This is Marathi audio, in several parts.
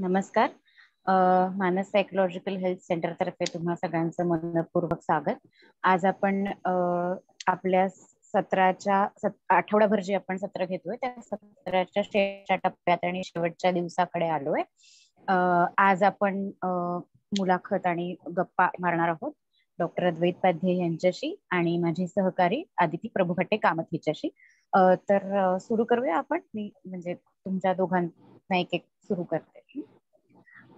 नमस्कार. मानस सायकोलॉजिकल हेल्थ सेंटर तर्फे तुम्हा सगळ्यांचं मनपूर्वक स्वागत. आज आपण आपल्या सत्राच्या आठवडाभर जे आपण सत्र घेतोय त्या सत्राच्या शेवटच्या टप्प्यात आणि शेवटच्या दिवसाकडे आलोय. आज आपण मुलाखत आणि गप्पा मारणार आहोत डॉक्टर अद्वैत पाध्ये यांच्याशी आणि माझी सहकारी आदिती प्रभुभट्टे कामत हिच्याशी. तर सुरू करूया आपण. मी म्हणजे तुमच्या दोघांना एक एक सुरू करते.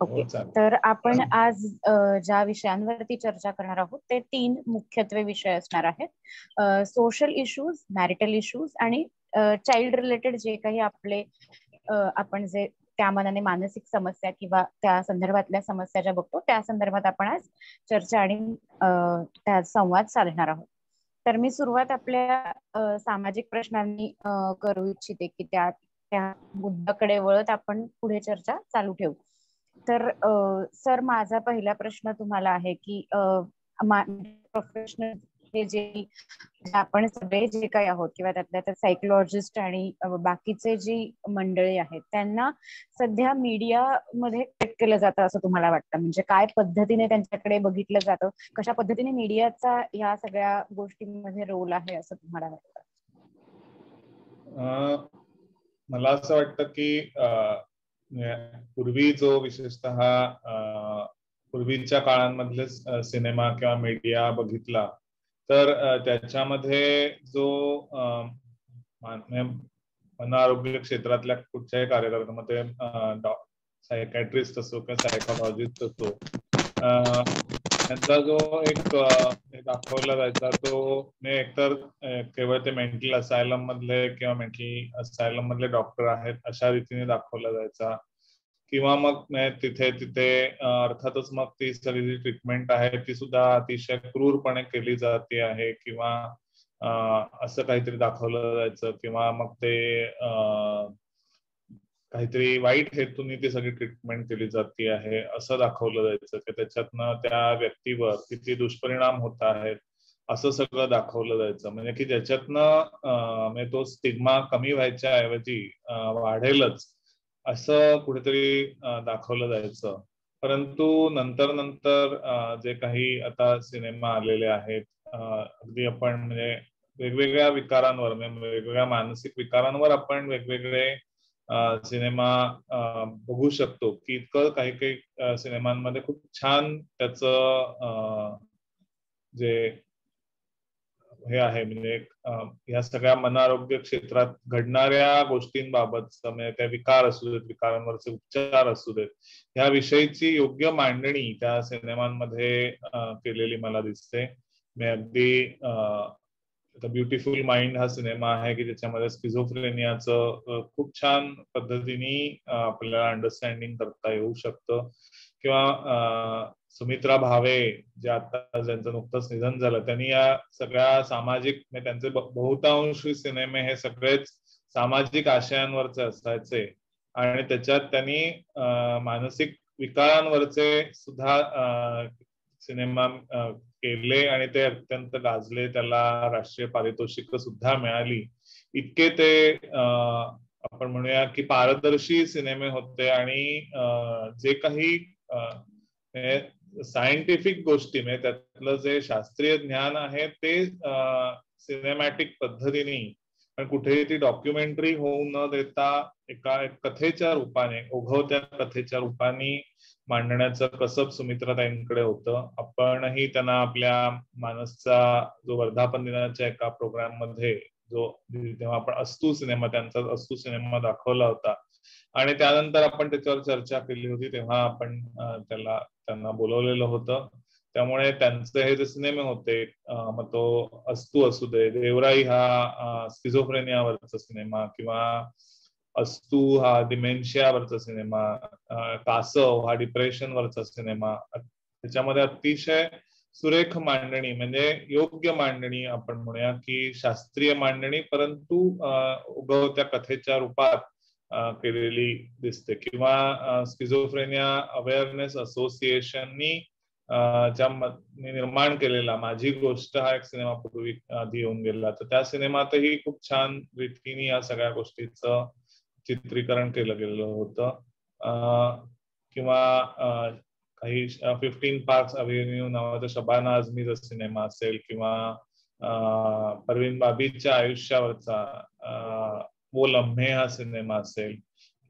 ओके. तर आपण आज ज्या विषयांवरती चर्चा करणार आहोत ते 3 मुख्यत्वे विषय असणार आहेत. सोशल इश्यूज, मॅरिटल इश्यूज आणि चाइल्ड रिलेटेड जे काही आपले आपण जे त्या मनाने मानसिक समस्या किंवा त्या संदर्भातल्या समस्या ज्या बघतो त्या संदर्भात आपण आज चर्चा आणि त्या संवाद साधणार आहोत. तर मी सुरुवात आपल्या सामाजिक प्रश्नांनी करू इच्छिते की त्या मुद्द्याकडे वळत आपण पुढे चर्चा चालू ठेवू. तर सर, माझा पहिला प्रश्न तुम्हाला आहे की प्रोफेशनल हे जे आपण सगळे जे काही आहोत किंवा त्यातल्या सायकोलॉजिस्ट आणि बाकीचे जी मंडळी आहेत त्यांना सध्या मीडिया मध्ये कनेक्ट केलं जातं असं तुम्हाला वाटतं? म्हणजे काय पद्धतीने त्यांच्याकडे बघितलं जातं, कशा पद्धतीने मीडियाचा या सगळ्या गोष्टींमध्ये रोल आहे असं तुम्हाला वाटतं? मला असं वाटतं की पूर्वी जो विशेषतः पूर्वीच्या काळांमधले सिनेमा किंवा मीडिया बघितला तर त्याच्यामध्ये जो मन आरोग्य क्षेत्रातल्या कुठच्याही कार्यक्रमामध्ये सायकॅट्रिस्ट असो किंवा सायकोलॉजिस्ट असो त्यांचा जो एक दाखवला जायचा तो एकतर केवळ ते मेंटल असायलम मधले किंवा मेंटल असायलम मधले डॉक्टर आहेत अशा रीतीने दाखवला जायचा किंवा मग तिथे अर्थातच मग ती सगळी जी ट्रीटमेंट आहे ती सुद्धा अतिशय क्रूरपणे केली जाते आहे किंवा असं काहीतरी दाखवलं जायचं किंवा मग ते काहीतरी वाईट हेतूने ती सगळी ट्रीटमेंट केली जाते आहे असं दाखवलं जायचं की त्याच्यातनं त्या व्यक्तीवर किती दुष्परिणाम होत आहेत असं सगळं दाखवलं जायचं. म्हणजे की ज्याच्यातनं तो स्टिग्मा कमी व्हायच्या ऐवजी वाढेलच असं कुठेतरी दाखवलं जायचं. परंतु नंतर जे काही आता सिनेमा आलेले आहेत अगदी आपण म्हणजे वेगवेगळ्या विकारांवर वेगवेगळ्या मानसिक विकारांवर आपण वेगवेगळे सिनेमा बघू शकतो की इतकं काही सिनेमांमध्ये खूप छान त्याचं जे हे आहे म्हणजे या सगळ्या मन आरोग्य क्षेत्रात घडणाऱ्या गोष्टींबाबत म्हणजे त्या विकार असू देत, विकारांवरचे उपचार असू देत, ह्या विषयीची योग्य मांडणी त्या सिनेमांमध्ये केलेली मला दिसते. मी अगदी द ब्युटिफुल माइंड हा सिनेमा आहे की ज्याच्यामध्ये स्किझोफ्रेनियाचं खूप छान पद्धतीने आपल्याला अंडरस्टँडिंग करता येऊ शकतं. किंवा सुमित्रा भावे जे आता ज्यांचं नुकतंच निधन झालं त्यांनी या सगळ्या सामाजिक त्यांचे बहुतांशी सिनेमे हे सगळेच सामाजिक आशयांवरचे असायचे आणि त्याच्यात त्यांनी मानसिक विकारांवरचे सुद्धा सिनेमा केले आणि ते अत्यंत गाजले. त्याला राष्ट्रीय पारितोषिक सुद्धा मिळाली. इतके ते आपण म्हणूया की पारदर्शी सिनेमे होते आणि जे काही सायंटिफिक गोष्टी म्हणजे त्यातलं जे शास्त्रीय ज्ञान आहे ते सिनेमॅटिक पद्धतीने पण कुठेही ती डॉक्युमेंटरी होऊ न देता एका कथेच्या रूपाने ओघवत्या कथेच्या रूपाने मांडण्याचं कसब सुमित्राताईंकडे होतं. आपणही त्यांना आपल्या मानसचा जो वर्धापन दिनाच्या एका प्रोग्राम मध्ये जो तेव्हा आपण अस्तू सिनेमा त्यांचा अस्तू सिनेमा दाखवला होता आणि त्यानंतर आपण त्याच्यावर चर्चा केली होती तेव्हा आपण त्यांना बोलवलेलं होतं. त्यामुळे त्यांचे हे जे सिनेमे होते मग तो अस्तू असू दे, देवराई हा स्किझोफ्रेनियावरचा सिनेमा किंवा अस्तू हा डिमेन्शियावरचा सिनेमा, कासव हा डिप्रेशनवरचा सिनेमा, त्याच्यामध्ये अतिशय सुरेख मांडणी म्हणजे योग्य मांडणी आपण म्हणूया की शास्त्रीय मांडणी परंतु उगवत्या कथेच्या रूपात केलेली दिसते. किंवा स्किझोफ्रेनिया अवेअरनेस असोसिएशननी निर्माण केलेला माझी गोष्ट हा एक सिनेमा पूर्वी आधी येऊन गेला, तर त्या सिनेमातही खूप छान रीतीने या सगळ्या गोष्टीचं चित्रीकरण केलं गेलं होतं. किंवा काही 15 पार्क्स अव्हेन्यू नावाचा शबाना आझमीचा सिनेमा असेल, किंवा परवीन बाबीच्या आयुष्यावरचा वो लम्हे हा सिनेमा असेल,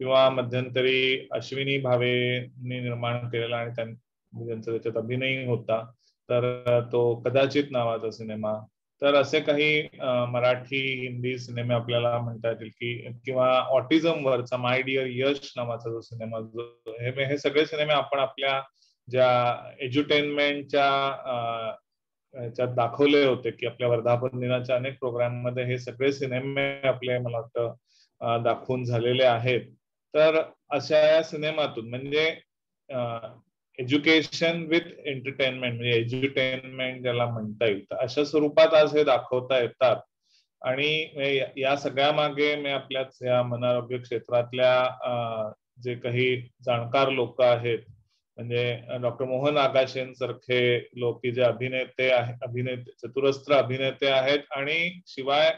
किंवा मध्यंतरी अश्विनी भावेनी निर्माण केलेला आणि त्यांचा त्याच्यात अभिनय होता तर तो कदाचित नावाचा सिनेमा. तर असे काही मराठी हिंदी सिनेमे आपल्याला म्हणता येतील की, किंवा ऑटिझम वरचा माय डिअर यश नावाचा जो सिनेमा, हे सगळे सिनेमे आपण आपल्या ज्या एज्युटेनमेंटच्या ह्याच्यात दाखवले होते की आपल्या वर्धापन दिनाच्या अनेक प्रोग्राम मध्ये हे सगळे सिनेमे आपले मला वाटतं दाखवून झालेले आहेत. तर अशा या सिनेमातून म्हणजे एज्युकेशन विथ एंटरटेनमेंट म्हणजे एज्युटेनमेंट ज्याला म्हणता येईल, तर अशा स्वरूपात आज हे दाखवता येतात. आणि या सगळ्या मागे मी आपल्याच या मनोआरोग्य क्षेत्रातल्या जे काही जाणकार लोक आहेत, म्हणजे डॉक्टर मोहन आगाशेन सारखे लोक की जे अभिनेते चतुरस्त्र अभिनेते आहेत, आणि शिवाय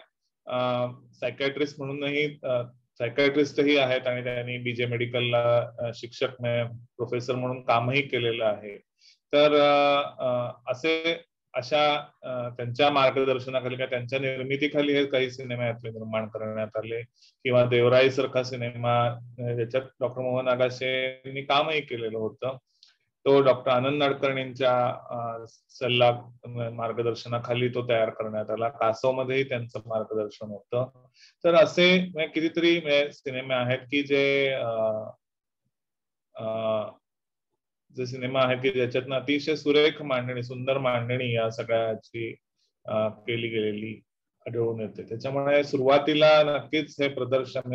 सायकॅट्रिस्ट म्हणूनही सायकॅट्रिस्टही आहेत, आणि त्यांनी बीजे मेडिकलला शिक्षक प्रोफेसर म्हणून कामही केलेलं आहे. तर अशा त्यांच्या मार्गदर्शनाखाली किंवा त्यांच्या निर्मितीखाली हे काही सिनेमे यातले निर्माण करण्यात आले, किंवा देवराई सारखा सिनेमा ज्याच्यात डॉक्टर मोहन आगाशेंनी कामही केलेलं होतं, तो डॉक्टर आनंद नाडकर्णींच्या सल्ला मार्गदर्शनाखाली तो तयार करण्यात आला. कासवमध्येही त्यांचं मार्गदर्शन होतं. तर असे कितीतरी सिनेमे आहेत की जे सिनेमा आहेत की ज्याच्यातनं अतिशय सुरेख मांडणी, सुंदर मांडणी या सगळ्याची केली गेलेली आढळून येते. त्याच्यामुळे सुरुवातीला नक्कीच हे प्रदर्शन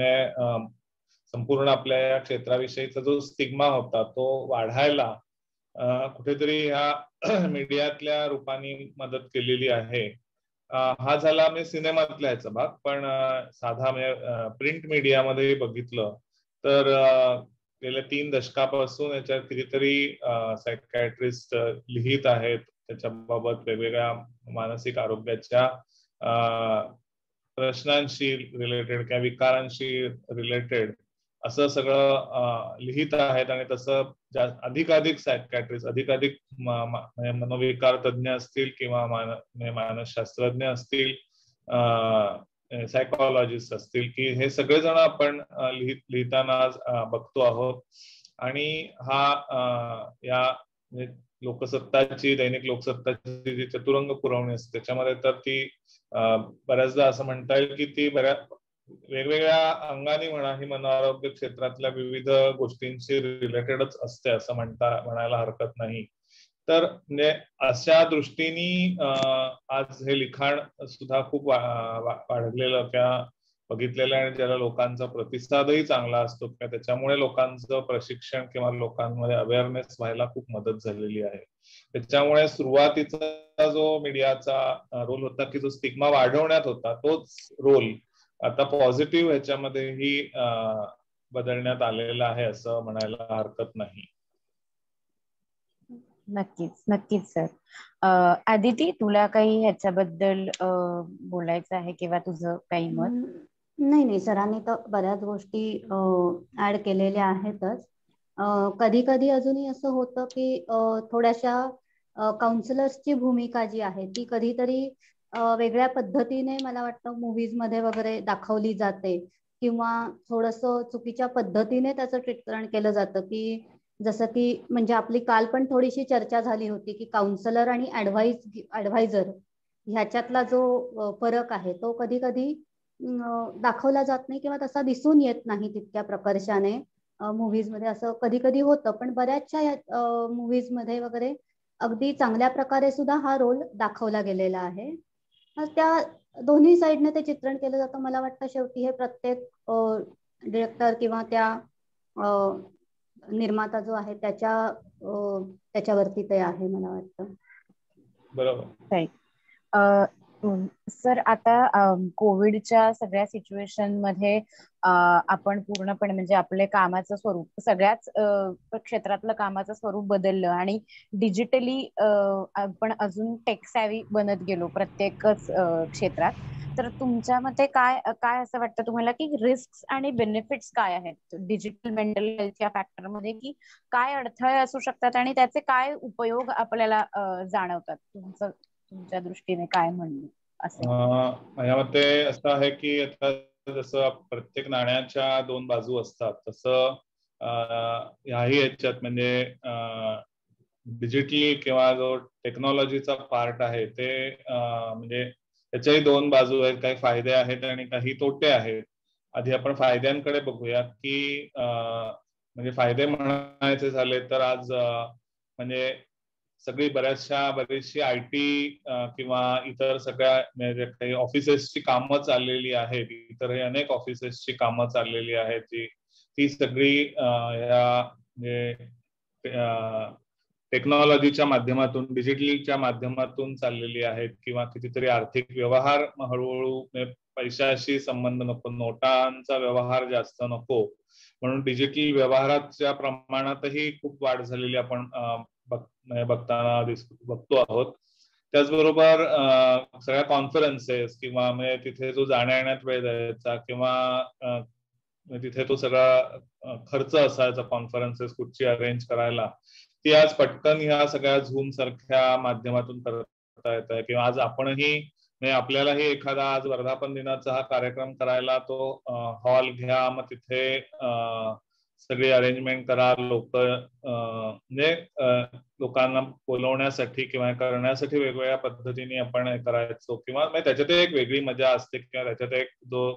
संपूर्ण आपल्या या क्षेत्राविषयीचा जो स्टिग्मा होता तो वाढायला कुठेतरी ह्या मीडियातल्या रूपाने मदत केलेली आहे. हा झाला म्हणजे सिनेमातल्या ह्याचा भाग. पण साधा म्हणजे प्रिंट मीडियामध्ये बघितलं तर गेल्या 3 दशकापासून याच्यात कितीतरी सायकॅट्रिस्ट लिहित आहेत त्याच्याबाबत, वेगवेगळ्या मानसिक आरोग्याच्या प्रश्नांशी रिलेटेड किंवा विकारांशी रिलेटेड असं सगळं लिहित आहेत. आणि तसं अधिकाधिक सायकॅट्रिस्ट, अधिकाधिक मनोविकार तज्ञ असतील किंवा मानसशास्त्रज्ञ असतील, सायकोलॉजिस्ट असतील, की हे सगळेजण आपण लिहिताना बघतो आहोत. आणि हा या लोकसत्ताची, दैनिक लोकसत्ताची जी चतुरंग पुरवणी असते त्याच्यामध्ये तर ती बऱ्याचदा असं म्हणता येईल की ती वेगवेगळ्या अंगाने म्हणा ही मनोआरोग्य क्षेत्रातल्या विविध गोष्टींशी रिलेटेडच असते असं म्हणायला हरकत नाही. तर म्हणजे अशा दृष्टीने आज हे लिखाण सुद्धा खूप वाढलेलं किंवा बघितलेलं, आणि ज्याला लोकांचा प्रतिसादही चांगला असतो किंवा त्याच्यामुळे लोकांचं प्रशिक्षण किंवा लोकांमध्ये अवेअरनेस व्हायला खूप मदत झालेली आहे. त्याच्यामुळे सुरुवातीचा जो मीडियाचा रोल होता की जो स्टिग्मा वाढवण्यात होता, तोच रोल आता पॉझिटिव्ह ह्याच्यामध्येही बदलण्यात आलेला आहे असं म्हणायला हरकत नाही. नक्कीच नक्कीच सर. आदिती, तुला काही ह्याच्याबद्दल बोलायचं आहे किंवा तुझं काही मत? नाही, सरांनी तर बऱ्याच गोष्टी ऍड केलेल्या आहेतच. कधी कधी अजूनही असं होतं की थोड्याशा काउन्सिलर्सची भूमिका जी आहे ती कधीतरी वेगळ्या पद्धतीने मला वाटतं मूवीज मध्ये वगैरे दाखवली जाते, किंवा थोडंसं चुकीच्या पद्धतीने त्याचं चित्रण केलं जातं. की जसं की म्हणजे आपली काल पण थोडीशी चर्चा झाली होती की काउन्सिलर आणि ॲडवायझर ह्याच्यातला जो फरक आहे तो कधी कधी दाखवला जात नाही किंवा तसा दिसून येत नाही तितक्या प्रकर्षाने मूवीज मध्ये. असं कधी कधी होतं, पण बऱ्याचशा मूवीज मध्ये वगैरे अगदी चांगल्या प्रकारे सुद्धा हा रोल दाखवला गेलेला आहे. त्या दोन्ही साईडने ते चित्रण केलं जातं. मला वाटतं शेवटी हे प्रत्येक डिरेक्टर किंवा त्या निर्माता जो आहे त्याच्यावरती ते आहे मला वाटतं. बरोबर. सर आता कोविडच्या सगळ्या सिच्युएशन मध्ये आपण पूर्णपणे म्हणजे आपले कामाचं स्वरूप सगळ्याच क्षेत्रातलं कामाचं स्वरूप बदललं आणि डिजिटली आपण अजून टेक सॅव्ही बनत गेलो प्रत्येकच क्षेत्रात. तर तुमच्या मते काय काय असं वाटतं तुम्हाला की रिस्क आणि बेनिफिट्स काय आहेत डिजिटल मेंटल हेल्थ या फॅक्टर मध्ये, की काय अडथळे असू शकतात आणि त्याचे काय उपयोग आपल्याला जाणवतात? तुमच्या दृष्टीने काय म्हणणं असेल? माझ्या मते असं आहे की आता जसं प्रत्येक नाण्याच्या दोन बाजू असतात तसं ह्याही याच्यात म्हणजे डिजिटली किंवा जो टेक्नॉलॉजीचा पार्ट आहे ते म्हणजे त्याच्याही दोन बाजू आहेत, काही फायदे आहेत आणि काही तोटे आहेत. आधी आपण फायद्यांकडे बघूया की म्हणजे फायदे म्हणायचे झाले तर आज म्हणजे बरीचशी IT किंवा इतर सगळ्या म्हणजे काही ऑफिसेसची कामं चाललेली आहेत, इतरही अनेक ऑफिसेसची कामं चाललेली आहेत ती सगळी या म्हणजे टेक्नॉलॉजीच्या माध्यमातून डिजिटलच्या माध्यमातून चाललेली आहेत किंवा कितीतरी आर्थिक व्यवहार हळूहळू पैशाशी संबंध नको, नोटांचा व्यवहार जास्त नको म्हणून डिजिटल व्यवहाराच्या प्रमाणातही खूप वाढ झालेली आपण बघतो आहोत. त्याचबरोबर सगळ्या कॉन्फरन्सेस किंवा म्हणजे तिथे जो जाण्या येण्यात वेळ जायचा किंवा तिथे तो सगळा खर्च असायचा कॉन्फरन्सेस कुठची अरेंज करायला, ती आज पटकन ह्या सगळ्या झूम सारख्या माध्यमातून करता येत आहे. किंवा आज आपणही म्हणजे आपल्यालाही एखादा आज वर्धापन दिनाचा हा कार्यक्रम करायला तो हॉल घ्या, मग तिथे सगळी अरेंजमेंट करा, म्हणजे लोकांना बोलवण्यासाठी किंवा करण्यासाठी वेगवेगळ्या पद्धतीने आपण करायचो किंवा त्याच्यात एक वेगळी मजा असते किंवा त्याच्यात एक जो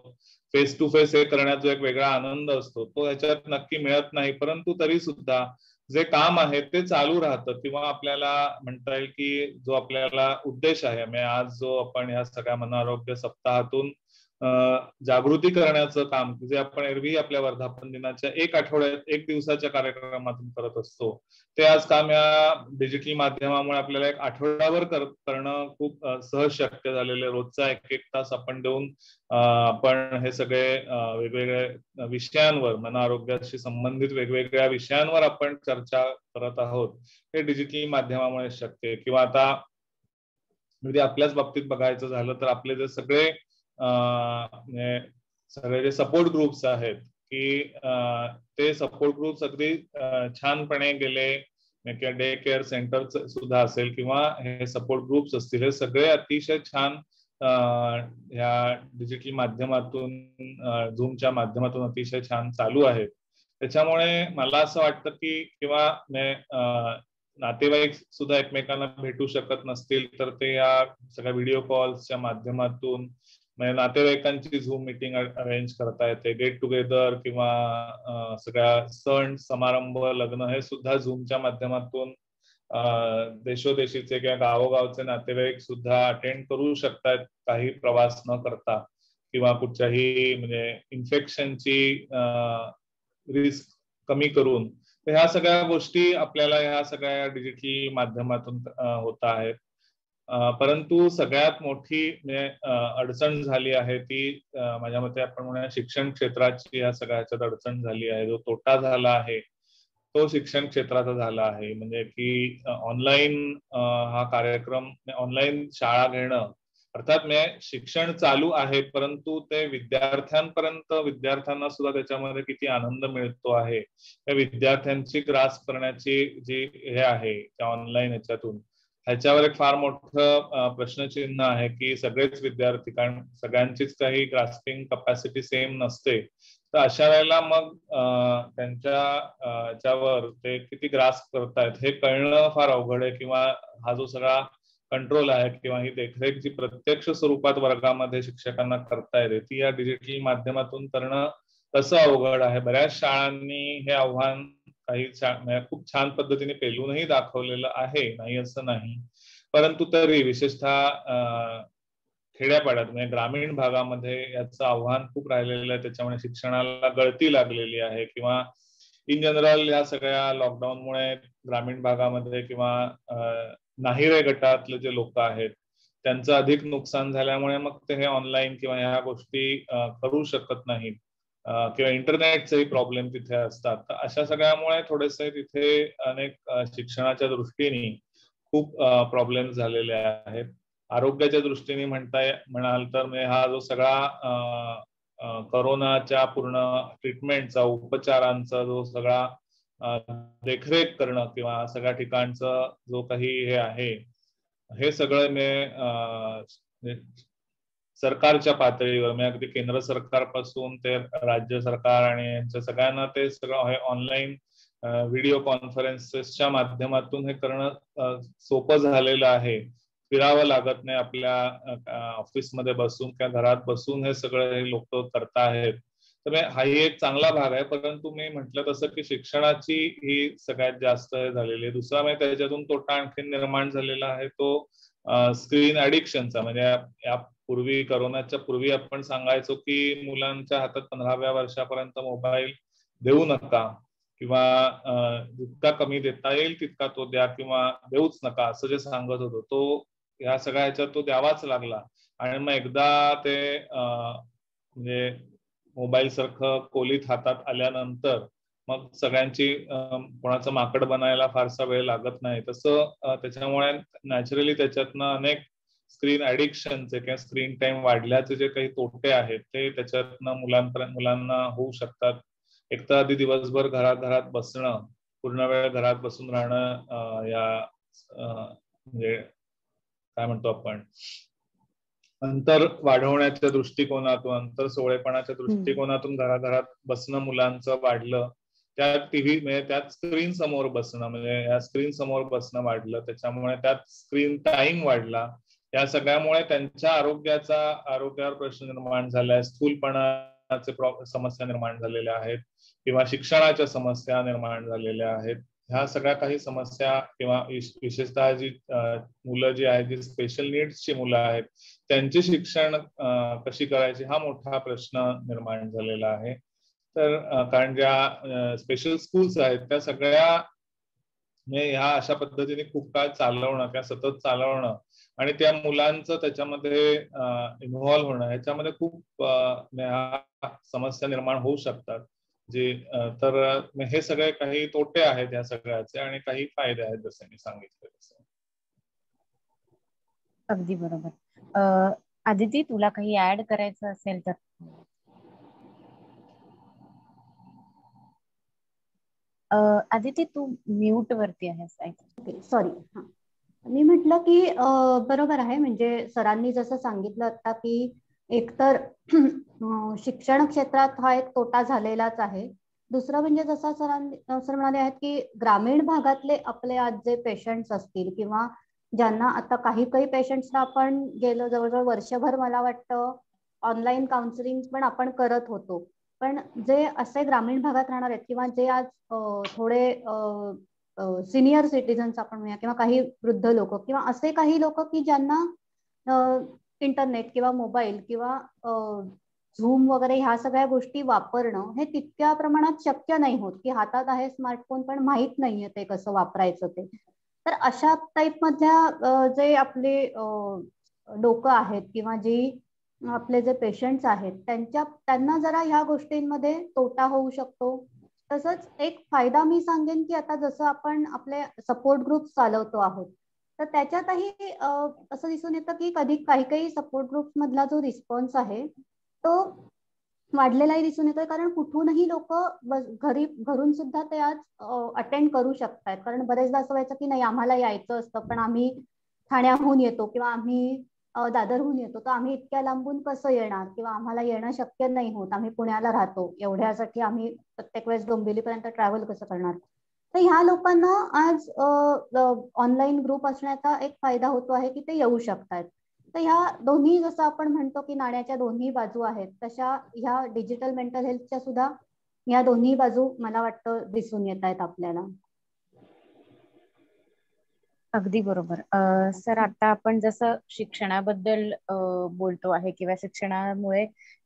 फेस टू फेस हे करण्यात जो एक वेगळा आनंद असतो तो ह्याच्यात नक्की मिळत नाही. परंतु तरी सुद्धा जे काम आहे ते चालू राहतं किंवा आपल्याला म्हणता येईल की जो आपल्याला उद्देश आहे म्हणजे आज जो आपण ह्या सगळ्या मन आरोग्य सप्ताहातून जागृती करण्याचं काम जे आपण एरवी आपल्या वर्धापन दिनाच्या एक दिवसाच्या कार्यक्रमातून करत असतो ते आज काम या डिजिटल माध्यमामुळे आपल्याला एक आठवडाभर करणं खूप सहज शक्य झालेलं. रोजचा एक तास आपण देऊन आपण हे सगळे वेगवेगळ्या विषयांवर मन आरोग्याशी संबंधित वेगवेगळ्या विषयांवर आपण चर्चा करत आहोत हे डिजिटल माध्यमामुळे शक्य आहे. किंवा आता म्हणजे आपल्याच बाबतीत बघायचं झालं तर आपले जे सगळे जे सपोर्ट ग्रुप्स आहेत की ते सपोर्ट ग्रुप्स अगदी छानपणे गेले किंवा डे केअर सेंटर सुद्धा असेल किंवा हे सपोर्ट ग्रुप्स असतील हे सगळे अतिशय छान ह्या डिजिटल माध्यमातून झूमच्या माध्यमातून अतिशय छान चालू आहेत. त्याच्यामुळे मला असं वाटतं की किंवा नातेवाईक सुद्धा एकमेकांना भेटू शकत नसतील तर ते या सगळ्या व्हिडिओ कॉल्सच्या माध्यमातून म्हणजे नातेवाईकांची झूम मीटिंग अरेंज करता येते. गेट टुगेदर किंवा सगळ्या सण समारंभ लग्न हे सुद्धा झूमच्या माध्यमातून देशोदेशीचे किंवा गावोगावचे नातेवाईक सुद्धा अटेंड करू शकतात काही प्रवास न करता किंवा कुठच्याही म्हणजे इन्फेक्शनची रिस्क कमी करून. तर ह्या सगळ्या गोष्टी आपल्याला ह्या सगळ्या डिजिटल माध्यमातून होत आहेत. परंतु सगळ्यात मोठी अडचण झाली आहे ती माझ्या मते आपण म्हणूया शिक्षण क्षेत्राची या सगळ्याच्यात अडचण झाली आहे. जो तोटा झाला आहे तो शिक्षण क्षेत्राचा झाला आहे. म्हणजे की ऑनलाईन हा कार्यक्रम ऑनलाईन शाळा घेणं अर्थात शिक्षण चालू आहे परंतु ते विद्यार्थ्यांना सुद्धा त्याच्यामध्ये किती आनंद मिळतो आहे त्या विद्यार्थ्यांची ग्रास्प करण्याची जी हे आहे त्या ऑनलाईन ह्याच्यातून ह्याच्यावर एक फार मोठं प्रश्नचिन्ह आहे की सगळेच विद्यार्थी कारण सगळ्यांचीच काही ग्रास्पिंग कपॅसिटी सेम नसते. तर अशा वेळेला मग त्यांच्या ह्याच्यावर ते किती ग्रास्प करतायत हे कळणं फार अवघड आहे किंवा हा जो सगळा कंट्रोल आहे किंवा ही देखरेख जी प्रत्यक्ष स्वरूपात वर्गामध्ये शिक्षकांना करता येते ती या डिजिटल माध्यमातून करणं तसं अवघड आहे. बऱ्याच शाळांनी हे आव्हान काही खूप छान पद्धतीने पेलूनही दाखवलेलं आहे, नाही असं नाही. परंतु तरी विशेषतः खेड्यापाड्यात म्हणजे ग्रामीण भागामध्ये याचं आव्हान खूप राहिलेलं आहे. त्याच्यामुळे शिक्षणाला गळती लागलेली आहे किंवा इन जनरल या सगळ्या लॉकडाऊनमुळे ग्रामीण भागामध्ये किंवा नाहिरे गटातले जे लोक आहेत त्यांचं अधिक नुकसान झाल्यामुळे मग ते हे ऑनलाईन किंवा ह्या गोष्टी करू शकत नाहीत, किंवा इंटरनेटचेही प्रॉब्लेम तिथे असतात. तर अशा सगळ्यामुळे थोडेसे तिथे अनेक शिक्षणाच्या दृष्टीने खूप प्रॉब्लेम झालेले आहेत. आरोग्याच्या दृष्टीने म्हणाल तर म्हणजे हा जो सगळा करोनाच्या पूर्ण ट्रीटमेंटचा, उपचारांचा जो सगळा देखरेख करणं किंवा सगळ्या ठिकाणचं जो काही हे आहे, हे सगळं सरकारच्या पातळीवर म्हणजे अगदी केंद्र सरकारपासून ते राज्य सरकार आणि यांच्या सगळ्यांना ते सगळं हे ऑनलाईन व्हिडिओ कॉन्फरन्सेसच्या माध्यमातून हे करणं सोपं झालेलं आहे. फिरावं लागत नाही, आपल्या ऑफिसमध्ये बसून किंवा घरात बसून हे सगळं हे लोक करताहेत. तर हाही एक चांगला भाग आहे. परंतु मी म्हटलं तसं की शिक्षणाची ही सगळ्यात जास्त झालेली आहे. दुसरा म्हणजे त्याच्यातून तोटा आणखी निर्माण झालेला आहे तो स्क्रीन ऍडिक्शनचा. म्हणजे या पूर्वी, करोनाच्या पूर्वी आपण सांगायचो की मुलांच्या हातात 15व्या वर्षापर्यंत मोबाईल देऊ नका किंवा जितका कमी देता येईल तितका तो द्या किंवा देऊच नका असं जे सांगत होतो, तो ह्या सगळ्या ह्याच्यात तो द्यावाच लागला. आणि मग एकदा ते म्हणजे मोबाईल सारखं कोलीत हातात आल्यानंतर मग सगळ्यांची कोणाचं माकड बनायला फारसा वेळ लागत नाही. तसं त्याच्यामुळे नॅचरली त्याच्यातनं अनेक स्क्रीन ऍडिक्शनचे किंवा स्क्रीन टाइम वाढल्याचे जे काही तोटे आहेत ते त्याच्यातनं मुलांना होऊ शकतात. एक तर आधी दिवसभर घरात बसणं, पूर्ण वेळ घरात बसून राहणं, या म्हणजे काय म्हणतो आपण, अंतर वाढवण्याच्या दृष्टिकोनातून, अंतर सोळेपणाच्या दृष्टिकोनातून घरात बसणं मुलांचं वाढलं. त्यात टीव्ही म्हणजे त्यात स्क्रीन समोर बसणं, म्हणजे या स्क्रीन समोर बसणं वाढलं. त्याच्यामुळे त्यात स्क्रीन टाइम वाढला. या सगळ्यामुळे त्यांच्या आरोग्यावर प्रश्न निर्माण झालाय. स्थूलपणाचे समस्या निर्माण झालेल्या आहेत किंवा शिक्षणाच्या समस्या निर्माण झालेल्या आहेत. ह्या सगळ्या काही समस्या किंवा विशेषतः जी मुलं जी आहेत, जी स्पेशल नीड्सची मुलं आहेत, त्यांचे शिक्षण कशी करायची हा मोठा प्रश्न निर्माण झालेला आहे. तर कारण ज्या स्पेशल स्कूल्स आहेत त्या सगळ्या ह्या अशा पद्धतीने खूप काळ चालवणं किंवा सतत चालवणं आणि त्या मुलांचं त्याच्यामध्ये इन्व्हॉल्व्ह होणं, ह्याच्यामध्ये खूप समस्या निर्माण होऊ शकतात. तर हे सगळे काही तोटे आहेत या सगळ्याचे आणि काही फायदे आहेत जसे मी सांगितले तसे. अगदी बरोबर. आदिती, तुला काही ऍड करायचं असेल तर. आदिती, तू म्यूट वरती आहेस. Okay, sorry. मी म्हटलं की बरोबर आहे. म्हणजे सरांनी जसं सांगितलं आता की एकतर शिक्षण क्षेत्रात हा एक तोटा झालेलाच आहे. दुसरं म्हणजे जसं सर म्हणाले आहेत की ग्रामीण भागातले आपले आज जे पेशंट्स असतील किंवा ज्यांना आता काही पेशंट्सना आपण गेलो जवळजवळ वर्षभर मला वाटतं ऑनलाईन काउन्सिलिंग पण आपण करत होतो. पण जे असे ग्रामीण भागात राहणार आहेत किंवा जे आज थोडे सिनियर सिटीजन्स आपण म्हणूया किंवा काही वृद्ध लोक किंवा असे काही लोक की ज्यांना इंटरनेट किंवा मोबाईल किंवा झूम वगैरे ह्या सगळ्या गोष्टी वापरणं हे तितक्या प्रमाणात शक्य नाही होत, की हातात आहे स्मार्टफोन पण माहित नाहीये ते कसं वापरायचं ते. तर अशा टाईप मधल्या जे आपले लोक आहेत किंवा जी आपले जे पेशंट्स आहेत त्यांना जरा ह्या गोष्टींमध्ये तोटा होऊ शकतो. तसंच एक फायदा मी सांगेन की आता जसं आपण आपले सपोर्ट ग्रुप चालवतो आहोत तर त्याच्यातही असं दिसून येतं की कधी काही सपोर्ट ग्रुप्स मधला जो रिस्पॉन्स आहे तो वाढलेलाही दिसून येतोय. कारण कुठूनही लोक घरून सुद्धा ते आज अटेंड करू शकतात. कारण बरेचदा असं व्हायचं की नाही आम्हाला यायचं असतं पण आम्ही ठाण्याहून येतो किंवा आम्ही दादरहून येतो तर आम्ही इतक्या लांबून कसं येणार किंवा आम्हाला येणं शक्य नाही होत, आम्ही पुण्याला राहतो, एवढ्यासाठी आम्ही प्रत्येक वेळेस डोंबिवलीपर्यंत ट्रॅव्हल कसं करणार. तर ह्या लोकांना आज ऑनलाईन ग्रुप असण्याचा एक फायदा होतो आहे की ते येऊ शकतात. तर ह्या दोन्ही जसं आपण म्हणतो की नाण्याच्या दोन्ही बाजू आहेत तशा ह्या डिजिटल मेंटल हेल्थच्या सुद्धा या दोन्ही बाजू मला वाटतं दिसून येत आहेत आपल्याला. अगदी बरोबर. सर, आता आपण जसं शिक्षणाबद्दल बोलतो आहे किंवा शिक्षणामुळे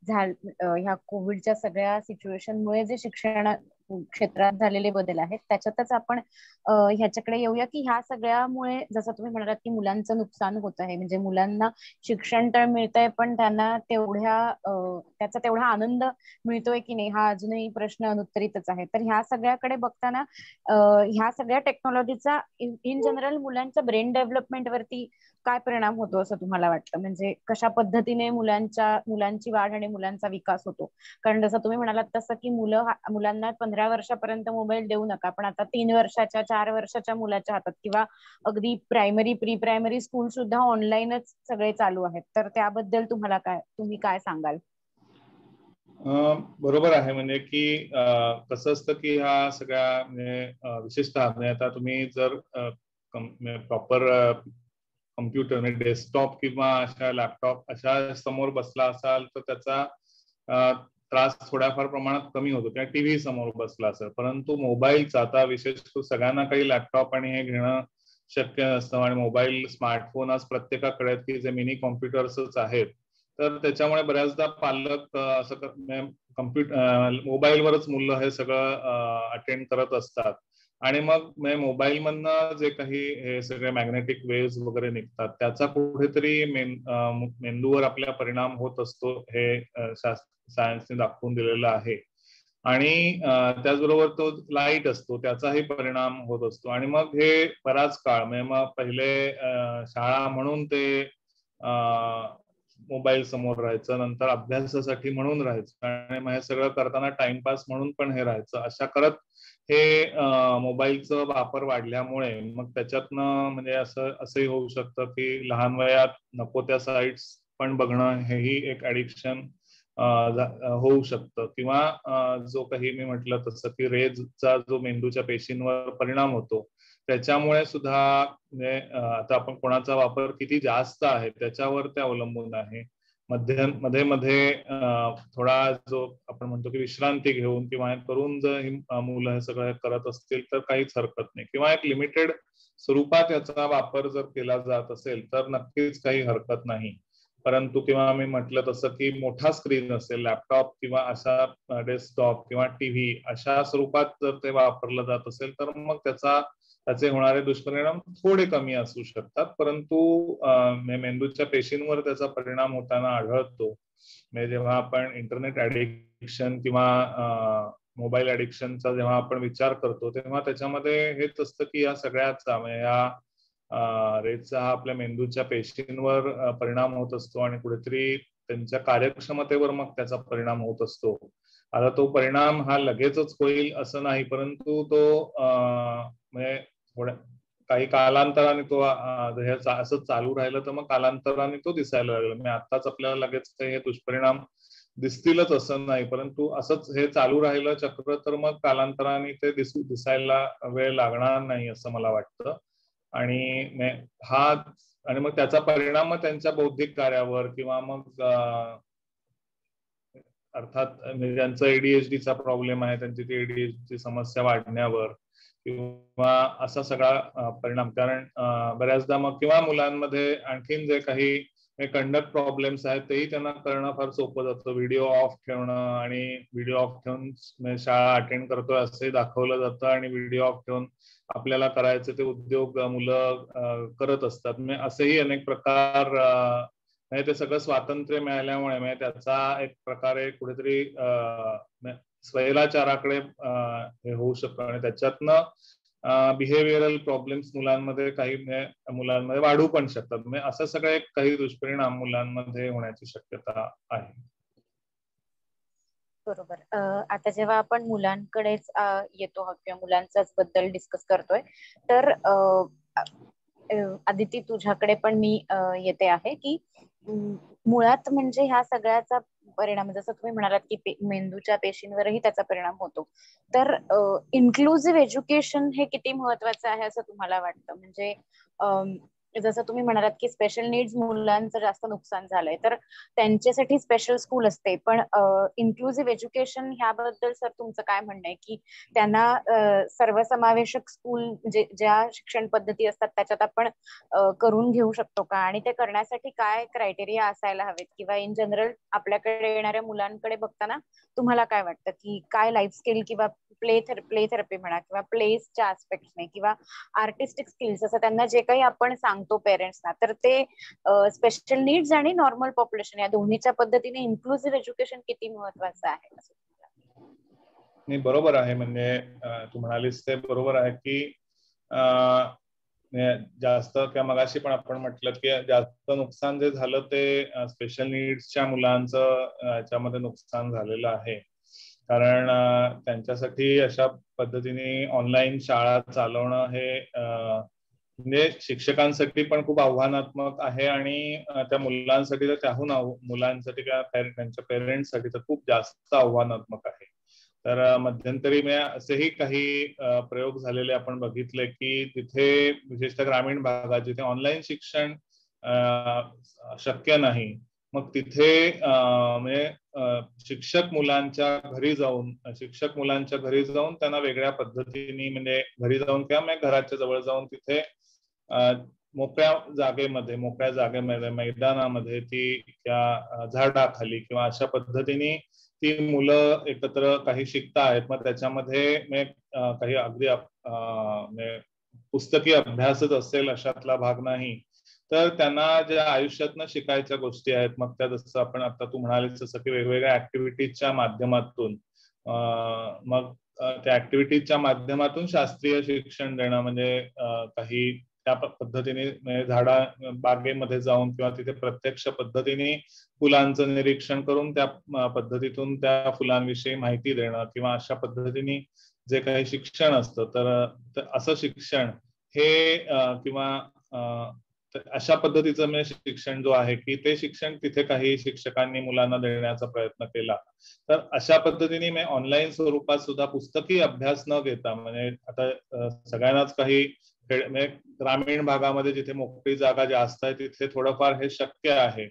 ह्या कोविडच्या सगळ्या सिच्युएशनमुळे जे शिक्षण क्षेत्रात झालेले बदल आहेत त्याच्यातच आपण ह्याच्याकडे येऊया की ह्या सगळ्यामुळे जसं तुम्ही म्हणालात की मुलांचं नुकसान होत आहे, म्हणजे मुलांना शिक्षण तर मिळतंय पण त्यांना त्याचा तेवढा आनंद मिळतोय की नाही हा अजूनही प्रश्न अनुत्तरितच आहे. तर ह्या सगळ्याकडे बघताना ह्या सगळ्या टेक्नॉलॉजीचा इन जनरल मुलांच्या ब्रेन डेव्हलपमेंट वरती काय परिणाम होतो असं तुम्हाला वाटतं? म्हणजे कशा पद्धतीने मुलांची वाढ आणि मुलांचा विकास होतो? कारण जसं तुम्ही म्हणालात तसं की मुलांना 15 वर्षापर्यंत मोबाईल देऊ नका, पण आता 3 वर्षाच्या 4 वर्षाच्या मुलाच्या हातात किंवा अगदी प्रायमरी प्री प्रायमरी स्कूल सुद्धा ऑनलाईनच सगळे चालू आहेत, तर त्याबद्दल तुम्ही काय सांगाल? बरोबर आहे. म्हणजे की कसं असतं की ह्या सगळ्या म्हणजे विशेषतः म्हणजे आता तुम्ही जर प्रॉपर कम्प्युटर म्हणजे डेस्कटॉप किंवा अशा लॅपटॉप अशा समोर बसला असाल तर त्याचा त्रास थोड्याफार प्रमाणात कमी होतो, किंवा टीव्ही समोर बसला असेल. परंतु मोबाईलचा आता विशेष सगळ्यांना काही लॅपटॉप आणि हे घेणं शक्य नसतं, आणि मोबाईल स्मार्टफोन आज प्रत्येकाकडे आहेत की जे मिनी कॉम्प्युटर्सच आहेत. तर त्याच्यामुळे बऱ्याचदा पालक असं मोबाईलवरच मुलं हे सगळं अटेंड करत असतात, आणि मग मोबाईल मधनं जे काही हे सगळे मॅग्नेटिक वेव्स वगैरे निघतात त्याचा कुठेतरी मेंदूवर आपल्या परिणाम होत असतो, हे सायन्सने दाखवून दिलेलं आहे. आणि त्याचबरोबर तो लाईट असतो त्याचाही परिणाम होत असतो. आणि मग हे बराच काळ म्हणजे मग पहिले शाळा म्हणून ते मोबाईल समोर राहायचं, नंतर अभ्यासासाठी म्हणून राहायचं, आणि मग हे सगळं करताना टाइमपास म्हणून पण हे राहायचं. अशा करत हे मोबाईलचा वापर वाढल्यामुळे मग त्याच्यातनं म्हणजे असंही होऊ शकतं की लहान वयात नको त्या साईट्स पण बघणं हेही एक ऍडिक्शन होऊ शकतं. किंवा जो काही मी म्हटलं तसं की रेजचा जो मेंदूच्या पेशींवर परिणाम होतो त्याच्यामुळे सुद्धा म्हणजे आता आपण कोणाचा वापर किती जास्त आहे त्याच्यावर ते अवलंबून आहे. मध्ये मध्ये थोडा जो आपण म्हणतो की विश्रांती घेऊन किंवा करून जर मुलं हे सगळं करत असतील तर काहीच हरकत नाही, किंवा एक लिमिटेड स्वरूपात याचा वापर जर केला जात असेल तर नक्कीच काही हरकत नाही. परंतु किंवा मी म्हटलं तसं की मोठा स्क्रीन असेल लॅपटॉप किंवा अशा डेस्कटॉप किंवा टीव्ही अशा स्वरूपात जर ते वापरलं जात असेल तर मग त्याचे होणारे दुष्परिणाम थोडे कमी असू शकतात, परंतु मेंदूच्या पेशींवर त्याचा परिणाम होताना आढळतो. म्हणजे जेव्हा आपण इंटरनेट ऍडिक्शन किंवा मोबाईल ऍडिक्शनचा जेव्हा आपण विचार करतो तेव्हा त्याच्यामध्ये हेच असतं की या सगळ्याचा म्हणजे या रेजचा हा आपल्या मेंदूच्या पेशींवर परिणाम होत असतो आणि कुठेतरी त्यांच्या कार्यक्षमतेवर मग त्याचा परिणाम होत असतो. आता तो परिणाम हा लगेचच होईल असं नाही, परंतु तो म्हणजे थोड्या काही कालांतराने तो असं चालू राहिलं तर मग कालांतराने तो दिसायला लागला. म्हणजे आताच आपल्याला लगेच काही हे दुष्परिणाम दिसतीलच असं नाही, परंतु असंच हे चालू राहिलं चक्र तर मग कालांतराने ते दिसायला वेळ लागणार नाही असं मला वाटतं. आणि मग त्याचा परिणाम मग त्यांच्या बौद्धिक कार्यावर किंवा मग अर्थात ज्यांचं एडीएचडीचा प्रॉब्लेम आहे त्यांची ती एडीएचडी समस्या वाढण्यावर किंवा असा सगळा परिणाम. कारण बऱ्याचदा मग किंवा मुलांमध्ये आणखीन जे काही कंडक्ट प्रॉब्लेम्स आहेत तेही त्यांना करणं फार सोपं जातं. व्हिडिओ ऑफ ठेवणं आणि व्हिडिओ ऑफ ठेवून शाळा अटेंड करतोय असंही दाखवलं जातं आणि व्हिडिओ ऑफ ठेवून आपल्याला करायचे ते उद्योग मुलं करत असतात. म्हणजे असेही अनेक प्रकार म्हणजे ते सगळं स्वातंत्र्य मिळाल्यामुळे म्हणजे त्याचा एक प्रकारे कुठेतरी स्वैराचाराकडे हे होऊ शकतं आणि त्याच्यातनं बिहेवियरल प्रॉब्लेम्स काही मुलांमध्ये वाढू पण शकतात. म्हणजे असं सगळे काही दुष्परिणाम मुलांमध्ये होण्याची शक्यता आहे. बरोबर. आता जेव्हा आपण मुलांकडेच येतो किंवा मुलांचाच बद्दल डिस्कस करतोय तर आदिती तुझ्याकडे पण मी येते आहे की मुळात म्हणजे ह्या सगळ्याचा परिणाम जसं तुम्ही म्हणालात की मेंदूच्या पेशींवरही त्याचा परिणाम होतो. तर इन्क्लुझिव्ह एज्युकेशन हे किती महत्वाचं आहे असं तुम्हाला वाटतं? म्हणजे जसं तुम्ही म्हणालात की स्पेशल नीड्स मुलांचं जास्त नुकसान झालंय, तर त्यांच्यासाठी स्पेशल स्कूल असते, पण इन्क्लुझिव्ह एज्युकेशन ह्याबद्दल सर तुमचं काय म्हणणं आहे की त्यांना सर्वसमावेशक स्कूल म्हणजे ज्या शिक्षण पद्धती असतात त्याच्यात आपण करून घेऊ शकतो का, आणि ते करण्यासाठी काय क्रायटेरिया असायला हवेत, किंवा इन जनरल आपल्याकडे येणाऱ्या मुलांकडे बघताना तुम्हाला काय वाटतं की काय लाईफ स्किल किंवा प्ले थेरपी म्हणा किंवा प्लेसच्या आस्पेक्टने किंवा आर्टिस्टिक स्किल्स असं त्यांना जे काही आपण सांगतो पेरेंट्सना, तर ते स्पेशल नीड्स आणि नॉर्मल पॉप्युलेशन या दोन्हीच्या पद्धतीने इन्क्लुझिव्ह एज्युकेशन किती महत्वाचं आहे? नाही, बरोबर आहे. म्हणजे तू म्हणालीस ते बरोबर आहे की जास्त किंवा मगाशी पण आपण म्हटलं की जास्त नुकसान जे झालं ते स्पेशल नीड्सच्या मुलांचं याच्यामध्ये नुकसान झालेलं आहे. कारण त्यांच्यासाठी अशा पद्धतीने ऑनलाईन शाळा चालवणं हे म्हणजे शिक्षकांसाठी पण खूप आव्हानात्मक आहे, आणि त्या मुलांसाठी तर त्याहून मुलांसाठी किंवा त्यांच्या पेरेंट्ससाठी तर खूप जास्त आव्हानात्मक आहे. तर मध्यंतरी असेही काही प्रयोग झालेले आपण बघितले की तिथे विशेषतः ग्रामीण भागात जिथे ऑनलाईन शिक्षण शक्य नाही, मग तिथे म्हणजे शिक्षक मुलांच्या घरी जाऊन त्यांना वेगळ्या पद्धतीने म्हणजे घरी जाऊन किंवा घराच्या जवळ जाऊन तिथे मोकळ्या जागेमध्ये मैदानामध्ये ती त्या झाडाखाली किंवा अशा पद्धतीने ती मुलं एकत्र काही शिकतायत. मग त्याच्यामध्ये काही अगदी पुस्तकी अभ्यासच असेल अशातला भाग नाही, तर त्यांना ज्या आयुष्यातनं शिकायच्या गोष्टी आहेत, मग त्या जसं आपण आता तू म्हणालीस तसं की वेगवेगळ्या ऍक्टिव्हिटीजच्या माध्यमातून मग त्या ऍक्टिव्हिटीजच्या माध्यमातून शास्त्रीय शिक्षण देणं, म्हणजे काही त्या पद्धतीने बागेमध्ये जाऊन किंवा तिथे प्रत्यक्ष पद्धतीने फुलांचं निरीक्षण करून त्या पद्धतीतून त्या फुलांविषयी माहिती देणं, किंवा अशा पद्धतीने जे काही शिक्षण असतं तर असं शिक्षण हे किंवा अशा पद्धतीचं म्हणजे शिक्षण जो आहे की ते शिक्षण तिथे काही शिक्षकांनी मुलांना देण्याचा प्रयत्न केला. तर अशा पद्धतीने ऑनलाईन स्वरूपात सुद्धा पुस्तकी अभ्यास न घेता, म्हणजे आता सगळ्यांनाच काही ग्रामीण भागामध्ये जिथे मोकळी जागा जास्त आहे तिथे थोडंफार हे शक्य आहे,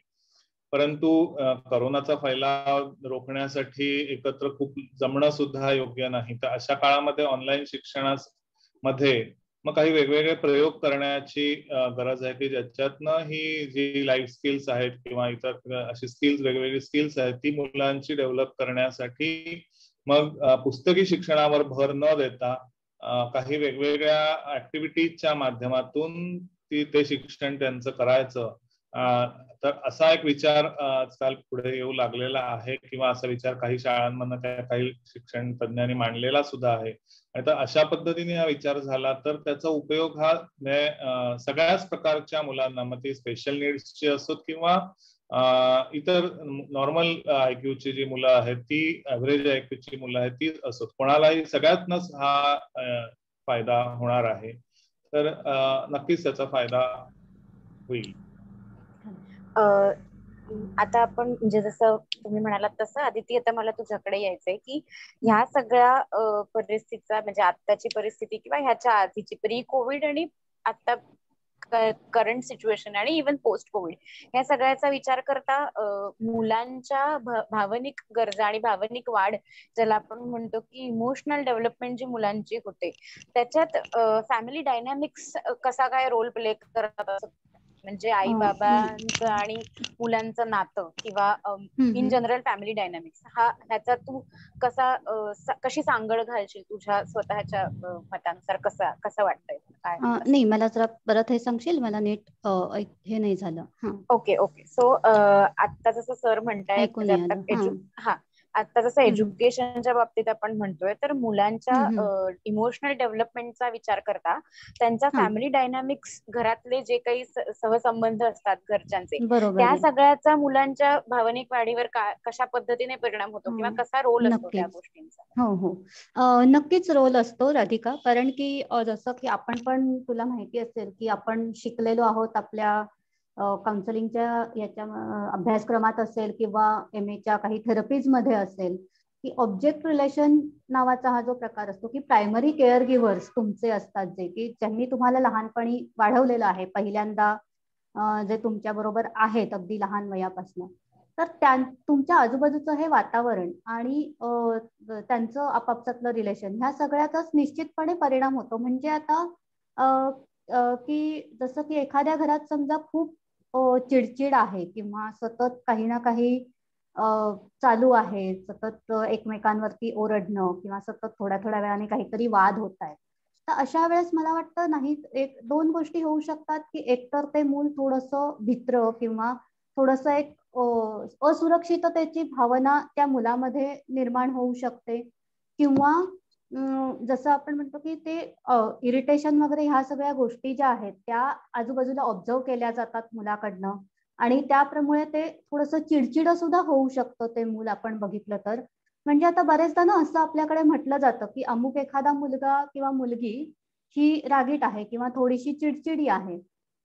परंतु करोनाचा फैलाव रोखण्यासाठी एकत्र खूप जमणं सुद्धा योग्य नाही. तर अशा काळामध्ये ऑनलाईन शिक्षणामध्ये मग काही वेगवेगळे प्रयोग करण्याची गरज आहे की ज्याच्यातनं ही जी लाईफ स्किल्स आहेत किंवा इतर अशी स्किल्स वेगवेगळी स्किल्स आहेत ती मुलांची डेव्हलप करण्यासाठी मग पुस्तकी शिक्षणावर भर न देता काही वेगवेगळ्या ऍक्टिव्हिटीजच्या माध्यमातून ते शिक्षण त्यांचं करायचं. तर असा एक विचार आजकाल पुढे येऊ लागलेला आहे, किंवा असा विचार काही शाळांमधनं काही शिक्षण तज्ञांनी मांडलेला सुद्धा आहे. आणि तर अशा पद्धतीने हा विचार झाला तर त्याचा उपयोग हा सगळ्याच प्रकारच्या मुलांना, मग ती स्पेशल नीड्सची असोत किंवा इतर नॉर्मल आयक्यूची जी मुलं आहेत, ती ऍव्हरेज आयक्यूची मुलं आहेत ती असोत, कोणालाही सगळ्यातनच हा फायदा होणार आहे. तर नक्कीच त्याचा फायदा होईल. आता आपण म्हणजे जसं तुम्ही म्हणालात तसं आदिती, आता मला तुझ्याकडे यायचंय की ह्या सगळ्या परिस्थितीचा म्हणजे आत्ताची परिस्थिती किंवा ह्याच्या आधीची प्री कोविड आणि आता करंट सिच्युएशन आणि इव्हन पोस्ट कोविड या सगळ्याचा विचार करता मुलांच्या भावनिक गरजा आणि भावनिक वाढ ज्याला आपण म्हणतो की इमोशनल डेव्हलपमेंट जी मुलांची होते त्याच्यात फॅमिली डायनॅमिक्स कसा काय रोल प्ले करतात, म्हणजे आई बाबांचं आणि मुलांचं नातं किंवा इन जनरल फॅमिली डायनॅमिक्स ह्याचा तू कशी सांगड घालशील तुझ्या स्वतःच्या मतानुसार, कसं वाटतंय काय? नाही, मला जरा परत हे सांगशील, मला नीट हे नाही झालं. ओके. सो आता जसं सर म्हणतायत आता जसं एज्युकेशनच्या बाबतीत आपण म्हणतोय तर मुलांच्या इमोशनल डेव्हलपमेंटचा विचार करता त्यांचा फॅमिली डायनामिक्स, घरातले जे काही सहसंबंध असतात घरच्यांचे, त्या सगळ्याचा मुलांच्या भावनिक वाढीवर कशा पद्धतीने परिणाम होतो किंवा कसा रोल असतो त्या गोष्टींचा? हो, नक्कीच रोल असतो राधिका. कारण की जसं की आपण पण, तुला माहिती असेल की आपण शिकलेलो आहोत आपल्या काउन्सिलिंगच्या याच्या अभ्यासक्रमात असेल किंवा MA च्या काही थेरपीज मध्ये असेल की ऑब्जेक्ट रिलेशन नावाचा हा जो प्रकार असतो की प्रायमरी केअर गिव्हर्स तुमचे असतात जे की ज्यांनी तुम्हाला लहानपणी वाढवलेलं आहे, पहिल्यांदा जे तुमच्या बरोबर आहेत अगदी लहान वयापासून, तर तुमच्या आजूबाजूचं हे वातावरण आणि त्यांचं आपापसातलं रिलेशन ह्या सगळ्याचाच निश्चितपणे परिणाम होतो. म्हणजे आता की जसं की एखाद्या घरात समजा खूप चिडचिड आहे किंवा सतत काही ना काही चालू आहे, सतत एकमेकांवरती ओरडणं किंवा सतत थोड्या थोड्या वेळाने काहीतरी वाद होत आहेत, तर अशा वेळेस मला वाटतं नाही एक दोन गोष्टी होऊ शकतात की एकतर ते मूल थोडंसं भित्र किंवा थोडंसं एक असुरक्षिततेची भावना त्या मुलामध्ये निर्माण होऊ शकते किंवा जसं आपण म्हणतो की ते इरिटेशन वगैरे ह्या सगळ्या गोष्टी ज्या आहेत त्या आजूबाजूला ऑब्झर्व केल्या जातात मुलाकडनं आणि त्यामुळे ते थोडंसं चिडचिड सुद्धा होऊ शकतं ते मूल आपण बघितलं तर. म्हणजे आता बरेचदा ना असं आपल्याकडे म्हटलं जातं की अमुक एखादा मुलगा किंवा मुलगी ही रागीट आहे किंवा थोडीशी चिडचिडी आहे.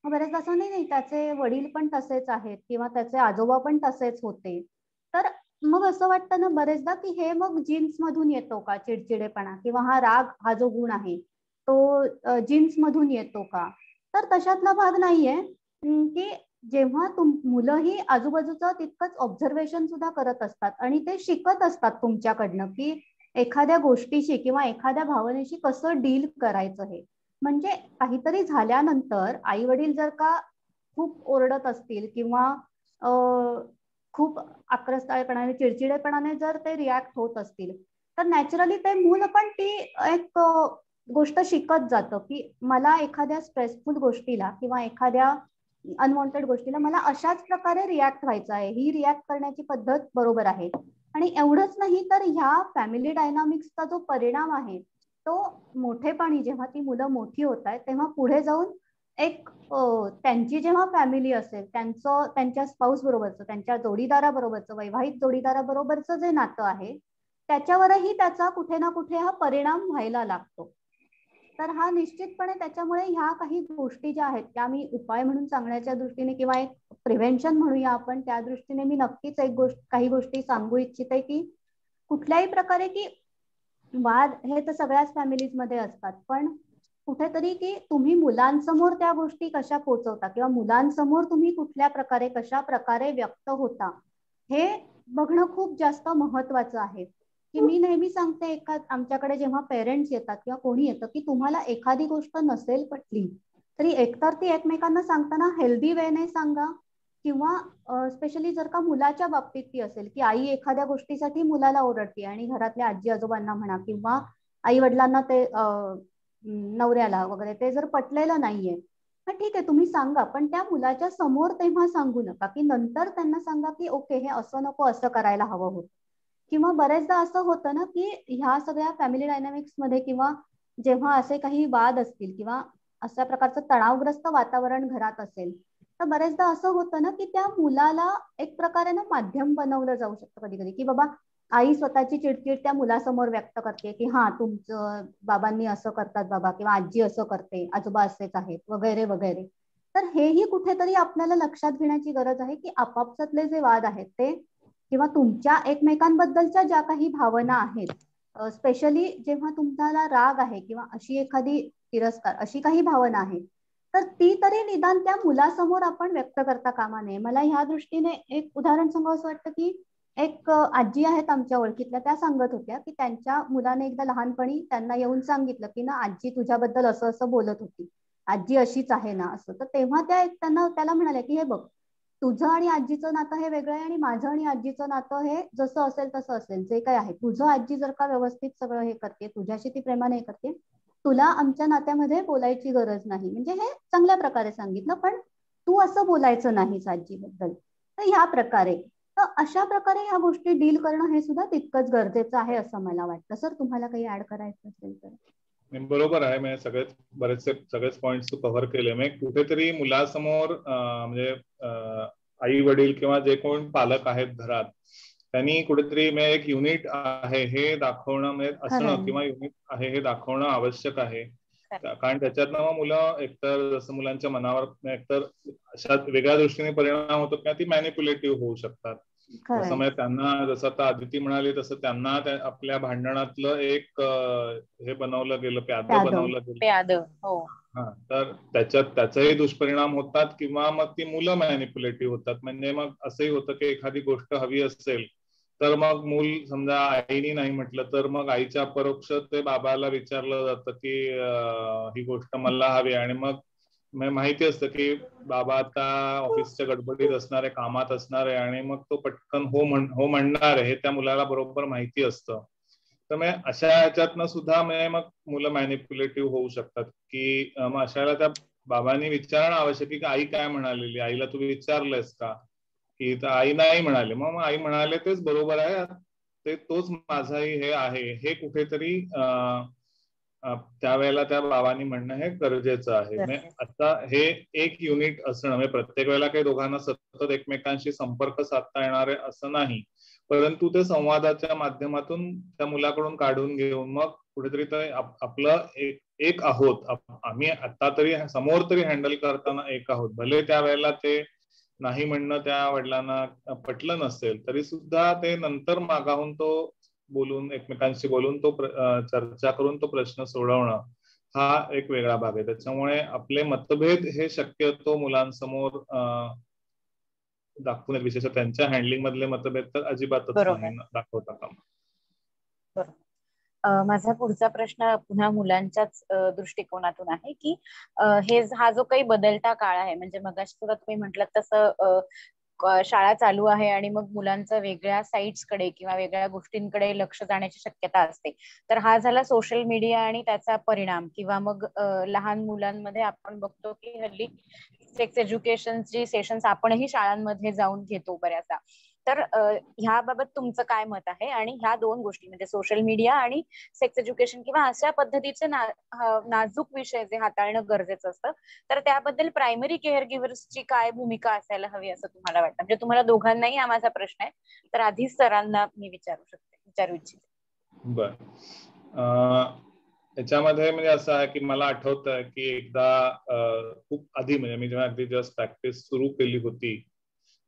बरेचदा असं नाही त्याचे वडील पण तसेच आहेत किंवा त्याचे आजोबा पण तसेच होते. तर मग असं वाटतं ना बरेचदा की हे मग जीन्स मधून येतो का चिडचिडेपणा किंवा हा राग हा जो गुण आहे तो जीन्स मधून येतो का, तर तशातला भाग नाहीये की जेव्हा मुलंही आजूबाजूचं तितकंच ऑब्झर्वेशन सुद्धा करत असतात आणि ते शिकत असतात तुमच्याकडनं की एखाद्या गोष्टीशी किंवा एखाद्या भावनेशी कसं डील करायचं हे. म्हणजे काहीतरी झाल्यानंतर आई वडील जर का खूप ओरडत असतील किंवा खूप आक्रस्ताळपणाने चिडचिडेपणाने जर ते रिॲक्ट होत असतील तर नॅचरली ते मूल पण ती एक गोष्ट शिकत जातं की मला एखाद्या स्ट्रेसफुल गोष्टीला किंवा एखाद्या अनवॉन्टेड गोष्टीला मला अशाच प्रकारे रिॲक्ट व्हायचं आहे, ही रिॲक्ट करण्याची पद्धत बरोबर आहे. आणि एवढंच नाही तर ह्या फॅमिली डायनामिक्सचा जो परिणाम आहे तो मोठेपणी जेव्हा ती मुलं मोठी होत आहेत तेव्हा पुढे जाऊन एक त्यांची जेव्हा फॅमिली असेल त्यांच्या स्पाऊस बरोबरचं, त्यांच्या जोडीदाराबरोबरचं, वैवाहिक जोडीदाराबरोबरचं जे नातं आहे त्याच्यावरही त्याचा कुठे ना कुठे हा परिणाम व्हायला लागतो. तर हा निश्चितपणे त्याच्यामुळे ह्या काही गोष्टी ज्या आहेत त्या मी उपाय म्हणून सांगण्याच्या दृष्टीने किंवा एक प्रिव्हेन्शन म्हणूया आपण त्या दृष्टीने मी नक्कीच काही गोष्टी सांगू इच्छिते की कुठल्याही प्रकारे की वाद हे तर सगळ्याच फॅमिलीज मध्ये असतात, पण कुठेतरी की तुम्ही मुलांसमोर त्या गोष्टी कशा पोहोचवता किंवा मुलांसमोर तुम्ही कुठल्या प्रकारे कशा प्रकारे व्यक्त होता हे बघणं खूप जास्त महत्वाचं आहे. की मी नेहमी सांगते आमच्याकडे जेव्हा पेरेंट्स येतात किंवा कोणी येतं की तुम्हाला एखादी गोष्ट नसेल पटली तरी एकतर ती एकमेकांना सांगताना हेल्दी वेने सांगा किंवा स्पेशली जर का मुलाच्या बाबतीत ती असेल की आई एखाद्या गोष्टीसाठी मुलाला ओरडते आणि घरातल्या आजी आजोबांना म्हणा किंवा आई वडिलांना ते नवऱ्याला वगैरे ते जर पटलेलं नाहीये तर ठीक आहे तुम्ही सांगा, पण त्या मुलाच्या समोर तेव्हा सांगू नका की नंतर त्यांना सांगा की ओके हे असं नको असं करायला हवं होतं. किंवा बरेचदा असं होतं ना की ह्या सगळ्या फॅमिली डायनामिक्स मध्ये किंवा जेव्हा असे काही वाद असतील किंवा अशा प्रकारचं तणावग्रस्त वातावरण घरात असेल तर बरेचदा असं होतं ना की त्या मुलाला एक प्रकारे ना माध्यम बनवलं जाऊ शकतं कधी कधी की बाबा आई स्वतःची चिडचिड त्या मुलासमोर व्यक्त करते की हा तुमचं बाबांनी असं करतात बाबा किंवा आजी असं करते, आजोबा असेच आहेत वगैरे वगैरे. तर हेही कुठेतरी आपल्याला लक्षात घेण्याची गरज आहे की आपापसातले जे वाद आहेत ते किंवा तुमच्या एकमेकांबद्दलच्या ज्या काही भावना आहेत, स्पेशली जेव्हा तुम्हाला राग आहे किंवा अशी एखादी तिरस्कार अशी काही भावना आहे तर ती तरी निदान त्या मुलासमोर आपण व्यक्त करता कामा नये. मला ह्या दृष्टीने एक उदाहरण सांगावं असं वाटतं की एक आजी आहेत आमच्या ओळखीतल्या, त्या सांगत होत्या की त्यांच्या मुलाने एकदा लहानपणी त्यांना येऊन सांगितलं की ना आजी तुझ्याबद्दल असं असं बोलत होती, आजी अशीच आहे ना असं. तर तेव्हा त्याला म्हणाल्या की हे बघ तुझं आणि आजीचं नातं हे वेगळं आहे आणि माझं आणि आजीचं नातं हे जसं असेल तसं असेल, जे काही आहे तुझं आजी जर का व्यवस्थित सगळं हे करते, तुझ्याशी ती प्रेमाने हे करते, तुला आमच्या नात्यामध्ये बोलायची गरज नाही. म्हणजे हे चांगल्या प्रकारे सांगितलं, पण तू असं बोलायचं नाहीस आजीबद्दल. तर ह्या प्रकारे तर अशा प्रकारे ह्या गोष्टी डील करणं हे सुद्धा तितकंच गरजेचं आहे असं मला वाटतं. सर तुम्हाला काही ऍड करायचं असेल तर. बरोबर आहे. म्हणजे सगळेच पॉइंट्स तू कव्हर केले. म्हणजे कुठेतरी मुलासमोर म्हणजे आई वडील किंवा जे कोण पालक आहेत घरात त्यांनी कुठेतरी एक युनिट आहे हे दाखवणं म्हणजे असणं किंवा युनिट आहे हे दाखवणं आवश्यक आहे. कारण त्याच्यातनं मग मुलं एकतर जसं मुलांच्या मनावर एकतर अशा वेगळ्या दृष्टीने परिणाम होतो किंवा ती मॅनिप्युलेटिव्ह होऊ शकतात. जसं म्हणजे त्यांना, जसं आता अदिती म्हणाली तसं त्यांना आपल्या भांडणातलं एक हे बनवलं गेलं, प्यादं बनवलं गेलं. हा, तर त्याचाही दुष्परिणाम होतात किंवा मग ती मुलं मॅनिप्युलेटिव्ह होतात. म्हणजे मग असंही होतं की एखादी गोष्ट हवी असेल तर मग मूल समजा आईने नाही म्हटलं तर मग आईच्या अपरोक्ष ते बाबाला विचारलं जातं की ही गोष्ट मला हवी, आणि मग माहिती असतं की बाबा आता ऑफिसच्या गडबडीत असणार आहे, कामात असणार आहे, आणि मग तो पटकन हो म्हणणार आहे हे त्या मुलाला बरोबर माहिती असतं. तर मग अशा ह्याच्यातनं सुद्धा मग मुलं मॅनिप्युलेटिव्ह होऊ शकतात की मग अशाला त्या बाबांनी विचारणं आवश्यक की आई काय म्हणालेली, आईला तू विचारलंयस का, की तर आई नाही म्हणाले, मग आई म्हणाले तेच बरोबर आहे, ते तोच माझाही हे आहे, हे कुठेतरी त्यावेळेला त्या बाबांनी म्हणणं हे गरजेचं आहे. आता हे एक युनिट असणं, म्हणजे प्रत्येक वेळेला काही दोघांना सतत एकमेकांशी संपर्क साधता येणार आहे असं नाही, परंतु ते संवादाच्या माध्यमातून त्या मुलाकडून काढून घेऊन मग कुठेतरी ते आपलं एक आहोत, आम्ही आता तरी समोर तरी हँडल करताना एक आहोत, भले त्यावेळेला ते नाही म्हणणं त्या वडिलांना पटलं नसेल तरी सुद्धा ते नंतर मागाहून तो बोलून, एकमेकांशी बोलून तो चर्चा करून तो प्रश्न सोडवणं हा एक वेगळा भाग आहे. त्याच्यामुळे आपले मतभेद हे शक्यतो मुलांसमोर दाखवून, विशेषतः त्यांच्या हँडलिंग मधले मतभेद तर अजिबातच नाही दाखवता कामा. माझा पुढचा प्रश्न पुन्हा मुलांच्याच दृष्टिकोनातून आहे की हा जो काही बदलता काळ आहे, म्हणजे मगाशी सुद्धा तुम्ही म्हटलं तसं शाळा चालू आहे आणि मग मुलांचं वेगळ्या साईट्सकडे किंवा वेगळ्या गोष्टींकडे लक्ष जाण्याची शक्यता असते, तर हा झाला सोशल मीडिया आणि त्याचा परिणाम. किंवा मग लहान मुलांमध्ये आपण बघतो की हल्ली सेक्स एज्युकेशनची सेशन्स आपणही शाळांमध्ये जाऊन घेतो बऱ्याचदा, तर ह्याबाबत तुमचं काय मत आहे? आणि ह्या दोन गोष्टी म्हणजे सोशल मीडिया आणि सेक्स एज्युकेशन किंवा अशा पद्धतीचे नाजूक विषय जे हाताळणं गरजेचं असतं, तर त्याबद्दल प्रायमरी केअर गिव्हर्सची काय भूमिका असायला हवी असं तुम्हाला वाटतं? म्हणजे तुम्हाला दोघांनाही हा माझा प्रश्न आहे, तर आधीच सरांना मी विचारू इच्छिते. बर, याच्यामध्ये म्हणजे असं आहे की मला आठवतं की एकदा खूप आधी, म्हणजे मी जेव्हा अगदी जस्ट प्रॅक्टिस सुरू केली होती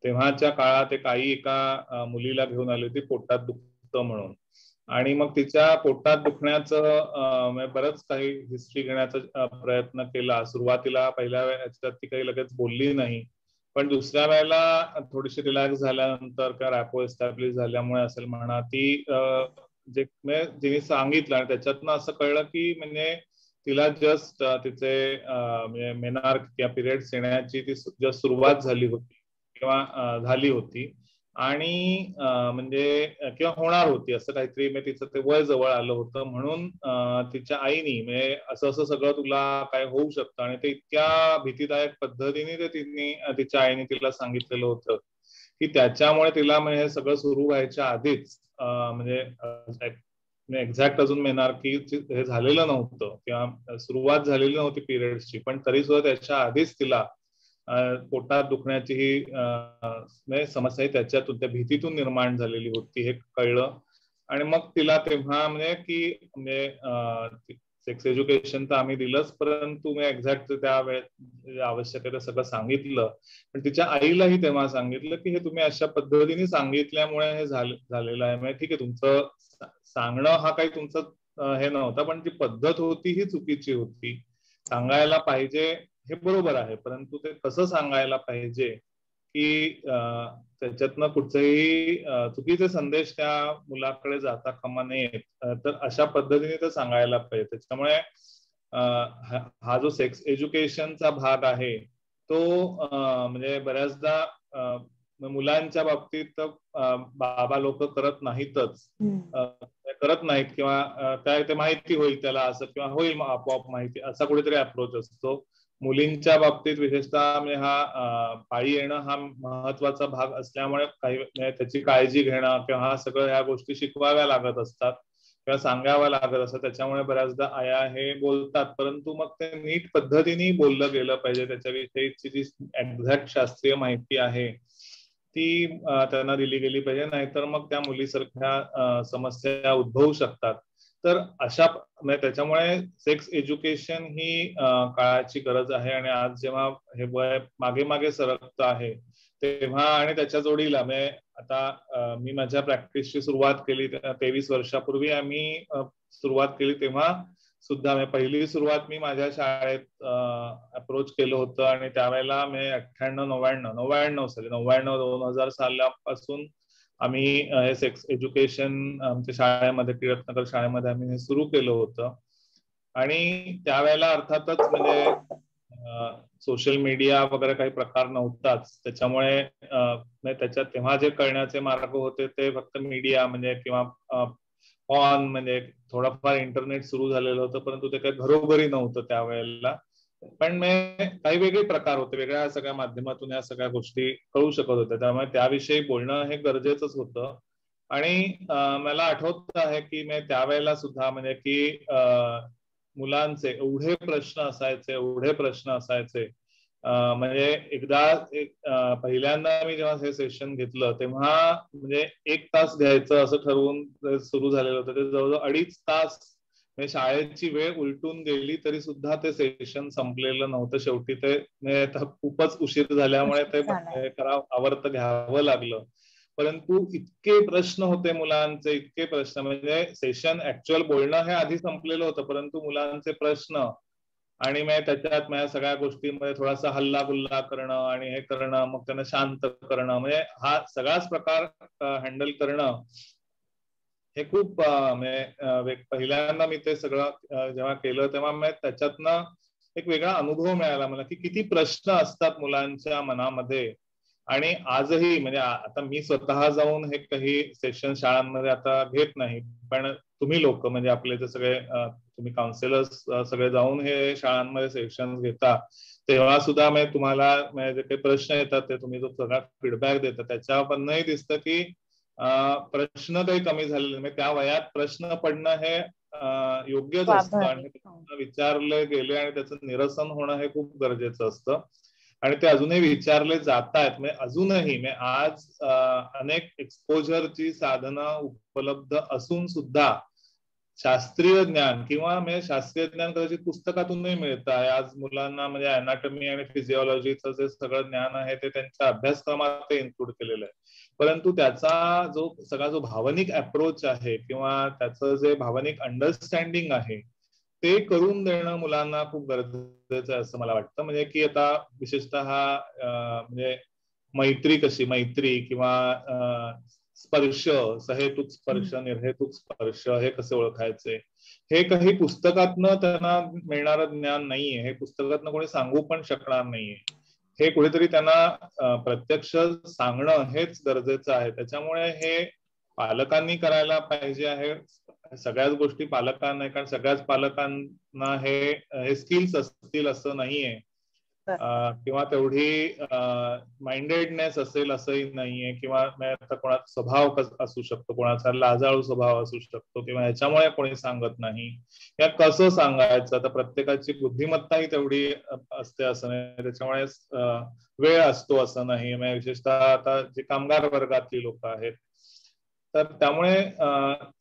तेव्हाच्या काळात एक आई एका मुलीला घेऊन आली होती पोटात दुखतं म्हणून, आणि मग तिच्या पोटात दुखण्याचं बरंच काही हिस्ट्री घेण्याचा प्रयत्न केला. सुरुवातीला पहिल्या वेळेस ती काही लगेच बोलली नाही, पण दुसऱ्या वेळेला थोडीशी रिलॅक्स झाल्यानंतर किंवा रॅपो एस्टॅब्लिश झाल्यामुळे असेल म्हणा, ती जे तिने सांगितलं आणि त्याच्यातनं असं कळलं की म्हणजे तिला जस्ट तिचे म्हणजे मेनार्क किंवा पिरियड्स येण्याची ती जस्ट सुरुवात झाली होती किंवा झाली होती, आणि म्हणजे किंवा होणार होती असं काहीतरी, म्हणजे तिचं ते वय जवळ आलं होतं, म्हणून तिच्या आईनी म्हणजे असं असं सगळं तुला काय होऊ शकतं, आणि ते इतक्या भीतीदायक पद्धतीने ते तिच्या आईने तिला सांगितलेलं होतं की त्याच्यामुळे तिला म्हणजे हे सगळं सुरू व्हायच्या आधीच म्हणजे एक्झॅक्ट अजून मेनार्की हे झालेलं नव्हतं किंवा सुरुवात झालेली नव्हती पिरियड्सची, पण तरी सुद्धा त्याच्या आधीच तिला पोटात दुखण्याची ही समस्या त्याच्यातून, त्या भीतीतून निर्माण झालेली होती हे कळलं. आणि मग तिला तेव्हा म्हणजे सेक्स एज्युकेशन तर आम्ही दिलंच, परंतु मी एक्झॅक्ट त्या वेळेत आवश्यक आहे ते सगळं सांगितलं, पण तिच्या आईलाही तेव्हा सांगितलं की हे तुम्ही अशा पद्धतीने सांगितल्यामुळे हे झालेलं आहे. म्हणजे ठीक आहे, तुमचं सांगणं हा काही तुमचं हे नव्हता, पण जी पद्धत होती ही चुकीची होती. सांगायला पाहिजे हे बरोबर आहे, परंतु ते कसं सांगायला पाहिजे की त्याच्यातनं कुठचेही चुकीचे संदेश त्या मुलाकडे जाता कामा नयेत, तर अशा पद्धतीने ते सांगायला पाहिजे. त्याच्यामुळे हा जो सेक्स एज्युकेशनचा भाग आहे तो म्हणजे बऱ्याचदा मुलांच्या बाबतीत बाबा लोक करत नाहीतच, करत नाहीत किंवा काय ते माहिती होईल त्याला असं, किंवा होईल आपोआप माहिती, असा कुठेतरी अप्रोच असतो. मुलींच्या बाबतीत विशेषतः म्हणजे हा पाळी येणं हा महत्वाचा भाग असल्यामुळे काही म्हणजे त्याची काळजी घेणं किंवा हा सगळं ह्या गोष्टी शिकवाव्या लागत असतात किंवा सांगाव्या लागत असतात, त्याच्यामुळे बऱ्याचदा आया हे बोलतात, परंतु मग ते नीट पद्धतीने बोललं गेलं पाहिजे. त्याच्याविषयीची जी एक्झॅक्ट शास्त्रीय माहिती आहे ती त्यांना दिली गेली पाहिजे, नाहीतर मग त्या मुलीसारख्या समस्या उद्भवू शकतात. तर अशा म्हणजे त्याच्यामुळे सेक्स एज्युकेशन ही काळाची गरज आहे, आणि आज जेव्हा हे वय मागे मागे सरकत आहे तेव्हा आणि त्याच्या जोडीला म्हणजे आता मी माझ्या प्रॅक्टिसची सुरुवात केली 23 वर्षापूर्वी आम्ही सुरुवात केली, तेव्हा सुद्धा पहिली सुरुवात मी माझ्या शाळेत अप्रोच केलं होतं आणि त्यावेळेला मी 99 सालापासून आम्ही हे सेक्स एज्युकेशन आमच्या शाळेमध्ये, टिळकनगर शाळेमध्ये आम्ही हे सुरू केलं होतं. आणि त्यावेळेला अर्थातच म्हणजे सोशल मीडिया वगैरे काही प्रकार नव्हताच, त्याच्यामुळे त्याच्यात तेव्हा जे कळण्याचे मार्ग होते ते फक्त मीडिया म्हणजे किंवा ऑन म्हणजे थोडंफार इंटरनेट सुरू झालेलं होतं, परंतु ते काही घरोघरी नव्हतं त्यावेळेला. पण काही वेगळे प्रकार होते, वेगळ्या सगळ्या माध्यमातून या सगळ्या गोष्टी कळू शकत होत्या, त्यामुळे त्याविषयी बोलणं हे गरजेचंच होतं. आणि मला आठवत आहे की मी त्यावेळेला सुद्धा म्हणजे की मुलांचे एवढे प्रश्न असायचे म्हणजे एकदा पहिल्यांदा मी जेव्हा हे सेशन घेतलं तेव्हा म्हणजे 1 तास घ्यायचं असं ठरवून सुरू झालेलं होतं, ते जवळजवळ 2.5 तास म्हणजे शाळेची वेळ उलटून गेली तरी सुद्धा ते सेशन संपलेलं नव्हतं. शेवटी ते खूपच उशीर झाल्यामुळे ते आवर्त घ्यावं लागलं. परंतु इतके प्रश्न होते मुलांचे, इतके प्रश्न म्हणजे सेशन ऍक्च्युअल बोलणं हे आधी संपलेलं होतं, परंतु मुलांचे प्रश्न आणि त्याच्यात सगळ्या गोष्टींमध्ये थोडासा हल्ला करणं आणि हे करणं, मग त्यांना शांत करणं, म्हणजे हा सगळाच प्रकार हँडल करणं हे खूप पहिल्यांदा मी ते सगळं जेव्हा केलं तेव्हा त्याच्यातनं एक वेगळा अनुभव मिळाला मला की किती प्रश्न असतात मुलांच्या मनामध्ये. आणि आजही म्हणजे आता मी स्वतः जाऊन हे काही सेशन शाळांमध्ये आता घेत नाही, पण तुम्ही लोक म्हणजे आपले जे सगळे तुम्ही काउन्सिलर्स सगळे जाऊन हे शाळांमध्ये सेशन घेता, तेव्हा सुद्धा तुम्हाला जे काही प्रश्न येतात ते तुम्ही जो सगळा फीडबॅक देता त्याच्यावरनंही दिसतं की प्रश्न काही कमी झालेले नाही. त्या वयात प्रश्न पडणं हे योग्यच असतं आणि विचारले गेले आणि त्याचं निरसन होणं हे खूप गरजेचं असतं आणि ते अजूनही विचारले जात आहेत. म्हणजे अजूनही आज अनेक एक्सपोजरची साधनं उपलब्ध असून सुद्धा शास्त्रीय ज्ञान किंवा शास्त्रीय ज्ञान कदाचित पुस्तकातूनही मिळतं आहे. आज मुलांना म्हणजे अनाटॉमी आणि फिजिओलॉजीचं जे सगळं ज्ञान आहे ते त्यांच्या अभ्यासक्रमात इन्क्लूड केलेलं आहे, परंतु त्याचा जो भावनिक अप्रोच आहे किंवा त्याचं जे भावनिक अंडरस्टँडिंग आहे ते करून देणं मुलांना खूप गरजेचं आहे असं मला वाटतं. म्हणजे की आता विशेषतः म्हणजे मैत्री किंवा स्पर्श, सहेतुक स्पर्श, निर्हेतुक स्पर्श हे कसे ओळखायचे, हे काही पुस्तकातनं त्यांना मिळणारं ज्ञान नाहीये, हे पुस्तकातनं कोणी सांगू पण शकणार नाहीये. हे कुठेतरी त्यांना प्रत्यक्ष सांगणं हेच गरजेचं आहे. त्याच्यामुळे हे पालकांनी करायला पाहिजे आहे. सगळ्याच गोष्टी पालकांना नाही, कारण सगळ्याच पालकांना हे स्किल्स असतील असं नाहीये किंवा तेवढी माइंडेडनेस असेल असंही नाहीये, किंवा कोणाचा स्वभाव असू शकतो, कोणाचा लाजाळू स्वभाव असू शकतो, किंवा ह्याच्यामुळे कोणी सांगत नाही या कसं सांगायचं. तर प्रत्येकाची बुद्धिमत्ताही तेवढी असते असं नाही, त्याच्यामुळे वेळ असतो असं नाही. विशेषतः आता जे कामगार वर्गातली लोक आहेत, तर त्यामुळे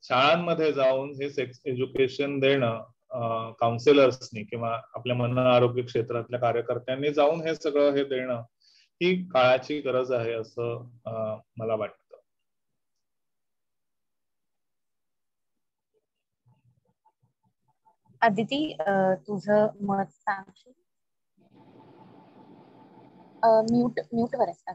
शाळांमध्ये जाऊन हे सेक्स एज्युकेशन देणं काउन्सिलर्सनी किंवा आपल्या मन आरोग्य क्षेत्रातल्या कार्यकर्त्यांनी जाऊन हे सगळं हे देणं ही काळाची गरज आहे असं मला वाटतं. अदिती, तुझं मत सांगशील? म्यूट वर आहे.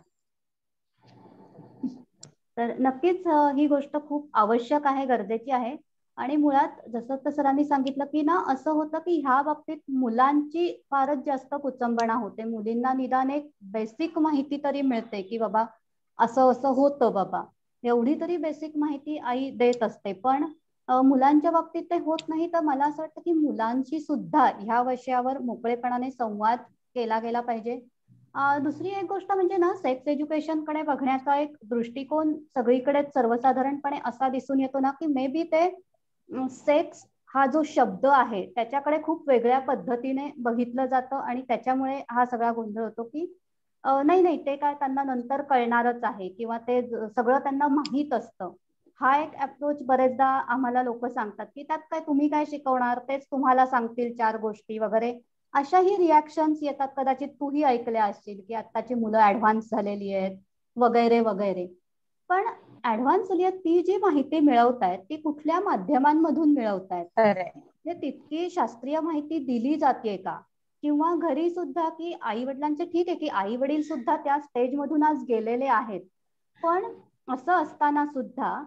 तर नक्कीच ही गोष्ट खूप आवश्यक आहे, गरजेची आहे. आणि मुळात जसं तर सरांनी सांगितलं की असं होतं की ह्या बाबतीत मुलांची फारच जास्त कुचंबणा होते. मुलींना निदान एक बेसिक माहिती तरी मिळते की बाबा असं असं होतं बाबा, एवढी तरी बेसिक माहिती आई देत असते, पण मुलांच्या बाबतीत ते होत नाही. तर मला असं वाटतं की मुलांशी सुद्धा ह्या विषयावर मोकळेपणाने संवाद केला गेला पाहिजे. दुसरी एक गोष्ट म्हणजे सेक्स एज्युकेशन कडे बघण्याचा एक दृष्टिकोन सगळीकडे सर्वसाधारणपणे असा दिसून येतो की मे बी ते सेक्स हा जो शब्द आहे त्याच्याकडे खूप वेगळ्या पद्धतीने बघितलं जातं आणि त्याच्यामुळे हा सगळा गोंधळ होतो की नाही ते काय त्यांना नंतर कळणारच आहे किंवा ते सगळं त्यांना माहीत असतं. हा एक अप्रोच बरेचदा आम्हाला लोक सांगतात की त्यात काय तुम्ही काय शिकवणार, तेच तुम्हाला सांगतील 4 गोष्टी वगैरे, अशाही रिॲक्शन्स येतात. कदाचित तूही ऐकल्या असतील की आत्ताची मुलं ऍडव्हान्स झालेली आहेत वगैरे वगैरे. पण ऍडव्हान्स झाली आहेत ती जी माहिती मिळवतायत ती कुठल्या माध्यमांमधून मिळवतायत, म्हणजे तितकी शास्त्रीय माहिती दिली जाते का? किंवा घरी सुद्धा की आई वडिलांचे, ठीक आहे की आई वडील सुद्धा त्या स्टेज मधून आज गेलेले आहेत, पण असं असताना सुद्धा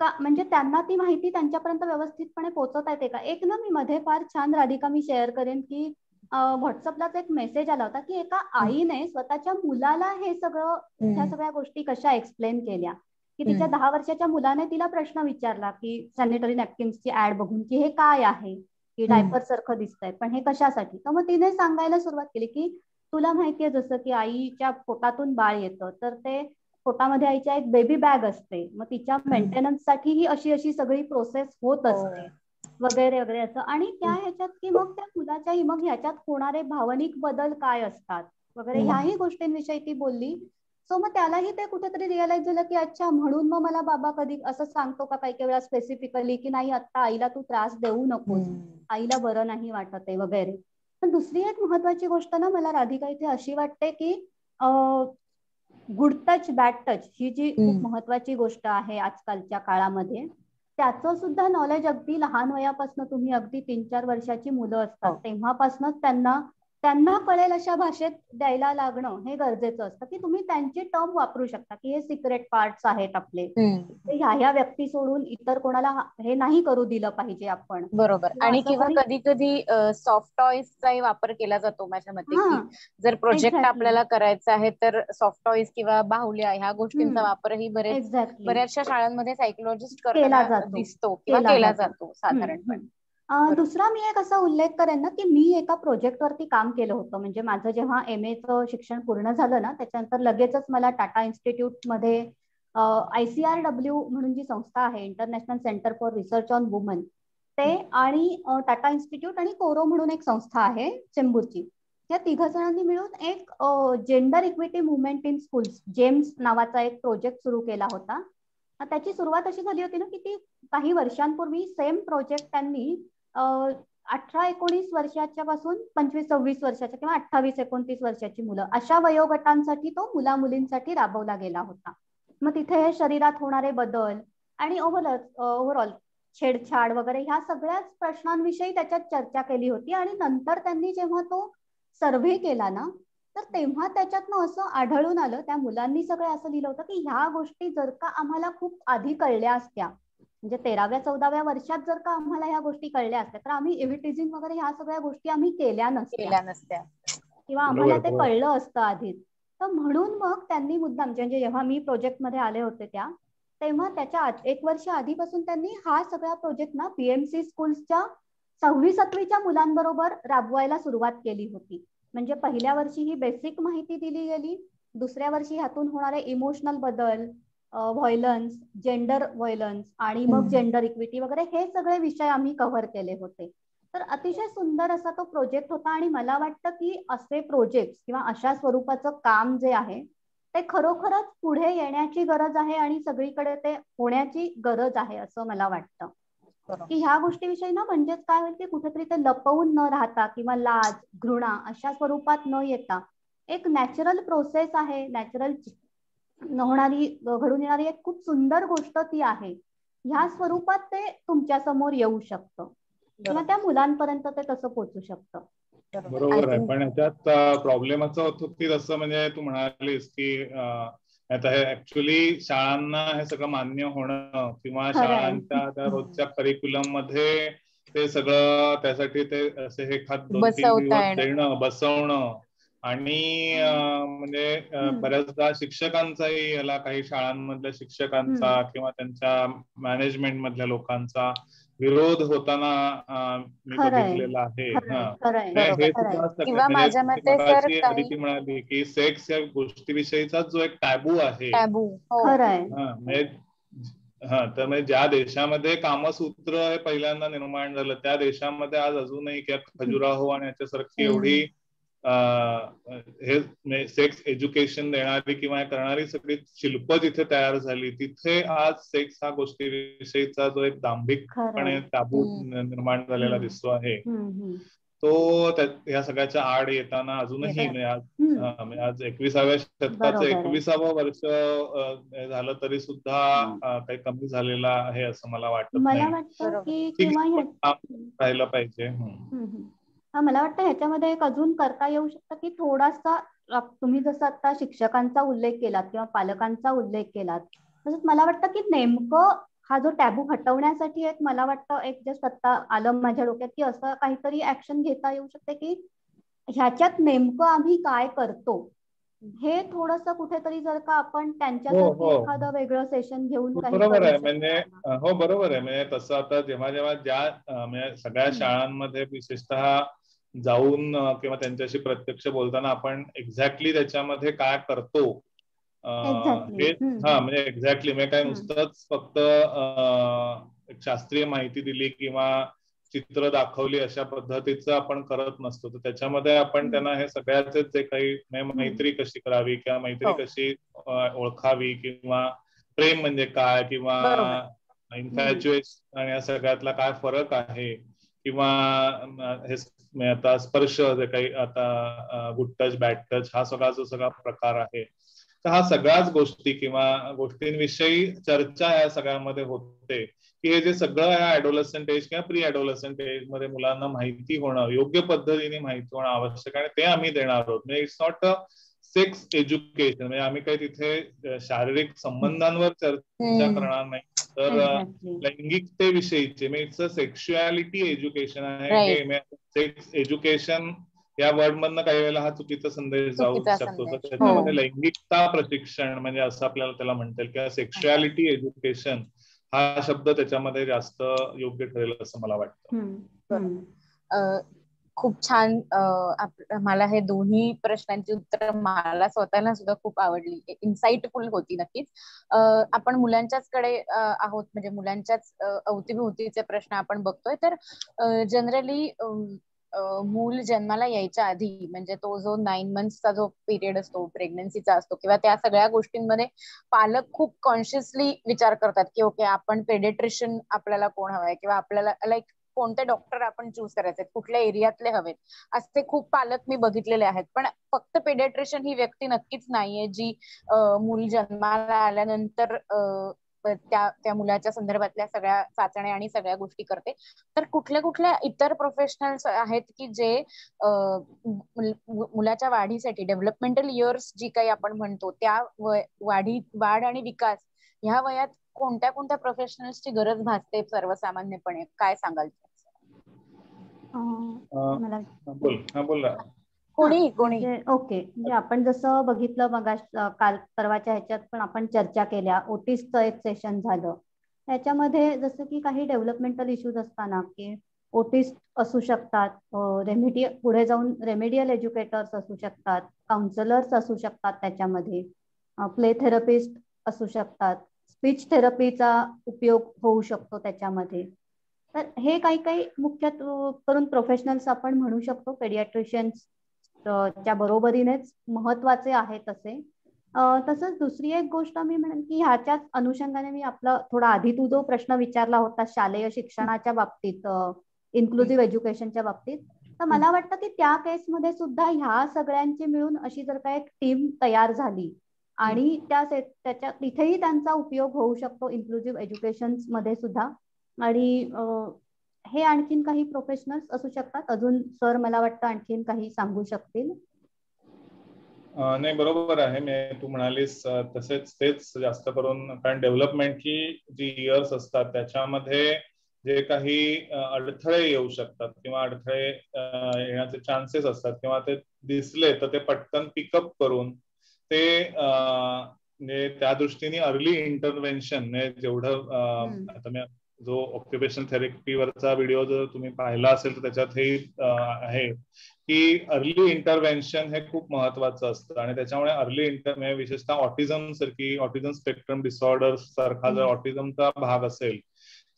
म्हणजे त्यांना ती माहिती त्यांच्यापर्यंत व्यवस्थितपणे पोहोचवता येते का? एक ना मी मध्ये फार छान, राधिका, मी शेअर करेन की व्हॉट्सअपलाच एक मेसेज आला होता की एका आईने स्वतःच्या मुलाला हे सगळं, ह्या सगळ्या गोष्टी कशा एक्सप्लेन केल्या, की तिच्या 10 वर्षाच्या मुलाने तिला प्रश्न विचारला की सॅनिटरी नॅपकिन्सची ऍड बघून की हे काय आहे, की डायपर सारखं दिसतंय पण हे कशासाठी. तर मग तिने सांगायला सुरुवात केली की तुला माहितीये जसं की आईच्या पोटातून बाळ येतं तर ते पोटामध्ये आईच्या एक बेबी बॅग असते, मग तिच्या मेंटेनन्स साठी ही अशी अशी सगळी प्रोसेस होत असते वगैरे वगैरे असं. आणि त्या ह्याच्यात की मग त्या मुलाच्या मग ह्याच्यात होणारे भावनिक बदल काय असतात वगैरे ह्याही गोष्टींविषयी ती बोलली. सो मग त्यालाही ते कुठेतरी रिअलाइज झालं की अच्छा, म्हणून मग मला बाबा कधी असं सांगतो का काही काही वेळा स्पेसिफिकली की नाही आता आईला तू त्रास देऊ नकोस, आईला बरं नाही वाटत आहे वगैरे. पण दुसरी एक महत्वाची गोष्ट ना मला राधिका इथे अशी वाटते की गुड टच बॅड टच ही जी खूप महत्वाची गोष्ट आहे आजकालच्या काळामध्ये, त्याचं सुद्धा नॉलेज अगदी लहान वयापासून, तुम्ही अगदी 3-4 वर्षाची मुलं असतात तेव्हापासूनच त्यांना कळेल अशा भाषेत द्यायला लागणं हे गरजेचं असतं, की तुम्ही त्यांचे टर्म वापरू शकता की हे सिक्रेट पार्ट्स आहेत आपले, ह्या व्यक्ती सोडून इतर कोणाला हे नाही करू दिलं पाहिजे आपण. बरोबर. आणि किंवा कधी कधी सॉफ्ट टॉयजचाही वापर केला जातो माझ्या मते, की जर प्रोजेक्ट आपल्याला करायचा आहे तर सॉफ्ट टॉयज किंवा बाहुल्या ह्या गोष्टींचा वापरही बऱ्याचशा शाळांमध्ये सायकोलॉजिस्ट करताना दिसतो किंवा केला जातो साधारणपणे. दुसरा मी एक असा उल्लेख करेन ना की मी एका प्रोजेक्ट वरती काम केलं होतं. म्हणजे माझं जेव्हा MA चं शिक्षण पूर्ण झालं ना त्याच्यानंतर लगेचच मला टाटा इन्स्टिट्यूट मध्ये ICRW म्हणून जी संस्था आहे, international centre for research on woman, ते आणि टाटा इन्स्टिट्यूट आणि कोरो म्हणून एक संस्था आहे चेंबूरची, या 3 जणांनी मिळून एक gender equity movement in schools, James नावाचा एक प्रोजेक्ट सुरू केला होता. त्याची सुरुवात अशी झाली होती ना की ती काही वर्षांपूर्वी सेम प्रोजेक्ट त्यांनी 18-19 वर्षाच्या पासून 25-26 वर्षाच्या किंवा 28-29 वर्षाची मुलं अशा वयोगटांसाठी तो मुला मुलींसाठी राबवला गेला होता. मग तिथे हे शरीरात होणारे बदल आणि ओव्हरऑल छेडछाड वगैरे ह्या सगळ्याच प्रश्नांविषयी त्याच्यात चर्चा केली होती. आणि नंतर त्यांनी जेव्हा तो सर्व्हे केला ना तर तेव्हा त्याच्यातनं असं आढळून आलं, त्या मुलांनी सगळं असं लिहिलं होतं की ह्या गोष्टी जर का आम्हाला खूप आधी कळल्या असत्या, म्हणजे 13व्या-14व्या वर्षात जर का आम्हाला ह्या गोष्टी कळल्या असत्या तर आम्ही एव्हिटिझिंग वगैरे ह्या सगळ्या गोष्टी आम्ही केल्या नसत्या किंवा आम्हाला ते कळलं असतं आधीच. तर म्हणून मग त्यांनी मुद्दाम, म्हणजे जेव्हा मी प्रोजेक्ट मध्ये आले होते तेव्हा त्याच्या 1 वर्ष आधीपासून त्यांनी हा सगळा प्रोजेक्ट ना BMC स्कूल्सच्या 6वी-7वीच्या मुलांबरोबर राबवायला सुरुवात केली होती. म्हणजे पहिल्या वर्षी ही बेसिक माहिती दिली गेली, दुसऱ्या वर्षी ह्यातून होणारे इमोशनल बदल, व्हायलन्स, जेंडर व्हायलन्स आणि मग जेंडर इक्विटी वगैरे हे सगळे विषय आम्ही कव्हर केले होते. तर अतिशय सुंदर असा तो प्रोजेक्ट होता. आणि मला वाटतं की असे प्रोजेक्ट किंवा अशा स्वरूपाचं काम जे आहे ते खरोखरच पुढे येण्याची गरज आहे आणि सगळीकडे ते होण्याची गरज आहे असं मला वाटतं. की ह्या गोष्टीविषयी ना म्हणजेच काय होईल की कुठेतरी ते लपवून न राहता किंवा लाज, घृणा अशा स्वरूपात न येता एक नॅचरल प्रोसेस आहे, नॅचरल घडून येणारी एक खूप सुंदर गोष्ट ती आहे. ह्या स्वरूपात ते तुमच्या समोर येऊ शकतं किंवा त्या मुलांपर्यंत ते तसं पोहोचू शकतं. बरोबर आहे. पण याच्यात प्रॉब्लेम असं होतो की जसं म्हणजे तू म्हणालीस की आता हे ऍक्च्युली शाळांना हे सगळं मान्य होणं किंवा शाळांच्या त्या रोजच्या करिक्युलम मध्ये ते सगळं त्यासाठी ते असे हे 2-3 दिवस देणं, बसवणं आणि म्हणजे बऱ्याचदा शिक्षकांचाही याला, काही शाळांमधल्या शिक्षकांचा किंवा त्यांच्या मॅनेजमेंट मधल्या लोकांचा विरोध होताना मी बघितलेला आहे. हे सुद्धा म्हणजे अदिती म्हणाली की सेक्स या गोष्टीविषयीचा जो एक टॅबू आहे, तर म्हणजे ज्या देशामध्ये कामसूत्र हे पहिल्यांदा निर्माण झालं त्या देशामध्ये आज अजूनही खजुराहो आणि याच्यासारखी एवढी हे सेक्स एज्युकेशन देणारी किंवा करणारी सगळी शिल्प जिथे तयार झाली, तिथे आज सेक्स हा गोष्टीविषयीचा जो एक दांभिकपणे ताबू निर्माण झालेला दिसतो आहे, तो या सगळ्याच्या आड येताना अजूनही आज 21व्या शतकाचं 21वं वर्ष झालं तरी सुद्धा काही कमी झालेला आहे असं मला वाटत नाही. राहिलं पाहिजे. मला वाटतं ह्याच्यामध्ये एक अजून करता येऊ शकतं की थोडासा, तुम्ही जसं आता शिक्षकांचा उल्लेख केलात किंवा पालकांचा उल्लेख केलात, तसंच मला वाटतं की नेमकं हा जो टॅबू हटवण्यासाठी एक मला वाटतं एक जस्ट आता आलं माझ्या डोक्यात की असं काहीतरी ऍक्शन घेता येऊ शकते की ह्याच्यात नेमकं आम्ही काय करतो हे थोडंसं कुठेतरी जर का आपण त्यांच्यासाठी एखादं वेगळं सेशन घेऊन बरोबर आहे. म्हणजे हो बरोबर आहे. म्हणजे तसं आता जेव्हा जेव्हा ज्या म्हणजे सगळ्या शाळांमध्ये विशेषतः जाऊन किंवा त्यांच्याशी प्रत्यक्ष बोलताना आपण एक्झॅक्टली त्याच्यामध्ये काय करतो हे म्हणजे एक्झॅक्टली म्हणजे काय नुसतंच फक्त शास्त्रीय माहिती दिली किंवा चित्र दाखवली अशा पद्धतीचं आपण करत नसतो. तर त्याच्यामध्ये आपण त्यांना हे सगळ्याचे जे काही मैत्री कशी करावी किंवा मैत्री कशी ओळखावी किंवा प्रेम म्हणजे काय किंवा इन्फॅच्युएशन आणि या सगळ्यातला काय फरक आहे किंवा हे आता स्पर्श जे काही आता गुड टच बॅड टच हा सगळा प्रकार आहे, तर हा सगळ्याच गोष्टी किंवा गोष्टींविषयी चर्चा या सगळ्यामध्ये होते की हे जे सगळं या ऍडोलसंट एज किंवा प्री ऍडोलसंट एज मध्ये मुलांना माहिती होणं, योग्य पद्धतीने माहिती होणं आवश्यक आहे. ते आम्ही देणार आहोत. म्हणजे it's not a sex education, म्हणजे आम्ही काही तिथे शारीरिक संबंधांवर चर्चा करणार नाही, तर लैंगिकतेविषयीचे म्हणजे इट्स अ सेक्शुअलिटी एज्युकेशन आहे. सेक्स एज्युकेशन या वर्ड मधनं काही वेळेला हा चुकीचा संदेश जाऊ शकतो. तर त्याच्यामध्ये लैंगिकता प्रशिक्षण म्हणजे असं आपल्याला त्याला म्हणता येईल किंवा सेक्शुअलिटी एज्युकेशन हा शब्द त्याच्यामध्ये जास्त योग्य ठरेल असं मला वाटतं. खूप छान. मला हे दोन्ही प्रश्नांची उत्तर मला स्वतःला सुद्धा खूप आवडली, इन्साइटफुल होती नक्कीच. आपण मुलांच्याच कडे आहोत, म्हणजे मुलांच्याच अवतीभोवतीचे प्रश्न आपण बघतोय. तर जनरली मूल जन्माला यायच्या आधी म्हणजे तो जो 9 मंथ्सचा जो पिरियड असतो, प्रेग्नन्सीचा असतो किंवा त्या सगळ्या गोष्टींमध्ये पालक खूप कॉन्शियसली विचार करतात की ओके आपण पेडिट्रिशियन आपल्याला कोण हवाय किंवा आपल्याला लाईक कोणते डॉक्टर आपण चूज करायचे, कुठल्या एरियातले हवेत, असे खूप पालक मी बघितलेले आहेत. पण फक्त पेडिट्रिशियन ही व्यक्ती नक्कीच नाहीये जी मूल जन्माला आल्यानंतर त्या मुलाच्या संदर्भातल्या सगळ्या चाचण्या आणि सगळ्या गोष्टी करते. तर कुठल्या इतर प्रोफेशनल्स आहेत की जे मुलाच्या वाढीसाठी डेव्हलपमेंटल इयर्स जी काही आपण म्हणतो त्या वाढ आणि विकास ह्या वयात कोणत्या प्रोफेशनल्सची गरज भासते सर्वसामान्यपणे, काय सांगाल? कोणी ओके. म्हणजे आपण जसं बघितलं मग काल परवाच्या ह्याच्यात पण आपण चर्चा केल्या, ओटिसचं एक सेशन झालं. त्याच्यामध्ये जसं की काही डेव्हलपमेंटल इश्यूज असताना की ओटिस्ट असू शकतात, पुढे जाऊन रेमेडियल एज्युकेटर्स असू शकतात, काउन्सिलर्स असू शकतात, त्याच्यामध्ये प्ले थेरपिस्ट असू शकतात, स्पीच थेरपीचा उपयोग होऊ शकतो त्याच्यामध्ये. तर हे काही मुख्य करून प्रोफेशनल्स आपण म्हणू शकतो. पेडियाट्रिशियन्स च्या बरोबरीनेच महत्वाचे आहेत असे. तसंच दुसरी एक गोष्ट मी म्हणेन की ह्याच्याच अनुषंगाने मी आपला थोडा आधी तू जो प्रश्न विचारला होता शालेय शिक्षणाच्या बाबतीत, इन्क्लुझिव्ह एज्युकेशनच्या बाबतीत, तर मला वाटतं की त्या केसमध्ये सुद्धा ह्या सगळ्यांची मिळून अशी जर का एक टीम तयार झाली आणि त्याच्या तिथेही त्यांचा उपयोग होऊ शकतो इन्क्लुझिव्ह एज्युकेशन मध्ये सुद्धा. आणि हे आणखीन काही प्रोफेशनल्स असू शकतात. अजून सर मला वाटतं आणखीन काही सांगू शकतील. नाही बरोबर आहे. तू म्हणालीस तसेच तेच जास्त करून, कारण डेव्हलपमेंटची जी इयर्स असतात त्याच्यामध्ये जे काही अडथळे येऊ शकतात किंवा अडथळे येण्याचे चान्सेस असतात किंवा ते दिसले तर ते पटकन पिकअप करून ते म्हणजे त्या दृष्टीने अर्ली इंटरव्हेन्शन जेवढं आता मी जो ऑक्युपेशनल थेरपीवरचा व्हिडिओ जर तुम्ही पाहिला असेल तर त्याच्यात हे आहे की अर्ली इंटरव्हेन्शन हे खूप महत्वाचं असतं. आणि त्याच्यामुळे अर्ली विशेषतः ऑटिझम सारखी, ऑटिझम स्पेक्ट्रम डिसऑर्डर सारखा जर ऑटिझमचा भाग असेल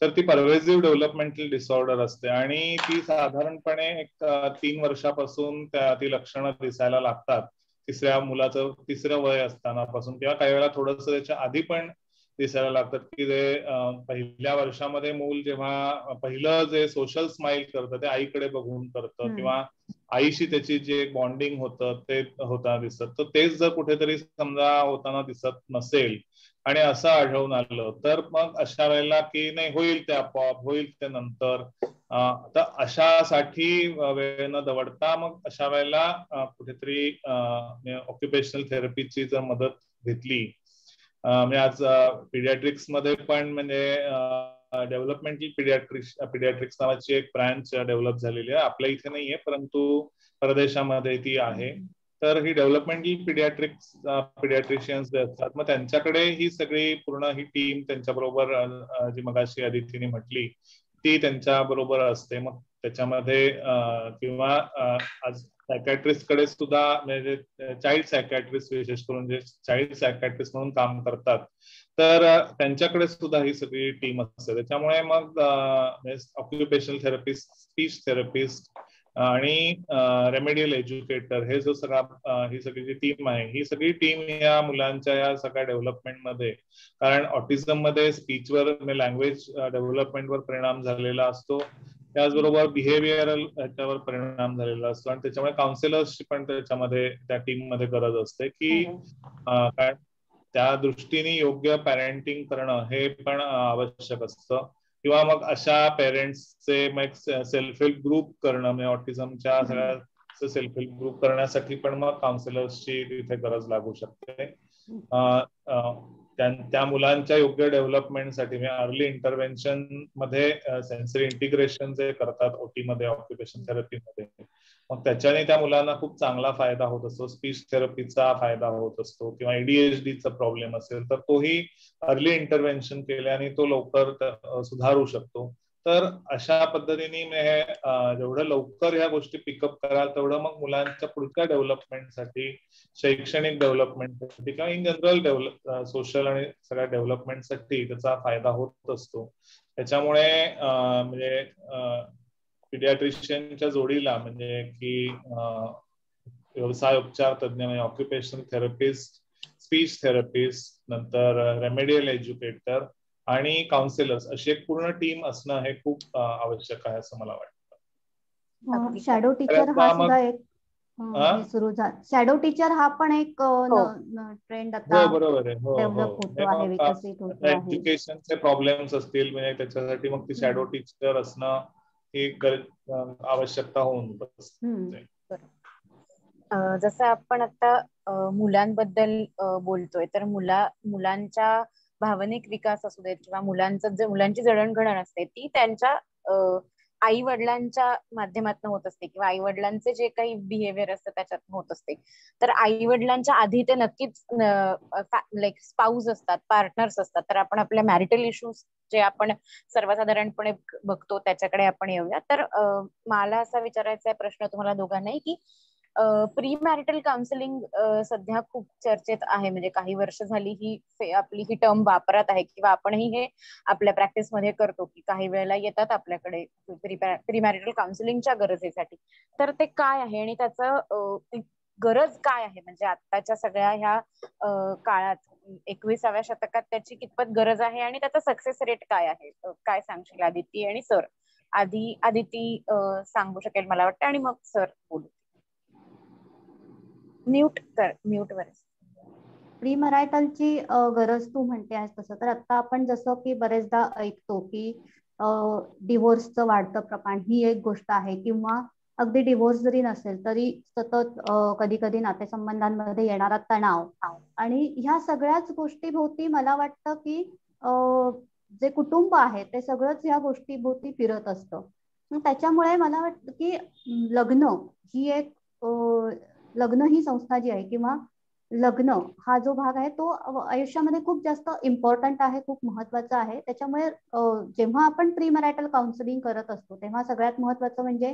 तर ती परवेसिव्ह डेव्हलपमेंटल डिसऑर्डर असते आणि ती साधारणपणे एक 3 वर्षापासून ती लक्षणं दिसायला लागतात. मुलाचं तिसरं वय असतानापासून किंवा काही वेळा थोडस त्याच्या आधी पण दिसायला लागतात की ते पहिल्या वर्षामध्ये मूल जेव्हा पहिलं जे सोशल स्माइल करतं ते आईकडे बघून करतं किंवा आईशी त्याची जे बॉन्डिंग होतं ते होताना दिसत, तर तेच जर कुठेतरी समजा होताना दिसत नसेल आणि असं आढळून आलं तर मग अशा वेळेला की नाही होईल ते आपोआप, होईल ते नंतर, तर अशासाठी वेळ न दवडता मग अशा वेळेला कुठेतरी ऑक्युपेशनल थेरपीची जर मदत घेतली, म्हणजे आज पिडियाट्रिक्स मध्ये पण म्हणजे डेव्हलपमेंटल पिडियाट्रिक्स नावाची एक ब्रांच डेव्हलप झालेली आहे. आपल्या इथे नाहीये परंतु परदेशामध्ये ती आहे. तर ही डेव्हलपमेंटल पिडियाट्रिशियन्स असतात, मग त्यांच्याकडे ही सगळी पूर्ण ही टीम त्यांच्याबरोबर जी मगाशी अदितीने म्हटली ती त्यांच्या बरोबर असते. मग त्याच्यामध्ये किंवा आज सायकॅट्रिस्ट कडे सुद्धा म्हणजे चाइल्ड सायकॅट्रिस्ट विशेष करून जे चाइल्ड सायकॅट्रिस्ट म्हणून काम करतात तर त्यांच्याकडे सुद्धा ही सगळी टीम असते. त्याच्यामुळे मग ऑक्युपेशनल थेरपिस्ट, स्पीच थेरपिस्ट आणि रेमेडियल एज्युकेटर हे जो सगळा ही सगळी जी टीम आहे ही सगळी टीम या मुलांच्या या सगळ्या डेव्हलपमेंटमध्ये, कारण ऑटिझम मध्ये स्पीचवर लँग्वेज डेव्हलपमेंटवर परिणाम झालेला असतो, त्याचबरोबर बिहेवियरल ह्याच्यावर परिणाम झालेला असतो आणि त्याच्यामुळे काउन्सिलर्सची पण त्याच्यामध्ये त्या टीम मध्ये गरज असते की कारण त्या दृष्टीने योग्य पॅरेंटिंग करणं हे पण आवश्यक असतं. किंवा मग अशा पेरेंट्सचे मग सेल्फ हेल्प ग्रुप करणं, म्हणजे ऑटिझमच्या सगळ्या सेल्फ हेल्प ग्रुप करण्यासाठी पण मग काउन्सिलर्सची तिथे गरज लागू शकते. त्या मुलांच्या योग्य डेव्हलपमेंटसाठी म्हणजे अर्ली इंटरव्हेन्शन मध्ये सेन्सरी इंटिग्रेशन जे करतात ओटी मध्ये, ऑक्युपेशन थेरपीमध्ये, मग त्याच्याने त्या मुलांना खूप चांगला फायदा होत असतो. स्पीच थेरपीचा फायदा होत असतो किंवा ADHDचा प्रॉब्लेम असेल तर तोही अर्ली इंटरव्हेन्शन केल्याने तो लवकर सुधारू शकतो. तर अशा पद्धतीने जेवढं लवकर ह्या गोष्टी पिकअप कराल तेवढं मग मुलांच्या पुढच्या डेव्हलपमेंटसाठी, शैक्षणिक डेव्हलपमेंटसाठी किंवा इन जनरल सोशल आणि सगळ्या डेव्हलपमेंटसाठी त्याचा फायदा होत असतो. त्याच्यामुळे म्हणजे पिडियाट्रिशियनच्या जोडीला म्हणजे की व्यवसाय उपचार तज्ञ म्हणजे ऑक्युपेशनल थेरपिस्ट, स्पीच थेरपिस्ट, नंतर रेमेडियल एज्युकेटर आणि काउन्सिलर्स अशी एक पूर्ण टीम असणं हे खूप आवश्यक आहे असं मला वाटतं. शॅडो टीचर हा सुद्धा एक सुरू झाला. शॅडो टीचर हा पण एक ट्रेंड आता बरोबर आहे. डेव्हलप होतो आहे, विकसित होतो आहे. एज्युकेशनचे प्रॉब्लेम्स असतील म्हणजे त्याच्यासाठी मग ती शॅडो टीचर असणं ही आवश्यकता होऊन बसते. जसं आपण आता मुलांबद्दल बोलतोय तर मुलांच्या भावनिक विकास असू देत किंवा मुलांची जडणघडण असते ती त्यांच्या आई वडिलांच्या माध्यमातून होत असते किंवा आई वडिलांचे जे काही बिहेवियर असतं त्याच्यातून होत असते. तर आई वडिलांच्या आधी ते नक्कीच लाईक स्पाऊस असतात, पार्टनर्स असतात. तर आपण आपल्या मॅरिटल इश्यूज जे आपण सर्वसाधारणपणे बघतो त्याच्याकडे आपण येऊया. तर मला असा विचारायचा प्रश्न तुम्हाला दोघांनाही की प्री मॅरिटल काउन्सिलिंग सध्या खूप चर्चेत आहे, म्हणजे काही वर्ष झाली आपली ही टर्म वापरात आहे किंवा आपणही हे आपल्या प्रॅक्टिसमध्ये करतो की काही वेळेला येतात आपल्याकडे प्री मॅरिटल काउन्सिलिंगच्या गरजेसाठी. तर ते काय आहे आणि त्याचं गरज काय आहे, म्हणजे आत्ताच्या सगळ्या ह्या काळात 21व्या शतकात त्याची कितपत गरज आहे आणि त्याचा सक्सेस रेट काय आहे, काय सांगशील आदिती आणि सर? आदिती सांगू शकेल मला वाटतं आणि मग सर बोलू. म्यूट वर. प्री मॅरिटलची गरज तू म्हणते आहेस तसं तर आता आपण जसं की बरेचदा ऐकतो की डिव्होर्सचं वाढतं प्रमाण ही एक गोष्ट आहे, किंवा अगदी डिव्होर्स जरी नसेल तरी सतत कधी कधी नातेसंबंधांमध्ये येणारा तणाव आणि ह्या सगळ्याच गोष्टी भोवती मला वाटतं की जे कुटुंब आहे ते सगळंच ह्या गोष्टी भोवती फिरत असतं. त्याच्यामुळे मला वाटतं की लग्न ही संस्था जी आहे किंवा लग्न हा जो भाग आहे तो आयुष्यामध्ये खूप जास्त इम्पॉर्टंट आहे, खूप महत्वाचा आहे. त्याच्यामुळे जेव्हा आपण प्री मॅरिटल काउन्सिलिंग करत असतो तेव्हा सगळ्यात महत्वाचं म्हणजे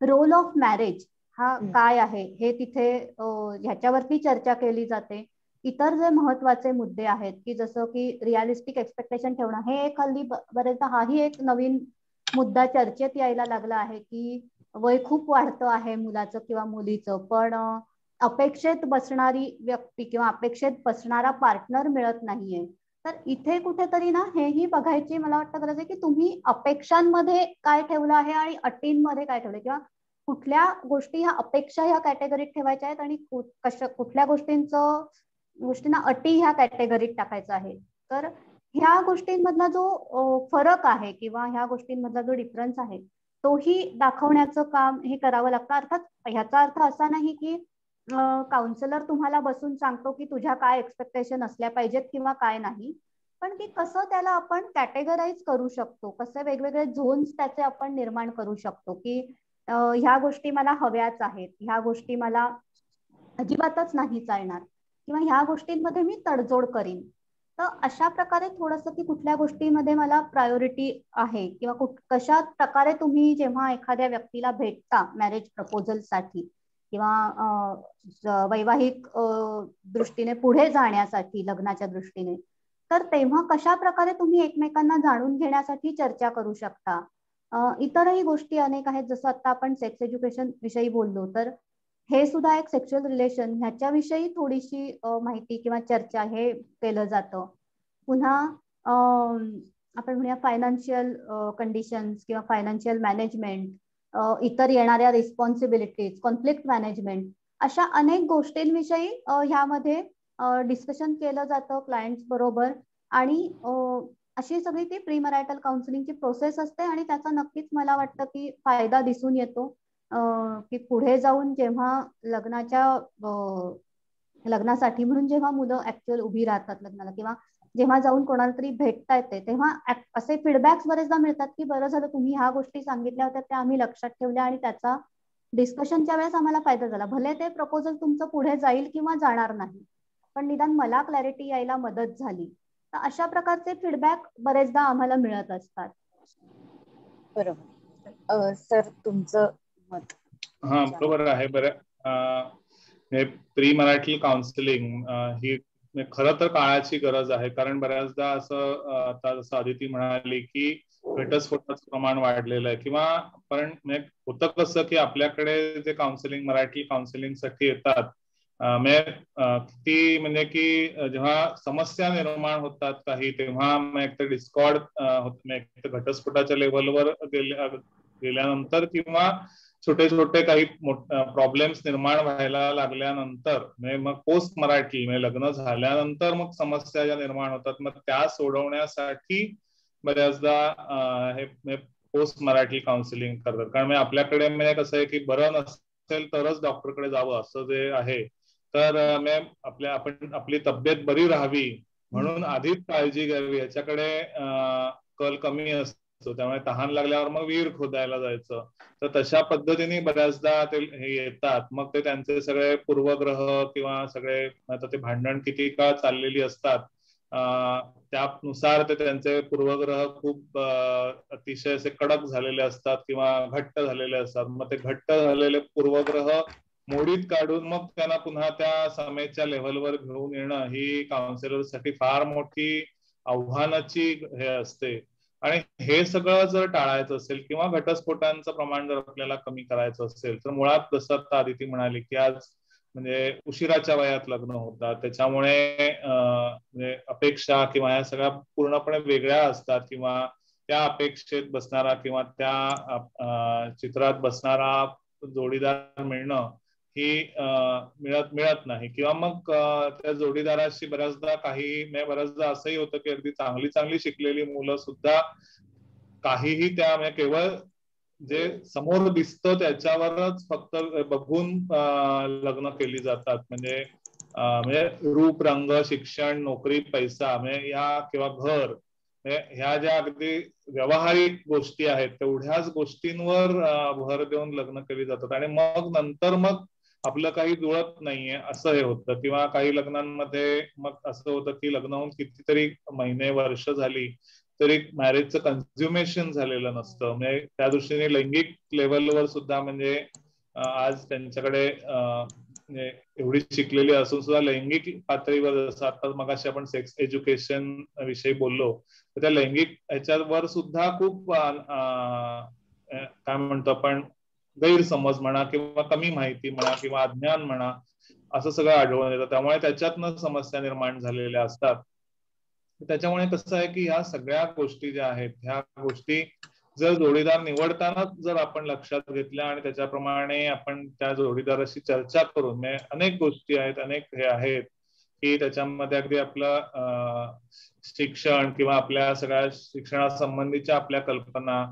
रोल ऑफ मॅरेज हा काय आहे हे तिथे ह्याच्यावरती चर्चा केली जाते. इतर जे महत्वाचे मुद्दे आहेत की जसं की रिअलिस्टिक एक्सपेक्टेशन ठेवणं, हे एक हल्ली बरेचदा हाही एक नवीन मुद्दा चर्चेत यायला लागला आहे की वय खूप वाढतं आहे मुलाचं किंवा मुलीचं, पण अपेक्षेत बसणारी व्यक्ती किंवा अपेक्षेत बसणारा पार्टनर मिळत नाहीये. तर इथे कुठेतरी ना हेही बघायची मला वाटतं गरज आहे की तुम्ही अपेक्षांमध्ये काय ठेवलं आहे आणि अटींमध्ये काय ठेवलं, किंवा कुठल्या गोष्टी ह्या अपेक्षा ह्या कॅटेगरीत ठेवायच्या आहेत आणि कुठल्या गोष्टींना अटी ह्या कॅटेगरीत टाकायचं आहे. तर ह्या गोष्टींमधला जो फरक आहे किंवा ह्या गोष्टींमधला जो डिफरन्स आहे तोही दाखवण्याचं काम हे करावं लागतं. अर्थात ह्याचा अर्थ असा नाही की काउन्सिलर तुम्हाला बसून सांगतो की तुझ्या काय एक्सपेक्टेशन असल्या पाहिजेत किंवा काय नाही, पण की कसं त्याला आपण कॅटेगराईज करू शकतो, कसे वेगवेगळे झोन्स त्याचे आपण निर्माण करू शकतो की ह्या गोष्टी मला हव्याच आहेत, ह्या गोष्टी मला अजिबातच नाही चालणार, किंवा ह्या गोष्टींमध्ये मी तडजोड करीन. तर अशा प्रकारे थोडंसं की कुठल्या गोष्टीमध्ये मला प्रायोरिटी आहे किंवा कशा प्रकारे तुम्ही जेव्हा एखाद्या व्यक्तीला भेटता मॅरेज प्रपोजलसाठी किंवा वैवाहिक दृष्टीने पुढे जाण्यासाठी लग्नाच्या दृष्टीने, तर तेव्हा कशा प्रकारे तुम्ही एकमेकांना जाणून घेण्यासाठी चर्चा करू शकता. इतरही गोष्टी अनेक आहेत, जसं आता आपण सेक्स एज्युकेशन विषयी बोललो, तर हे सुद्धा एक सेक्शुअल रिलेशन ह्याच्याविषयी थोडीशी माहिती किंवा चर्चा हे केलं जातं. पुन्हा आपण म्हणूया फायनान्शियल कंडिशन्स किंवा फायनान्शियल मॅनेजमेंट, इतर येणाऱ्या रिस्पॉन्सिबिलिटीज, कॉन्फ्लिक्ट मॅनेजमेंट, अशा अनेक गोष्टींविषयी ह्यामध्ये डिस्कशन केलं जातं क्लायंट्स बरोबर. आणि अशी सगळी ती प्री मॅरिटल काउन्सिलिंगची प्रोसेस असते आणि त्याचा नक्कीच मला वाटतं की फायदा दिसून येतो की पुढे जाऊन जेव्हा लग्नासाठी म्हणून जेव्हा मुलं ऍक्च्युअल उभी राहतात लग्नाला, किंवा जेव्हा जाऊन कोणाला तरी भेटता येते, तेव्हा असे फीडबॅक्स बरेचदा मिळतात की बरं झालं तुम्ही ह्या गोष्टी सांगितल्या होत्या त्या आम्ही लक्षात ठेवल्या आणि त्याचा डिस्कशनच्या वेळेस आम्हाला फायदा झाला. भले ते प्रपोजल तुमचं पुढे जाईल किंवा जाणार नाही, पण निदान मला क्लॅरिटी यायला मदत झाली. तर अशा प्रकारचे फीडबॅक बरेचदा आम्हाला मिळत असतात. बरोबर. सर तुमचं मत? हा बरोबर आहे. बरं, प्री मॅरिटल काउन्सिलिंग ही खरं तर काळाची गरज आहे, कारण बऱ्याचदा असं आता जसं अदिती म्हणाली की घटस्फोटाचं प्रमाण वाढलेलं आहे, किंवा पण होतं कसं की आपल्याकडे जे काउन्सिलिंग मराठी काउन्सिलिंगसाठी येतात ती म्हणजे की जेव्हा समस्या निर्माण होतात काही, तेव्हा एक तर डिस्कॉर्ड होत, घटस्फोटाच्या लेवलवर गेल्यानंतर किंवा छोटे छोटे काही प्रॉब्लेम्स निर्माण व्हायला लागल्यानंतर, मग पोस्ट मराठी लग्न झाल्यानंतर मग समस्या ज्या निर्माण होतात, मग त्या सोडवण्यासाठी बऱ्याचदा हे पोस्ट मराठी काउन्सिलिंग करतात. कारण आपल्याकडे म्हणजे कसं आहे की बरं नसेल तरच डॉक्टरकडे जावं असं जे आहे, तर आपण आपली तब्येत बरी राहावी म्हणून आधीच काळजी घ्यावी, याच्याकडे कल कमी असतो. त्यामुळे तहान लागल्यावर मग विहीर खोदायला जायचं. तर तशा पद्धतीने बऱ्याचदा ते हे येतात. मग ते त्यांचे सगळे पूर्वग्रह किंवा सगळे आता ते भांडण किती काळ चाललेली असतात त्यानुसार ते त्यांचे पूर्वग्रह खूप अतिशय असे कडक झालेले असतात किंवा घट्ट झालेले असतात. मग ते घट्ट झालेले पूर्वग्रह मोडीत काढून मग त्यांना पुन्हा त्या समेच्या लेव्हलवर घेऊन येणं ही काउन्सिलरसाठी फार मोठी आव्हानाची हे असते. आणि हे सगळं जर टाळायचं असेल किंवा घटस्फोटांचं प्रमाण जर आपल्याला कमी करायचं असेल, तर मुळात जसं आता आदिती म्हणाली की आज म्हणजे उशिराच्या वयात लग्न होतात, त्याच्यामुळे म्हणजे अपेक्षा किंवा या सगळ्या पूर्णपणे वेगळ्या असतात, किंवा त्या अपेक्षेत बसणारा किंवा त्या चित्रात बसणारा जोडीदार मिळणं ही मिळत नाही. किंवा मग त्या जोडीदाराशी बऱ्याचदा असंही होतं की अगदी चांगली चांगली शिकलेली मुलं सुद्धा काहीही त्या म्हणजे केवळ जे समोर दिसतं त्याच्यावरच फक्त बघून लग्न केली जातात. म्हणजे रूप, रंग, शिक्षण, नोकरी, पैसा म्हणजे या किंवा घर, ह्या ज्या अगदी व्यावहारिक गोष्टी आहेत तेवढ्याच गोष्टींवर भर देऊन लग्न केली जातात. आणि मग नंतर मग आपलं काही जुळत नाहीये असं हे होतं. किंवा काही लग्नांमध्ये मग असं होतं की लग्न होऊन कितीतरी महिने, वर्ष झाली तरी मॅरेजचं कन्झ्युमेशन झालेलं नसतं. म्हणजे त्या दृष्टीने लैंगिक लेवलवर सुद्धा म्हणजे आज त्यांच्याकडे एवढी शिकलेली असून सुद्धा लैंगिक पातळीवर, जसं आता मगाशी आपण सेक्स एज्युकेशन विषयी बोललो, तर त्या लैंगिक ह्याच्यावर सुद्धा खूप काय म्हणतो आपण, गैरसमज म्हणा किंवा कमी माहिती म्हणा किंवा अज्ञान म्हणा, असं सगळं आढळून येतं. त्यामुळे त्याच्यातनं समस्या निर्माण झालेल्या असतात. त्याच्यामुळे कसं आहे की ह्या सगळ्या गोष्टी ज्या आहेत, ह्या गोष्टी जर जोडीदार निवडताना जर आपण लक्षात घेतल्या आणि त्याच्याप्रमाणे आपण त्या जोडीदाराशी चर्चा करून, अनेक गोष्टी आहेत, अनेक हे आहेत की त्याच्यामध्ये अगदी आपलं शिक्षण किंवा आपल्या सगळ्या शिक्षणासंबंधीच्या आपल्या कल्पना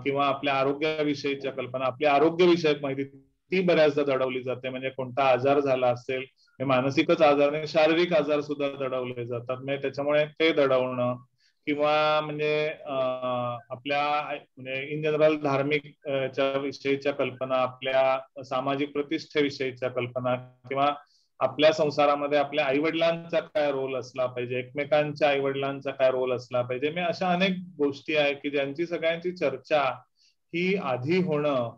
किंवा आपल्या आरोग्याविषयीच्या कल्पना, आपल्या आरोग्यविषयक माहिती ती बऱ्याचदा दडवली जाते. म्हणजे कोणता आजार झाला असेल, मानसिकच आजार नाही, शारीरिक आजार सुद्धा दडवले जातात. म्हणजे त्याच्यामुळे ते दडवणं किंवा म्हणजे आपल्या म्हणजे इन जनरल धार्मिक विषयीच्या कल्पना, आपल्या सामाजिक प्रतिष्ठेविषयीच्या कल्पना किंवा आपल्या संसारामध्ये आपल्या आई वडिलांचा काय रोल असला पाहिजे, एकमेकांच्या आई वडिलांचा काय रोल असला पाहिजे, मी अशा अनेक गोष्टी आहेत की ज्यांची सगळ्यांची चर्चा ही आधी होणं,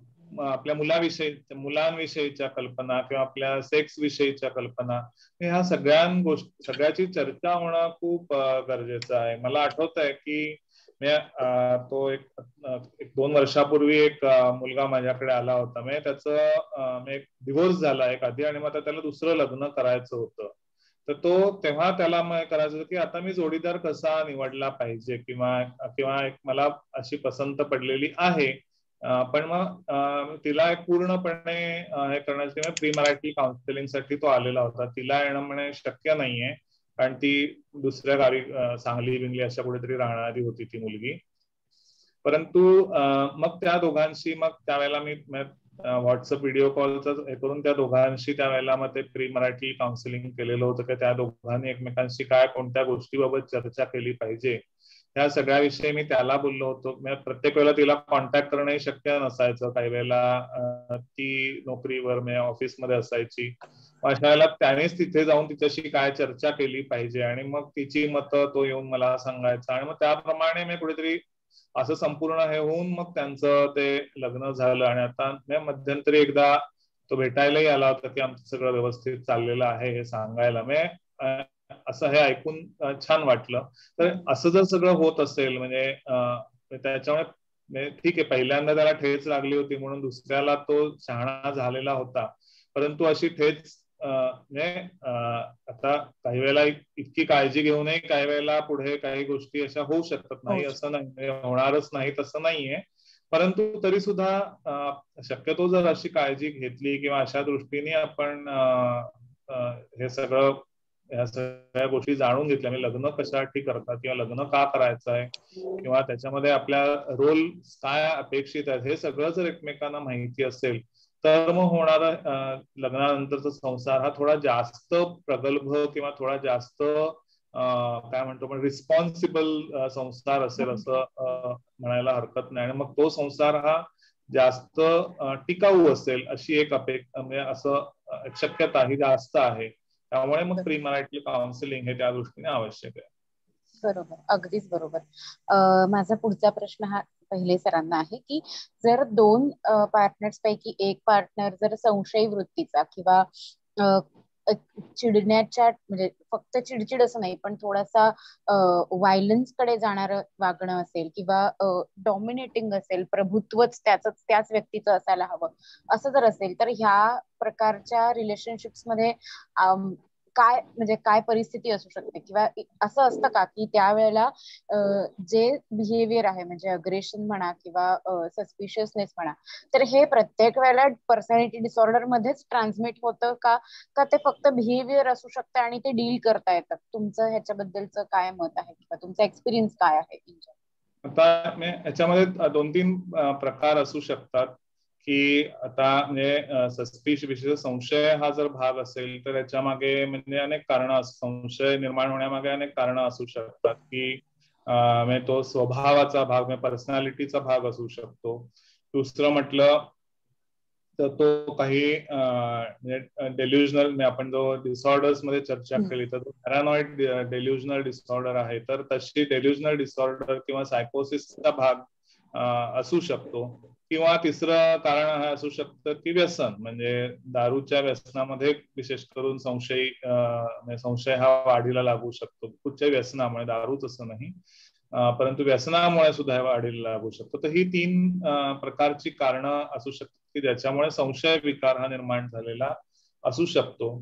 आपल्या मुलांविषयीच्या कल्पना किंवा आपल्या सेक्स विषयीच्या कल्पना, ह्या सगळ्याची चर्चा होणं खूप गरजेचं आहे. मला आठवत आहे की तो एक 2 वर्षापूर्वी एक मुलगा माझ्याकडे आला होता. म्हणजे त्याचं एक डिव्होर्स झाला एक आधी आणि मग त्याला दुसरं लग्न करायचं होतं. तर तेव्हा त्याला मग करायचं होतं की आता मी जोडीदार कसा निवडला पाहिजे किंवा एक मला अशी पसंत पडलेली आहे, पण मग तिला पूर्णपणे हे करण्यासाठी प्री मॅरिटल काउन्सिलिंग साठी तो आलेला होता. तिला येणं म्हणे शक्य नाहीये, कारण ती दुसऱ्या गावी सांगली बिंगली अशा कुठेतरी राहणारी होती ती मुलगी. परंतु मग त्या दोघांशी मग त्यावेळेला मी व्हॉट्सअप व्हिडिओ कॉलचा हे करून त्या दोघांशी त्यावेळेला मग ते प्री मॅरिटल काउन्सिलिंग केलेलं होतं की त्या दोघांनी एकमेकांशी काय कोणत्या गोष्टीबाबत चर्चा केली पाहिजे, ह्या सगळ्याविषयी मी त्याला बोललो होतो. प्रत्येक वेळेला तिला कॉन्टॅक्ट करणंही शक्य नसायचं. काही वेळेला ती नोकरीवर म्हणजे ऑफिसमध्ये असायची. अशा वेळेला त्यानेच तिथे जाऊन तिच्याशी काय चर्चा केली पाहिजे आणि मग तिची मतं तो येऊन मला सांगायचा आणि मग त्याप्रमाणे मी कुठेतरी असं संपूर्ण हे होऊन मग त्यांचं ते लग्न झालं. आणि आता मध्यंतरी एकदा तो भेटायलाही आला होता की आमचं सगळं व्यवस्थित चाललेलं आहे हे सांगायला. असं हे ऐकून छान वाटलं. तर असं जर सगळं होत असेल म्हणजे त्याच्यामुळे ठीक आहे, पहिल्यांदा त्याला ठेच लागली होती म्हणून दुसऱ्याला तो शहाणा झालेला होता, परंतु अशी ठेच आता काही वेळेला इतकी काळजी घेऊनही काही वेळेला पुढे काही गोष्टी अशा होऊ शकतात. नाही असं नाही, होणारच नाही तसं नाहीये, परंतु तरी सुद्धा शक्यतो जर अशी काळजी घेतली किंवा अशा दृष्टीने आपण हे सगळं ह्या सगळ्या गोष्टी जाणून घेतल्या, म्हणजे लग्न कशासाठी करतात किंवा लग्न का करायचं आहे किंवा त्याच्यामध्ये आपल्या रोल काय अपेक्षित आहेत, हे सगळं जर एकमेकांना माहिती असेल तर मग होणारा लग्नानंतरचा संसार हा थोडा जास्त प्रगल्भ किंवा थोडा जास्त काय म्हणतो आपण रिस्पॉन्सिबल संसार असेल असं म्हणायला हरकत नाही. आणि मग तो संसार हा जास्त टिकाऊ असेल अशी एक म्हणजे असं शक्यता ही जास्त आहे. त्यामुळे मग प्री मॅरिटल काउन्सिलिंग हे त्या दृष्टीने आवश्यक आहे. बरोबर, अगदीच बरोबर. माझा पुढचा प्रश्न हा पहिले सरांना आहे की जर 2 पार्टनर्स पैकी एक पार्टनर जर संशयी वृत्तीचा किंवा चिडण्याच्या म्हणजे फक्त चिडचिड असं नाही पण थोडासा व्हायलन्स कडे जाणारं वागणं असेल किंवा डॉमिनेटिंग असेल, प्रभुत्वच त्याच व्यक्तीचं असायला हवं असं जर असेल, तर ह्या प्रकारच्या रिलेशनशिप्स मध्ये काय परिस्थिती असू शकते किंवा असं असतं का की त्यावेळेला जे बिहेवियर आहे म्हणजे अग्रेशन म्हणा किंवा सस्पिशियसनेस म्हणा, तर हे प्रत्येक वेळेला पर्सनॅलिटी डिसऑर्डर मध्येच ट्रान्समिट होतं का ते फक्त बिहेवियर असू शकतं आणि ते डील करता येतात? तुमचं ह्याच्याबद्दलचं काय मत आहे किंवा तुमचा एक्सपिरियन्स काय आहे? आता याच्यामध्ये 2-3 प्रकार असू शकतात की आता म्हणजे सस्पिशियस संशय हा जर भाग असेल तर याच्या मागे म्हणजे अनेक कारणं, संशय निर्माण होण्यामागे अनेक कारणं असू शकतात की म्हणजे तो स्वभावाचा भाग म्हणजे पर्सनॅलिटीचा भाग असू शकतो. दुसरं म्हटलं तर तो काही डेल्युजनल, आपण जो डिसऑर्डर्स मध्ये चर्चा केली तर तो पॅरानॉइड डेल्युजनल डिसऑर्डर आहे, तर तशी डेल्युजनल डिसऑर्डर किंवा सायकोसिसचा भाग असू शकतो. किंवा तिसरं कारण हे असू शकतं की व्यसन, म्हणजे दारूच्या व्यसनामध्ये विशेष करून संशय हा वाढीला लागू शकतो. कुठच्या व्यसनामुळे, दारूच असं नाही, परंतु व्यसनामुळे सुद्धा हे वाढीला लागू शकतो. तर ही 3 प्रकारची कारणं असू शकतात की ज्याच्यामुळे संशय विकार हा निर्माण झालेला असू शकतो.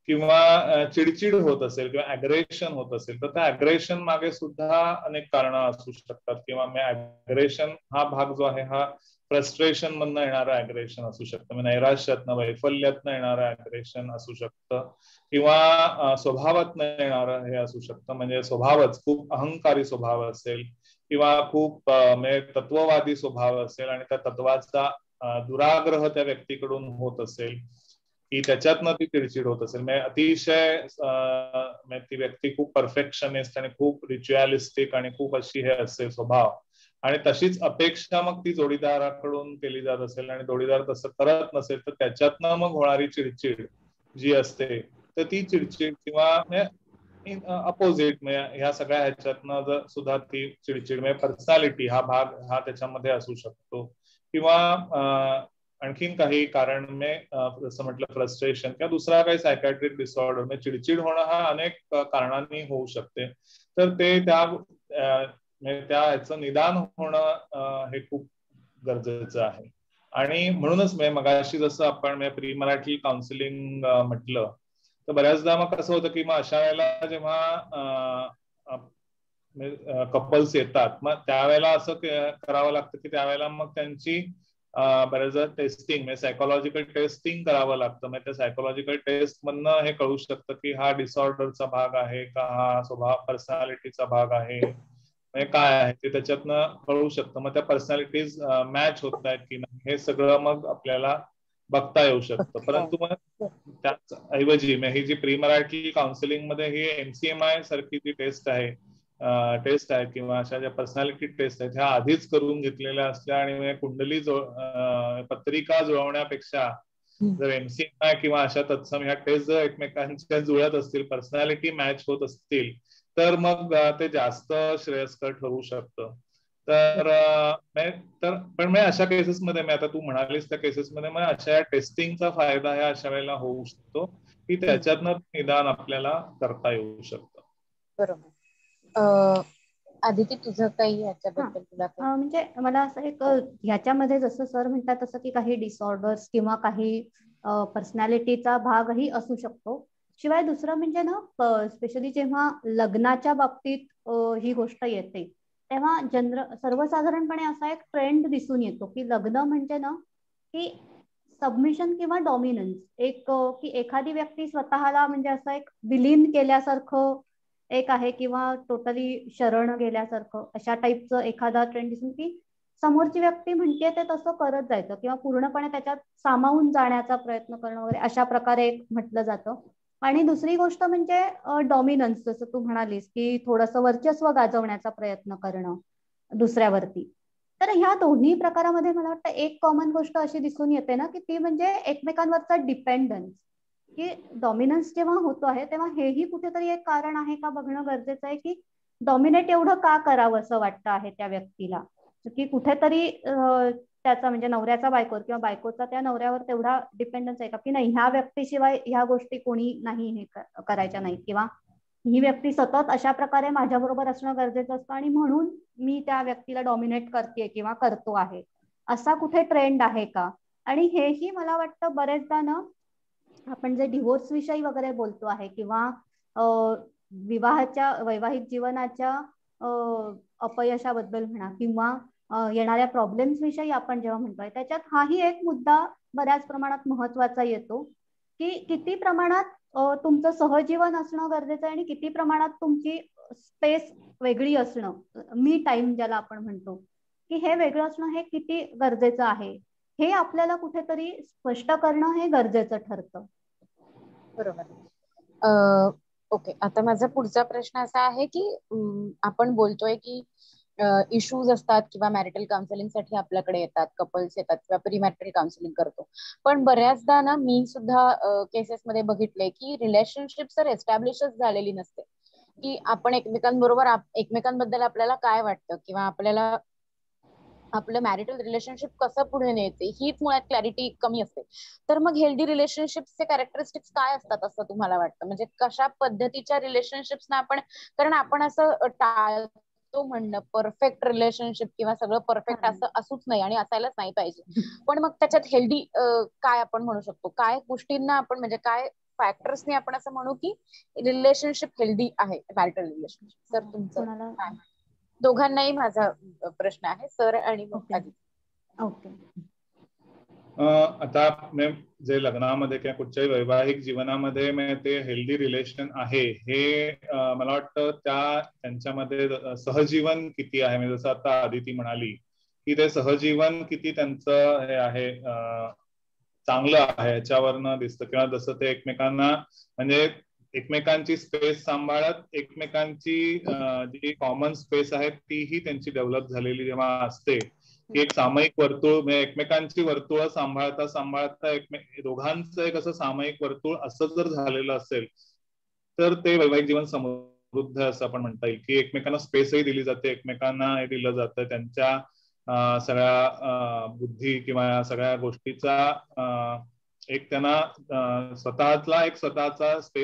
किंवा चिडचिड होत असेल किंवा अग्रेशन होत असेल तर त्या अग्रेशन मागे सुद्धा अनेक कारणं असू शकतात. किंवा अग्रेशन हा भाग जो आहे हा फ्रस्ट्रेशन मधनं येणारं अग्रेशन असू शकतं, म्हणजे नैराश्यातनं, वैफल्यातनं येणारं अग्रेशन असू शकतं. किंवा स्वभावातनं येणारं हे असू शकतं, म्हणजे स्वभावच खूप अहंकारी स्वभाव असेल किंवा खूप म्हणजे तत्ववादी स्वभाव असेल आणि त्या तत्वाचा दुराग्रह त्या व्यक्तीकडून होत असेल की त्याच्यातनं ती चिडचिड होत असेल. म्हणजे अतिशय ती व्यक्ती खूप परफेक्शनिस्ट आणि खूप रिच्युअलिस्टिक आणि खूप अशी हे असेल स्वभाव, आणि तशीच अपेक्षा मग ती जोडीदाराकडून केली जात असेल आणि जोडीदार तसं करत नसेल तर त्याच्यातनं मग होणारी चिडचिड जी असते तर ती चिडचिड किंवा अपोजिट ह्या सगळ्या ह्याच्यातनं जर सुद्धा ती चिडचिड म्हणजे पर्सनॅलिटी हा भाग हा त्याच्यामध्ये असू शकतो. किंवा आणखीन काही कारण जसं म्हटलं फ्रस्ट्रेशन किंवा दुसरा काही सायकॅट्रिक डिसऑर्डर, म्हणजे चिडचिड होणं हा अनेक कारणांनी होऊ शकते. तर ते त्या ह्याचं निदान होणं हे खूप गरजेचं आहे. आणि म्हणूनच मगाशी जसं आपण प्री मराठी काउन्सिलिंग म्हटलं तर बऱ्याचदा मग कसं होतं की मग अशा वेळेला जेव्हा कपल्स येतात मग त्यावेळेला असं करावं लागतं की त्यावेळेला मग त्यांची बऱ्याचदा टेस्टिंग म्हणजे सायकोलॉजिकल टेस्टिंग करावं लागतं. म्हणजे त्या सायकोलॉजिकल टेस्ट मधनं हे कळू शकतं की हा डिसऑर्डरचा भाग आहे का, हा स्वभाव पर्सनॅलिटीचा भाग आहे, म्हणजे काय आहे ते त्याच्यातनं कळू शकतं. मग त्या पर्सनॅलिटीज मॅच होत आहेत की नाही हे सगळं मग आपल्याला बघता येऊ शकतं. परंतु मग त्याच ऐवजी ही जी प्री मराठी काउन्सिलिंग मध्ये ही MCMI सारखी जी टेस्ट आहे किंवा अशा ज्या पर्सनॅलिटी टेस्ट आहेत ह्या आधीच करून घेतलेल्या असल्या आणि कुंडली पत्रिका जुळवण्यापेक्षा जर MCMI किंवा अशा तत्सम ह्या टेस्ट जर एकमेकांच्या जुळत असतील, पर्सनॅलिटी मॅच होत असतील तर मग ते जास्त श्रेयस्कर ठरू शकतं. पण अशा केसेसमध्ये आता तू म्हणालीस त्या केसेसमध्ये मग अशा टेस्टिंगचा फायदा ह्या अशा वेळेला होऊ शकतो की त्याच्यातनं निदान आपल्याला करता येऊ शकतं. बरोबर. आदिती तुझं काही याच्याबद्दल तुला म्हणजे मला असं एक ह्याच्यामध्ये जसं सर म्हणतात तसं की काही डिसऑर्डर्स किंवा काही पर्सनॅलिटीचा भागही असू शकतो. शिवाय दुसरं म्हणजे ना स्पेशली जेव्हा लग्नाच्या बाबतीत ही गोष्ट येते तेव्हा सर्वसाधारणपणे असा एक ट्रेंड दिसून येतो की लग्न म्हणजे ना की सबमिशन किंवा डॉमिनन्स की एखादी व्यक्ती स्वतःला म्हणजे असं एक विलीन केल्यासारखं एक आहे किंवा टोटली शरण गेल्यासारखं अशा टाईपचं एखादा ट्रेंड दिसून की समोरची व्यक्ती म्हणते ते तसं करत जायचं किंवा पूर्णपणे त्याच्यात सामावून जाण्याचा प्रयत्न करणं वगैरे अशा प्रकारे एक म्हटलं जातं. आणि दुसरी गोष्ट म्हणजे डॉमिनन्स, जसं तू म्हणालीस की थोडंसं वर्चस्व गाजवण्याचा प्रयत्न करणं दुसऱ्यावरती. तर ह्या दोन्ही प्रकारामध्ये मला वाटतं एक कॉमन गोष्ट अशी दिसून येते ना की ती म्हणजे एकमेकांवरचा डिपेंडन्स. की डॉमिनन्स जेव्हा होतो आहे तेव्हा हेही कुठेतरी एक कारण आहे का बघणं गरजेचं आहे की डॉमिनेट एवढं का करावं असं वाटतं आहे त्या व्यक्तीला, की कुठेतरी त्याचा म्हणजे नवऱ्याचा बायकोवर किंवा बायकोचा त्या नवऱ्यावर तेवढा डिपेंडन्स आहे का की नाही ह्या व्यक्तीशिवाय ह्या गोष्टी कोणी नाही हे करायच्या नाही किंवा ही व्यक्ती सतत अशा प्रकारे माझ्याबरोबर असणं गरजेचं असतं आणि म्हणून मी त्या व्यक्तीला डॉमिनेट करते किंवा करतो आहे, असा कुठे ट्रेंड आहे का. आणि हेही मला वाटतं बरेचदा ना आपण जे डिव्होर्स विषयी वगैरे बोलतो आहे किंवा विवाहाच्या वैवाहिक जीवनाच्या अपयशाबद्दल म्हणा किंवा येणाऱ्या प्रॉब्लेम्स विषयी आपण जेव्हा म्हणतोय त्याच्यात हाही एक मुद्दा बऱ्याच प्रमाणात महत्वाचा येतो की किती प्रमाणात तुमचं सहजीवन असणं गरजेचं आहे आणि किती प्रमाणात तुमची स्पेस वेगळी असणं, मी टाइम ज्याला आपण म्हणतो की हे वेगळं असणं हे किती गरजेचं आहे हे आपल्याला कुठेतरी स्पष्ट करणं हे गरजेचं ठरतं. बरोबर. ओके, आता माझा पुढचा प्रश्न असा आहे की आपण बोलतोय की इश्यूज असतात किंवा मॅरिटल काउन्सिलिंगसाठी आपल्याकडे येतात, कपल्स येतात किंवा प्री मॅरिटल काउन्सिलिंग करतो. पण बऱ्याचदा ना मी सुद्धा केसेसमध्ये बघितले की रिलेशनशिप तर एस्टॅब्लिशच झालेली नसते, की आपण एकमेकांबद्दल आपल्याला काय वाटतं किंवा आपल्याला आपलं मॅरिटल रिलेशनशिप कसं पुढे नेते हीच मुळात क्लॅरिटी कमी असते. तर मग हेल्दी रिलेशनशिपचे कॅरेक्टरिस्टिक्स काय असतात असं तुम्हाला वाटतं? म्हणजे कशा पद्धतीच्या रिलेशनशिप्सना आपण, कारण आपण असं टाळतो म्हणणं परफेक्ट रिलेशनशिप किंवा सगळं परफेक्ट असं असूच नाही आणि असायलाच नाही पाहिजे, पण मग त्याच्यात हेल्दी काय आपण म्हणू शकतो, काय गोष्टींना आपण म्हणजे काय फॅक्टर्सनी आपण असं म्हणू की रिलेशनशिप हेल्दी आहे मॅरिटल रिलेशनशिप? तर तुमचं काय? दोघांनाही माझा प्रश्न आहे, सर आणि मग आदिती. ओके. आता जे लग्नामध्ये किंवा कुठच्याही वैवाहिक जीवनामध्ये ते हेल्दी रिलेशन आहे हे मला वाटतं त्यांच्यामध्ये सहजीवन किती आहे, म्हणजे जसं आता आदिती म्हणाली की ते सहजीवन किती त्यांचं हे आहे चांगलं आहे याच्यावरनं दिसतं, किंवा जसं ते एकमेकांना म्हणजे एकमेकांची स्पेस सांभाळत एकमेकांची जी कॉमन स्पेस आहे तीही त्यांची डेव्हलप झालेली जेव्हा असते की एक सामायिक वर्तुळ, म्हणजे एकमेकांची वर्तुळ सांभाळता सांभाळता दोघांचं एक असं सामायिक वर्तुळ असं जर झालेलं असेल तर ते वैवाहिक जीवन समृद्ध असं आपण म्हणता येईल, की एकमेकांना स्पेसही दिली जाते, एकमेकांना हे दिलं जातं, त्यांच्या सगळ्या बुद्धी किंवा सगळ्या गोष्टीचा एक त्यांना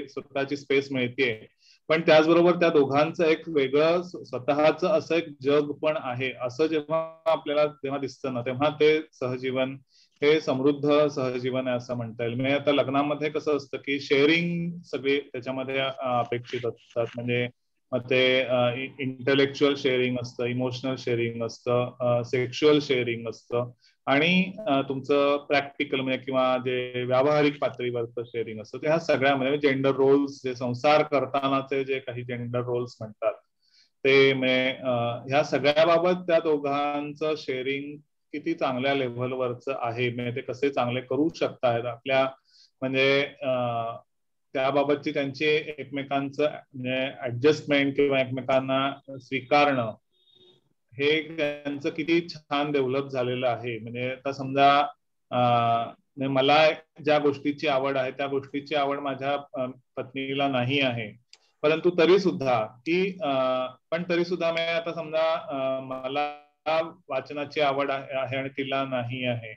स्वतःची स्पेस मिळते. पण त्याचबरोबर त्या दोघांचं एक वेगळं स्वतःचं असं एक जग पण आहे असं जेव्हा आपल्याला तेव्हा दिसतं ना, तेव्हा ते सहजीवन हे समृद्ध सहजीवन आहे असं म्हणता येईल. म्हणजे आता लग्नामध्ये कसं असतं की शेअरिंग सगळे त्याच्यामध्ये अपेक्षित असतात, म्हणजे ते इंटेलेक्च्युअल शेअरिंग असतं, इमोशनल शेअरिंग असतं, सेक्शुअल शेअरिंग असतं आणि तुमचं प्रॅक्टिकल म्हणजे किंवा जे व्यावहारिक पातळीवरचं शेअरिंग असतं. ह्या सगळ्यामध्ये जेंडर रोल्स, जे संसार करतानाचे जे काही जेंडर रोल्स म्हणतात ते ह्या सगळ्याबाबत त्या दोघांचं शेअरिंग किती चांगल्या लेव्हलवरचं आहे, म्हणजे ते कसे चांगले करू शकतात आपल्या, म्हणजे त्याबाबतची त्यांची एकमेकांचं म्हणजे ऍडजस्टमेंट किंवा एकमेकांना स्वीकारणं हे त्यांचं किती छान डेव्हलप झालेलं आहे. म्हणजे आता समजा मला ज्या गोष्टीची आवड आहे त्या गोष्टीची आवड माझ्या पत्नीला नाही आहे, परंतु तरी सुद्धा पण तरी सुद्धा मी आता समजा मला वाचनाची आवड आहे आणि तिला नाही आहे,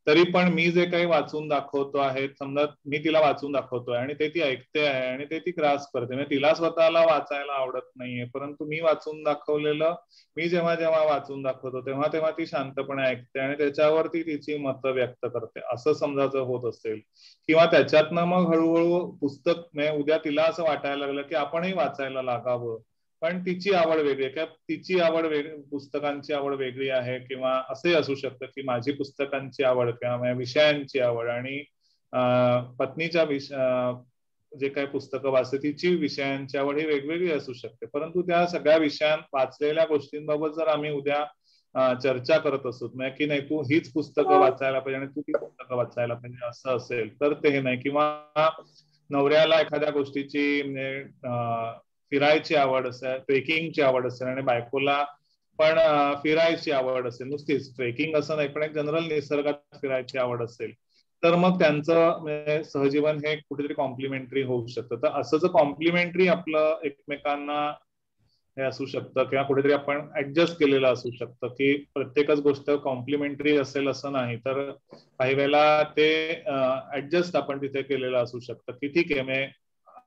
तरी पण मी जे काही वाचून दाखवतो आहे, समजा मी तिला वाचून दाखवतोय आणि ते ती ऐकते आहे आणि ते ती ग्रास्प करते, म्हणजे तिला स्वतःला वाचायला आवडत नाहीये, परंतु मी वाचून दाखवलेलं, मी जेव्हा जेव्हा वाचून दाखवतो तेव्हा तेव्हा ती शांतपणे ऐकते आणि त्याच्यावरती तिची मतं व्यक्त करते, असं समजा जर होत असेल, किंवा त्याच्यातनं मग हळूहळू पुस्तक उद्या तिला असं वाटायला लागलं की आपणही वाचायला लागावं, पण तिची आवड वेगळी आहे, किंवा तिची आवड पुस्तकांची आवड वेगळी आहे, किंवा असंही असू शकतं की माझी पुस्तकांची आवड किंवा विषयांची आवड आणि पत्नीच्या जे काही पुस्तकं वाचते तिची विषयांची आवड ही वेगवेगळी असू शकते, परंतु त्या सगळ्या वाचलेल्या गोष्टींबाबत जर आम्ही उद्या चर्चा करत असू की नाही तू हीच पुस्तकं वाचायला पाहिजे आणि तू ती पुस्तकं वाचायला पाहिजे असं असेल तर ते नाही, किंवा नवऱ्याला एखाद्या गोष्टीची फिरायची आवड असेल, ट्रेकिंगची आवड असेल आणि बायकोला पण फिरायची आवड असेल, नुसतीच ट्रेकिंग असं नाही पण एक जनरल निसर्गात फिरायची आवड असेल, तर मग त्यांचं सहजीवन हे कुठेतरी कॉम्प्लिमेंटरी होऊ शकतं. तर असं जर कॉम्प्लिमेंटरी आपलं एकमेकांना हे असू शकतं किंवा कुठेतरी आपण ऍडजस्ट केलेलं असू शकतं की प्रत्येकच गोष्ट कॉम्प्लिमेंटरी असेल असं नाही, तर काही वेळेला ते ऍडजस्ट आपण तिथे केलेलं असू शकतं की ठीक आहे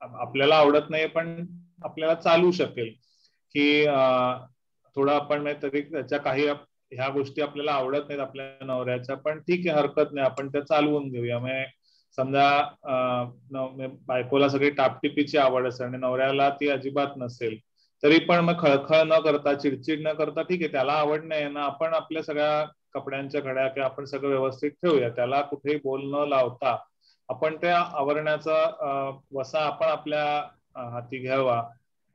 आपल्याला आवडत नाही पण आपल्याला चालू शकेल की थोडं आपण तरी त्याच्या काही ह्या गोष्टी आपल्याला आवडत नाहीत आपल्या नवऱ्याच्या, पण ठीक आहे हरकत नाही आपण त्या चालवून घेऊया. समजा बायकोला सगळी टापटिपीची आवड असेल आणि नवऱ्याला ती अजिबात नसेल, तरी पण मग खळखळ न करता, चिडचिड न करता, ठीक आहे त्याला आवड नाही ना, आपण आपल्या सगळ्या कपड्यांच्या घड्या किंवा आपण सगळं व्यवस्थित ठेवूया, त्याला कुठेही बोल न लावता आपण त्या आवरण्याचा वसा आपण आपल्या हाती घ्यावा.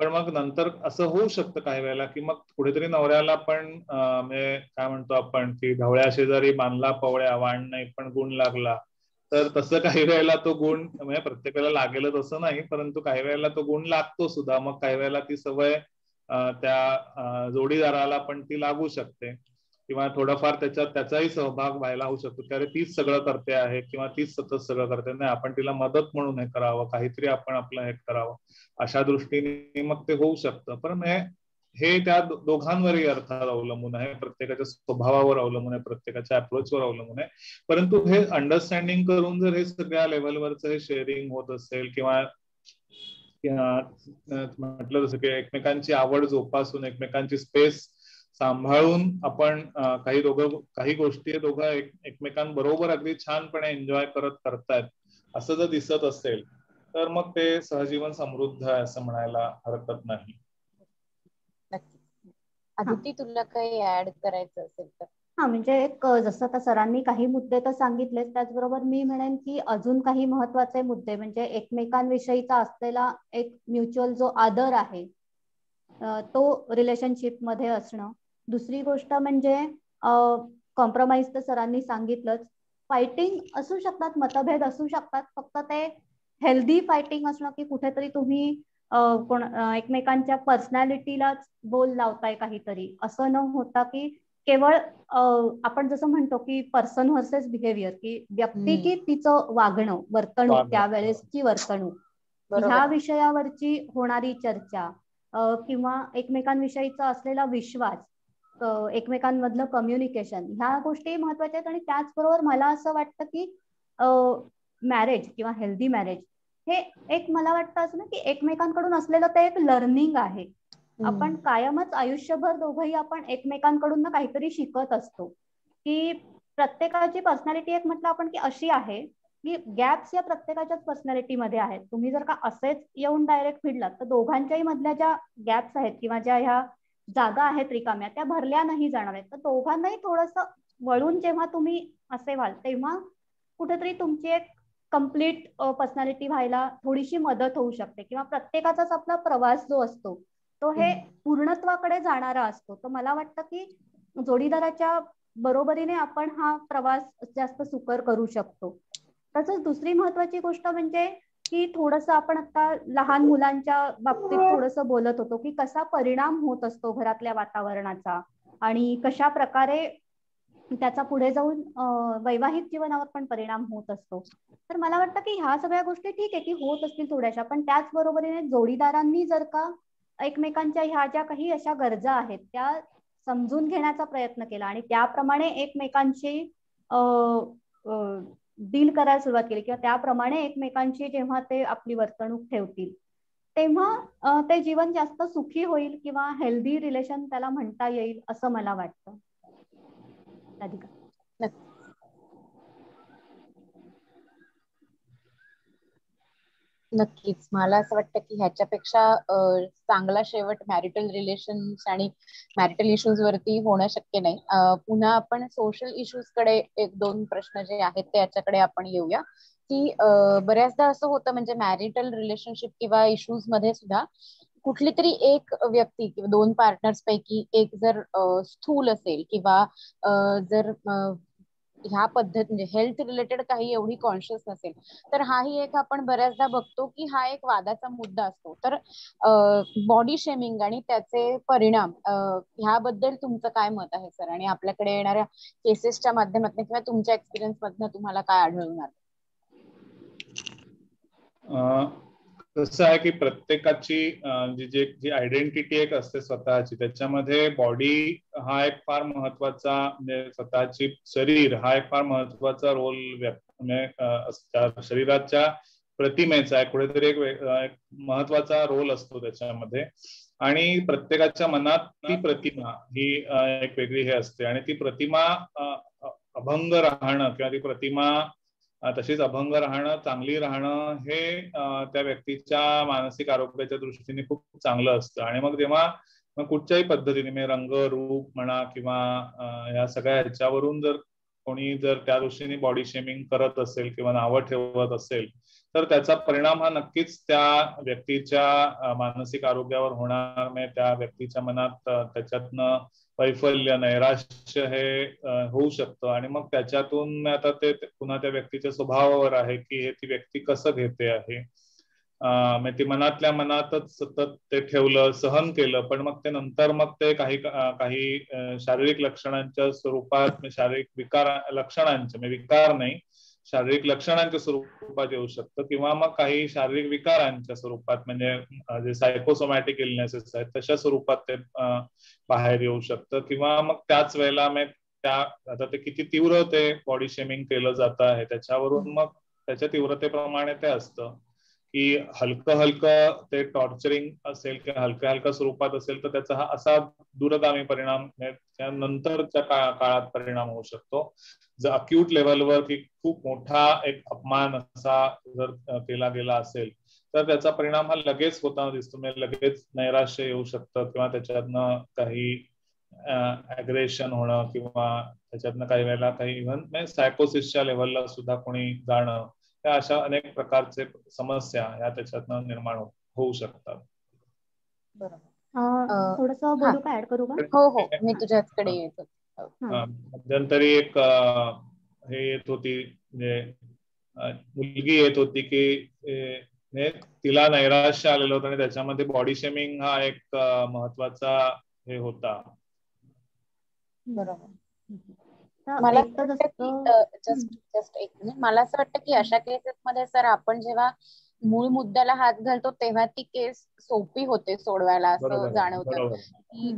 पण मग नंतर असं होऊ शकतं काही वेळेला की मग कुठेतरी नवऱ्याला पण काय म्हणतो आपण की ढवळ्या शेजारी बांधला पवळ्या, वाण नाही पण गुण लागला, तर तसं काही वेळेला तो गुण म्हणजे प्रत्येकाला लागेलच असं नाही, परंतु काही वेळेला तो गुण लागतो सुद्धा. मग काही वेळेला ती सवय त्या जोडीदाराला पण ती लागू शकते किंवा थोडंफार त्याचाही सहभाग व्हायला होऊ शकतो की अरे तीच सगळं करते आहे किंवा तीच सतत सगळं करते, नाही आपण तिला मदत म्हणून हे करावं, काहीतरी आपण आपलं हे करावं, अशा दृष्टीने मग ते होऊ शकतं. पण हे त्या दोघांवरही अर्थात अवलंबून आहे, प्रत्येकाच्या स्वभावावर अवलंबून आहे, प्रत्येकाच्या अप्रोचवर अवलंबून आहे. परंतु हे अंडरस्टँडिंग करून जर हे सगळ्या लेव्हलवरचं हे शेअरिंग होत असेल किंवा म्हटलं जसं की एकमेकांची आवड जोपासून एकमेकांची स्पेस सांभाळून आपण काही गोष्टी दोघं एकमेकांबरोबर अगदी छानपणे एन्जॉय करतायत असं जर दिसत असेल तर मग ते सहजीवन समृद्ध आहे असं म्हणायला हरकत नाही. अदिती, तुला काही ऍड करायचं असेल तर? म्हणजे एक जसं आता सरांनी काही मुद्दे तर सांगितलेच, त्याचबरोबर मी म्हणेन की अजून काही महत्वाचे मुद्दे म्हणजे एकमेकांविषयीचा असलेला एक म्युच्युअल जो आदर आहे तो रिलेशनशिप मध्ये असणं. दुसरी गोष्ट म्हणजे कॉम्प्रोमाइज तर सरांनी सांगितलंच. फायटिंग असू शकतात, मतभेद असू शकतात, फक्त ते हेल्दी फायटिंग असणं की कुठेतरी तुम्ही एकमेकांच्या पर्सनॅलिटीलाच बोल लावताय काहीतरी, असं न होता की केवळ आपण जसं म्हणतो की पर्सन व्हर्सेस बिहेवियर, की व्यक्ती की तिचं वागणं, वर्तणूक, त्यावेळेसची वर्तणूक, ह्या विषयावरची होणारी चर्चा किंवा एकमेकांविषयीचा असलेला विश्वास, एकमेकांमधलं कम्युनिकेशन, ह्या गोष्टी महत्वाच्या आहेत. आणि त्याचबरोबर मला असं वाटतं की मॅरेज किंवा हेल्दी मॅरेज हे एक मला वाटतं असं ना की एकमेकांकडून असलेलं ते एक लर्निंग आहे. आपण कायमच आयुष्यभर दोघंही आपण एकमेकांकडून ना काहीतरी शिकत असतो, की प्रत्येकाची पर्सनॅलिटी एक म्हटलं आपण की अशी आहे की गॅप्स या प्रत्येकाच्याच पर्सनॅलिटीमध्ये आहेत. तुम्ही जर का असेच येऊन डायरेक्ट फिरलात तर दोघांच्याही मधल्या ज्या गॅप्स आहेत किंवा ज्या ह्या जागा आहेत रिकाम्या त्या भरल्या नाही जाणार आहेत. तर दोघांनाही थोडंसं वळून जेव्हा तुम्ही असे व्हाल तेव्हा कुठेतरी तुमची एक कम्प्लीट पर्सनॅलिटी व्हायला थोडीशी मदत होऊ शकते, किंवा प्रत्येकाचाच आपला प्रवास जो असतो तो हे पूर्णत्वाकडे जाणारा असतो. तर मला वाटतं की जोडीदाराच्या बरोबरीने आपण हा प्रवास जास्त सुकर करू शकतो. तसंच दुसरी महत्वाची गोष्ट म्हणजे की थोडंसं आपण आता लहान मुलांच्या बाबतीत थोडंसं बोलत होतो की कसा परिणाम होत असतो घरातल्या वातावरणाचा आणि कशा प्रकारे त्याचा पुढे जाऊन वैवाहिक जीवनावर पण परिणाम होत असतो. तर मला वाटतं की ह्या सगळ्या गोष्टी ठीक आहे की होत असतील थोड्याशा, पण त्याच बरोबरीने जोडीदारांनी जर का एकमेकांच्या ह्या ज्या काही अशा गरजा आहेत त्या समजून घेण्याचा प्रयत्न केला आणि त्याप्रमाणे एकमेकांशी डील करायला सुरुवात केली किंवा त्याप्रमाणे एकमेकांशी जेव्हा ते आपली वर्तणूक ठेवतील तेव्हा ते जीवन जास्त सुखी होईल किंवा हेल्दी रिलेशन त्याला म्हणता येईल असं मला वाटतं. राधिका. नक्कीच. मला असं वाटतं की ह्याच्यापेक्षा चांगला शेवट मॅरिटल रिलेशन्स आणि मॅरिटल इश्यूज वरती होणं शक्य नाही. पुन्हा आपण सोशल इश्यूज कडे एक दोन प्रश्न जे आहेत ते याच्याकडे आपण येऊया की बऱ्याचदा असं होतं म्हणजे मॅरिटल रिलेशनशिप किंवा इश्यूज मध्ये सुद्धा कुठली तरी एक व्यक्ती किंवा दोन पार्टनर्स पैकी एक जर स्थूल असेल किंवा जर ह्या पद्धत म्हणजे हेल्थ रिलेटेड काही एवढी कॉन्शियस नसेल तर हाही एक आपण बऱ्याचदा बघतो की हा एक वादाचा मुद्दा असतो. तर बॉडी शेमिंग आणि त्याचे परिणाम ह्याबद्दल तुमचं काय मत आहे सर, आणि आपल्याकडे येणाऱ्या केसेसच्या माध्यमातून किंवा तुमच्या एक्सपिरियन्स मधनं तुम्हाला काय आढळून आलं? कसं आहे की प्रत्येकाची जी आयडेंटिटी एक असते स्वतःची त्याच्यामध्ये बॉडी हा एक फार महत्वाचा म्हणजे स्वतःची शरीर हा एक फार महत्वाचा रोल म्हणजे शरीराच्या प्रतिमेचा एक कुठेतरी एक महत्वाचा रोल असतो त्याच्यामध्ये. आणि प्रत्येकाच्या मनात ती प्रतिमा ही एक वेगळी हे असते आणि ती प्रतिमा अभंग राहणं किंवा ती प्रतिमा तशीच अभंग राहणं चांगली राहणं हे त्या व्यक्तीच्या मानसिक आरोग्याच्या दृष्टीने खूप चांगलं असतं. आणि मग जेव्हा कुठच्याही पद्धतीने म्हणजे रंग रूप म्हणा किंवा या सगळ्या ह्याच्यावरून जर कोणी जर त्या दृष्टीने बॉडी शेमिंग करत असेल किंवा नावं ठेवत असेल तर त्याचा परिणाम हा नक्कीच त्या व्यक्तीच्या मानसिक आरोग्यावर होणार. म्हणजे त्या व्यक्तीच्या मनात त्याच्यातनं वैफल्य नैराश्य हे होऊ शकतं आणि मग त्याच्यातून आता ते पुन्हा त्या व्यक्तीच्या स्वभावावर आहे की हे ती व्यक्ती कसं घेते आहे. ती मनातल्या मनातच सतत ते ठेवलं सहन केलं पण मग ते नंतर मग ते काही शारीरिक लक्षणांच्या स्वरूपात शारीरिक विकार लक्षणांचे विकार नाही शारीरिक लक्षणांच्या स्वरूपात येऊ शकतं, किंवा मग काही शारीरिक विकारांच्या स्वरूपात, म्हणजे जे सायकोसोमॅटिक इलनेसेस आहेत तशा स्वरूपात ते बाहेर येऊ शकतं. किंवा मग त्याच वेळेला मग आता ते किती तीव्र ते बॉडी शेमिंग केलं जात आहे त्याच्यावरून मग त्याच्या तीव्रतेप्रमाणे ते असतं की हलकं ते टॉर्चरिंग असेल किंवा हलक्या स्वरूपात असेल तर त्याचा हा असा दूरगामी परिणाम नंतरच्या काळात परिणाम होऊ शकतो. जर अक्यूट लेवलवर की खूप मोठा एक अपमान असा जर केला गेला असेल तर त्याचा परिणाम हा लगेच होताना दिसतो. म्हणजे लगेच नैराश्य येऊ शकतं किंवा त्याच्यातनं काही अग्रेशन होणं किंवा त्याच्यातनं काही वेळेला काही इव्हन सायकोसिसच्या लेवलला सुद्धा कोणी जाणं, त्या अशा अनेक प्रकारचे समस्या या त्याच्यातनं निर्माण होऊ शकतात. बरोबर. थोडंसं बोलू का, ऍड करू का? हो मी तुझ्याकडे येतो. मध्यंतरी एक हे येत होती, म्हणजे मुलगी येत होती की तिला नैराश्य आलेलं होतं आणि त्याच्यामध्ये बॉडी शेमिंग हा एक महत्वाचा हे होता. बरोबर. मला असं वाटतं की अशा केसेस मध्ये सर आपण जेव्हा मूळ मुद्द्याला हात घालतो तेव्हा ती केस सोपी होते सोडवायला असं जाणवतं.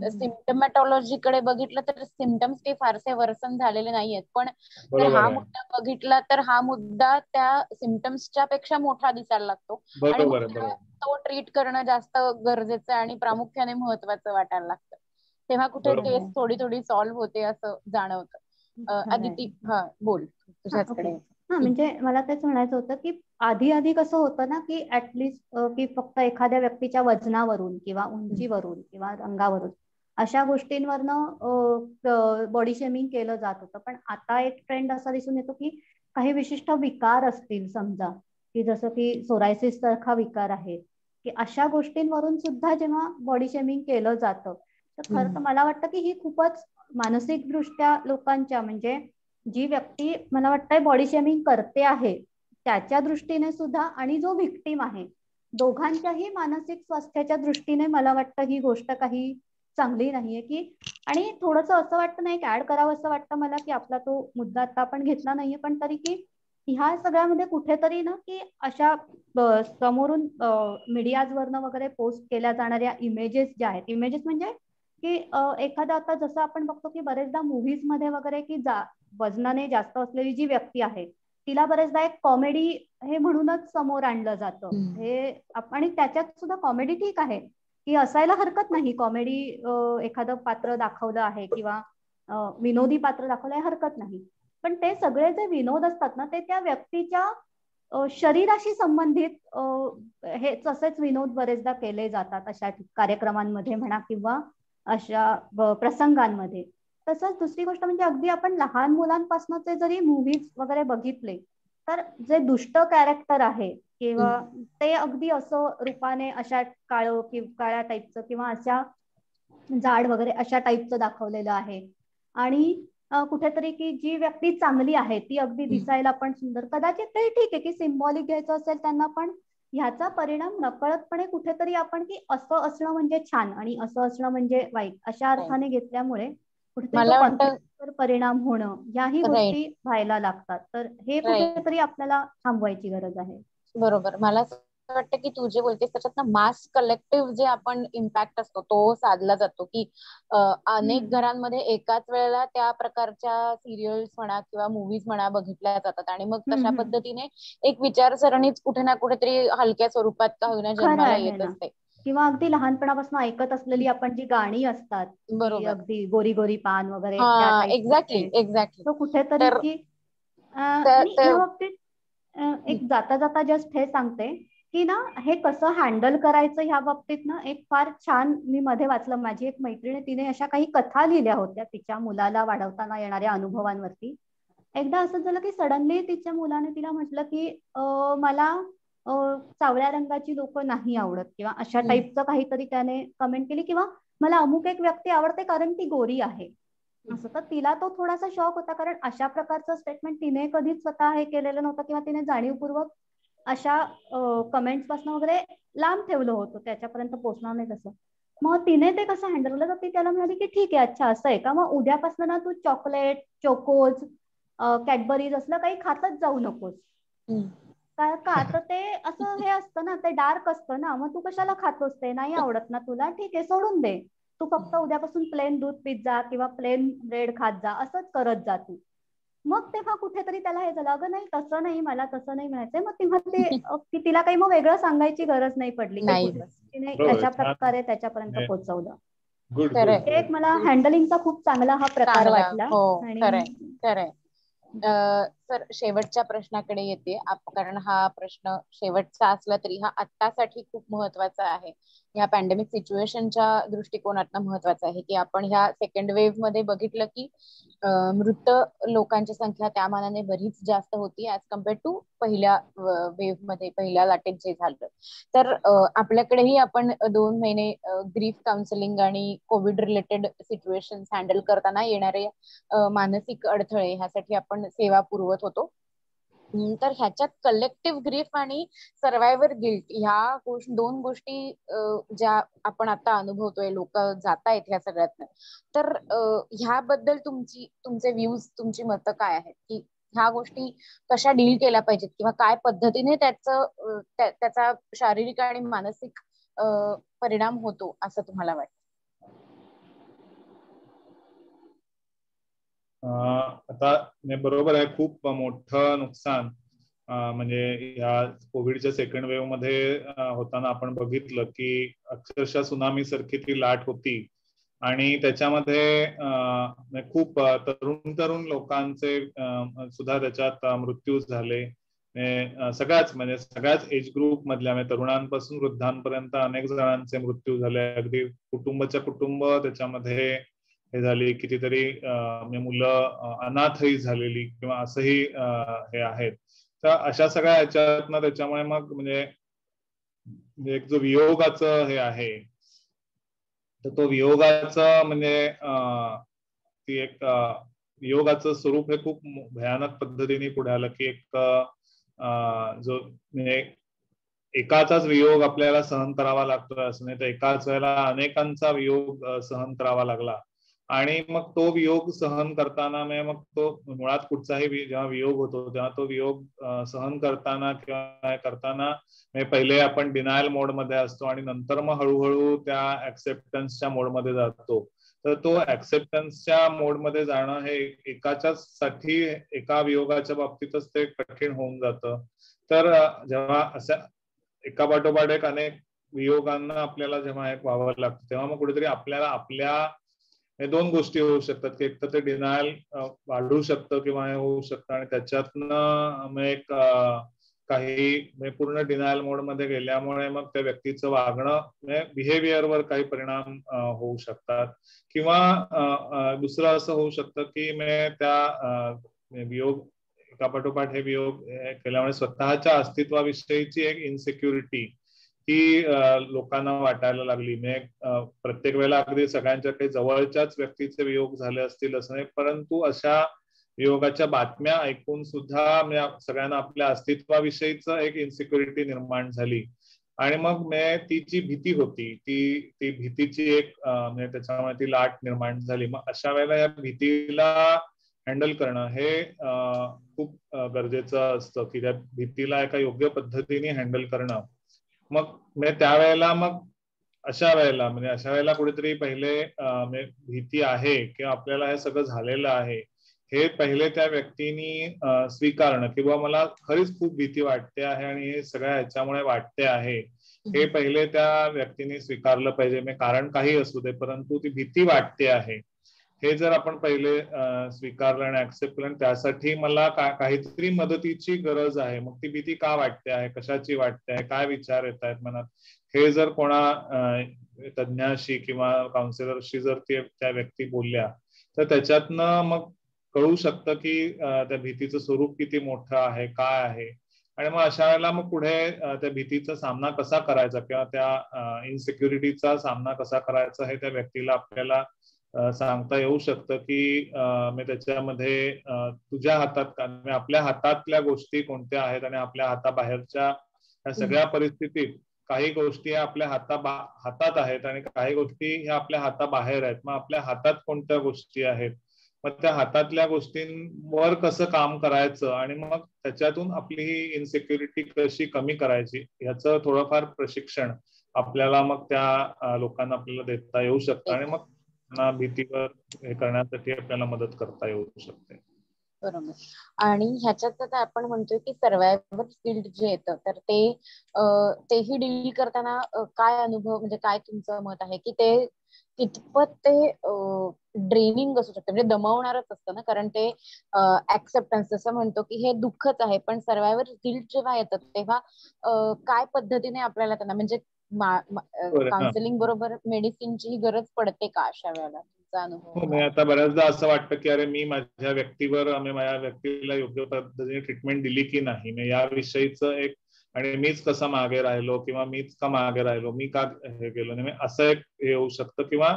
सिम्पटमॅटॉलॉजीकडे बघितलं तर सिम्पटम्स काही फारसे वर्सन झालेले नाहीयेत, पण जर हा मुद्दा बघितला तर हा मुद्दा त्या सिम्पटम्सच्या पेक्षा मोठा दिसायला लागतो आणि तो ट्रीट करणं जास्त गरजेचं आणि प्रामुख्याने महत्वाचं वाटायला लागतं. तेव्हा कुठे केस थोडी सॉल्व्ह होते असं जाणवतं. अदिती बोल तुझ्याकडे. म्हणजे मला तेच म्हणायचं होतं की आधी कसं होतं ना की ऍटलिस्ट की फक्त एखाद्या व्यक्तीच्या वजनावरून किंवा उंचीवरून किंवा रंगावरून अशा गोष्टींवरनं बॉडी शेमिंग केलं जात होतं. पण आता एक ट्रेंड असा दिसून येतो की काही विशिष्ट विकार असतील, समजा की जसं की सोरायसिस सारखा विकार आहे, की अशा गोष्टींवरून सुद्धा जेव्हा बॉडी शेमिंग केलं जातं तर खरं तर मला वाटतं की ही खूपच मानसिक दृष्ट्या लोकांच्या, म्हणजे जी व्यक्ती मला वाटतंय बॉडी शेमिंग करते आहे त्याच्या दृष्टीने सुद्धा आणि जो व्हिक्टीम आहे दोघांच्याही मानसिक स्वास्थ्याच्या दृष्टीने मला वाटतं ही गोष्ट काही चांगली नाहीये. की आणि थोडंसं असं वाटतं नाही, ऍड करावं असं वाटतं मला की आपला तो मुद्दा आता आपण घेतला नाहीये, पण तरी की ह्या सगळ्यामध्ये कुठेतरी ना की अशा समोरून मीडियाजवरनं वगैरे पोस्ट केल्या जाणाऱ्या इमेजेस ज्या आहेत, इमेजेस म्हणजे की एखादा आता जसं आपण बघतो की बरेचदा मूव्हीज मध्ये वगैरे की वजनाने जास्त असलेली जी व्यक्ती आहे तिला बरेचदा एक कॉमेडी हे म्हणूनच समोर आणलं जातं. हे आणि त्याच्यात सुद्धा कॉमेडी ठीक आहे की असायला हरकत नाही, कॉमेडी एखादं पात्र दाखवलं आहे किंवा विनोदी पात्र दाखवलं आहे हरकत नाही, पण ते सगळे जे विनोद असतात ना ते त्या व्यक्तीच्या शरीराशी संबंधित हे तसेच विनोद बरेचदा केले जातात अशा कार्यक्रमांमध्ये म्हणा किंवा अशा प्रसंगांमध्ये. तसंच दुसरी गोष्ट म्हणजे अगदी आपण लहान मुलांपासूनचे जरी मूव्हीज वगैरे बघितले तर जे दुष्ट कॅरेक्टर आहे किंवा ते अगदी असं रूपाने अशा काळ्या टाईपचं किंवा अशा जाड वगैरे अशा टाईपचं दाखवलेलं आहे. आणि कुठेतरी की जी व्यक्ती चांगली आहे ती अगदी दिसायला पण सुंदर, कदाचित ते ठीक आहे की सिम्बॉलिक घ्यायचं असेल त्यांना, पण ह्याचा परिणाम नकळतपणे कुठेतरी आपण की असं असणं म्हणजे छान आणि असं असणं म्हणजे वाईट अशा अर्थाने घेतल्यामुळे कुठेतरी परिणाम होणं याही गोष्टी व्हायला लागतात. तर हे कुठेतरी आपल्याला थांबवायची गरज आहे. बरोबर. मला वाटतं की तू जे बोलतेस त्याच्यात ना मास कलेक्टिव्ह जे आपण इम्पॅक्ट असतो तो साधला जातो की अनेक घरांमध्ये एकाच वेळेला त्या प्रकारच्या सिरियल्स म्हणा किंवा मूव्हीज म्हणा बघितल्या जातात आणि मग तशा पद्धतीने एक विचारसरणीच कुठे ना कुठेतरी हलक्या स्वरूपात का होईना जन्माला येत असते. किंवा अगदी लहानपणापासून ऐकत असलेली आपण जी गाणी असतात अगदी गोरी गोरी पान वगैरे एक्झॅक्टली तो कुठेतरी की आणि या बाबतीत एक जाता जाता जस्ट हे सांगते की ना हे कसं हँडल करायचं ह्या बाबतीत ना एक फार छान मी मध्ये वाचलं. माझी एक मैत्रिणी तिने अशा काही कथा लिहिल्या होत्या तिच्या मुलाला वाढवताना येणाऱ्या अनुभवांवरती. एकदा असं झालं की सडनली तिच्या मुलाने तिला म्हटलं की मला सावळ्या रंगाची लोक नाही आवडत किंवा अशा टाईपचं काहीतरी त्याने कमेंट केली किंवा मला अमुक एक व्यक्ती आवडते कारण ती गोरी आहे असं. तर तिला तो थोडासा शॉक होता कारण अशा प्रकारचं स्टेटमेंट तिने कधीच स्वतः हे केलेलं नव्हतं किंवा तिने जाणीवपूर्वक अशा कमेंट्स पासून वगैरे लांब ठेवलं होतं, त्याच्यापर्यंत पोहोचणार नाही तसं. मग तिने ते कसं हँडल केलं तर ती त्याला म्हणाली की ठीक आहे अच्छा असं आहे का, मग उद्यापासून ना तू चॉकलेट चोकोज कॅडबरीज असलं काही खातच जाऊ नकोस. का तर ते असं हे असतं ना, ते डार्क असतं ना, मग तू कशाला खातोस, ते नाही आवडत ना तुला, ठीक आहे सोडून दे, तू फक्त उद्यापासून प्लेन दूध पित जा किंवा प्लेन ब्रेड खात जा, असंच करत जा तू. मग तेव्हा कुठेतरी त्याला हे झालं, अगं नाही तसं नाही, मला तसं नाही म्हणायचंय. मग तेव्हा ते की तिला काही मग वेगळं सांगायची गरज नाही पडली, तिने अशा प्रकारे त्याच्यापर्यंत पोहोचवलं. एक मला हँडलिंगचा खूप चांगला हा प्रकार वाटला. खरंय. सर शेवटच्या प्रश्नाकडे येते, कारण हा प्रश्न शेवटचा असला तरी हा आत्तासाठी खूप महत्वाचा आहे. ह्या पॅन्डेमिक सिच्युएशनच्या दृष्टिकोनातून महत्वाचा आहे की आपण ह्या सेकंड वेव्ह मध्ये बघितलं की मृत लोकांची संख्या त्या मानाने बरीच जास्त होती ऍज कम्पेअर्ड टू पहिल्या वेव्ह मध्ये, पहिल्या लाटेत जे झालं. तर आपल्याकडेही आपण 2 महिने ग्रीफ काउन्सिलिंग आणि कोविड रिलेटेड सिच्युएशन हँडल करताना येणारे मानसिक अडथळे ह्यासाठी आपण सेवा पुरवत होतो. तर ह्याच्यात कलेक्टिव्ह ग्रीफ आणि सर्वायव्हर गिल्ट ह्या 2 गोष्टी ज्या आपण आता अनुभवतोय, लोक जातायत ह्या सगळ्यात, तर ह्याबद्दल तुमचे व्ह्यूज, तुमची मतं काय आहेत की ह्या गोष्टी कशा डील केल्या पाहिजेत किंवा काय पद्धतीने त्याचा शारीरिक आणि मानसिक परिणाम होतो असं तुम्हाला वाटतं? आता बरोबर आहे, खूप मोठं नुकसान म्हणजे ह्या कोविडच्या सेकंड वेव्ह मध्ये होताना आपण बघितलं की अक्षरशः सुनामी सारखी ती लाट होती आणि त्याच्यामध्ये खूप तरुण लोकांचे सुद्धा त्याच्यात मृत्यू झाले. सगळ्याच एज ग्रुप मधल्या, म्हणजे तरुणांपासून वृद्धांपर्यंत अनेक जणांचे मृत्यू झाले. अगदी कुटुंबाच्या कुटुंब त्याच्यामध्ये हे झाली, कितीतरी मुलं अनाथही झालेली किंवा असंही हे आहेत. तर अशा सगळ्या ह्याच्यातनं त्याच्यामुळे मग म्हणजे एक जो वियोगाचं हे आहे, तर तो वियोगाचं म्हणजे ती एक वियोगाचं स्वरूप हे खूप भयानक पद्धतीने पुढे आलं की एक जो म्हणजे एकाचाच वियोग आपल्याला सहन करावा लागतो असं नाही, तर एकाच वेळेला अनेकांचा वियोग सहन करावा लागला. आणि मग तो वियोग सहन करताना मग तो मुळात कुठचाही जेव्हा वियोग होतो तेव्हा तो वियोग सहन करताना किंवा करताना पहिले आपण डिनायल मोड मध्ये असतो आणि नंतर मग हळूहळू त्या ऍक्सेप्टन्सच्या मोड मध्ये जातो. तर तो ऍक्सेप्टन्सच्या मोड मध्ये जाणं हे एकाच्याच साठी, एका वियोगाच्या बाबतीतच ते कठीण होऊन जातं. तर जेव्हा असं एका पाठोपाठ एक अनेक वियोगांना आपल्याला जेव्हा एक व्हावं लागतं तेव्हा मग कुठेतरी आपल्याला आपल्या 2 गोष्टी होऊ शकतात की एक तर ते डिनायल वाढू शकतं किंवा हे होऊ शकतं आणि त्याच्यातनं एक काही पूर्ण डिनायल मोड मध्ये गेल्यामुळे मग त्या व्यक्तीचं वागणं बिहेवियरवर काही परिणाम होऊ शकतात. किंवा दुसरं असं होऊ शकतं की त्या वियोग एका पाठोपाठ हे वियोग केल्यामुळे स्वतःच्या अस्तित्वाविषयीची एक इन्सिक्युरिटी ही लोकांना वाटायला लागली. प्रत्येक वेळेला अगदी सगळ्यांच्या काही जवळच्याच व्यक्तीचे वियोग झाले असतील असं नाही, परंतु अशा वियोगाच्या बातम्या ऐकून सुद्धा सगळ्यांना आपल्या अस्तित्वाविषयीच एक इन्सिक्युरिटी निर्माण झाली. आणि मग ती जी भीती होती ती भीतीची एक त्याच्यामुळे ती लाट निर्माण झाली. मग अशा वेळेला या भीतीला हँडल करणं हे खूप गरजेचं असतं की त्या भीतीला एका योग्य पद्धतीने हँडल करणं. मग त्यावेळेला अशा वेळेला कुठेतरी पहिले भीती आहे किंवा आपल्याला हे सगळं झालेलं आहे हे पहिले त्या व्यक्तीनी स्वीकारणं, किंवा मला खरीच खूप भीती वाटते आहे आणि हे सगळ्या ह्याच्यामुळे वाटते आहे हे पहिले त्या व्यक्तीने स्वीकारलं पाहिजे. कारण काही असू दे, परंतु ती भीती वाटते आहे हे जर आपण पहिले स्वीकारलं आणि ऍक्सेप्ट केलं, त्यासाठी मला काहीतरी मदतीची गरज आहे. मग ती भीती का वाटते आहे, कशाची वाटते आहे, काय विचार येत आहेत मनात, हे जर कोणा तज्ञाशी किंवा काउन्सिलरशी जर त्या व्यक्ती बोलल्या तर त्याच्यातनं मग कळू शकतं की त्या भीतीचं स्वरूप किती मोठं आहे, काय आहे. आणि मग अशा वेळेला मग पुढे त्या भीतीचा सामना कसा करायचा किंवा त्या इनसिक्युरिटीचा सामना कसा करायचा हे त्या व्यक्तीला आपल्याला सांगता येऊ शकतं की त्याच्यामध्ये तुझ्या हातात, आपल्या हातातल्या गोष्टी कोणत्या आहेत आणि आपल्या हाताबाहेरच्या या सगळ्या परिस्थितीत काही गोष्टी आपल्या हातात आहेत आणि काही गोष्टी ह्या आपल्या हाताबाहेर आहेत. मग आपल्या हातात कोणत्या गोष्टी आहेत मग त्या हातातल्या गोष्टींवर कसं काम करायचं आणि मग त्याच्यातून आपली ही इन्सिक्युरिटी कशी कमी करायची ह्याचं थोडंफार प्रशिक्षण आपल्याला मग त्या लोकांना आपल्याला देता येऊ शकतं आणि मग त्यांना भीतीवर हे करण्यासाठी आपल्याला मदत करता येऊ शकते. बरोबर. आणि ह्याच्यात आता आपण म्हणतोय की सर्वायवल फील्ड जे येतं तर तेही डील करताना काय अनुभव, म्हणजे काय तुमचं मत आहे की ते कितपत ते ड्रेनिंग असू शकतं, म्हणजे दमवणारच असतं ना, कारण ते ऍक्सेप्टन्स जसं म्हणतो की हे दुःखच आहे, पण सर्वायवल फील्ड जेव्हा येतं तेव्हा काय पद्धतीने आपल्याला त्यांना, म्हणजे काउन्सिलिंग बरोबर मेडिसिनची गरज पडते का अशा वेळेला? हो, मी आता बऱ्याचदा असं वाटतं की अरे मी माझ्या व्यक्तीला योग्य पद्धतीने ट्रीटमेंट दिली की नाही, मी याविषयीचं एक, आणि मीच कसं मागे राहिलो किंवा मीच का मागे राहिलो, मी का हे गेलो नाही, असं एक हे होऊ शकतं. किंवा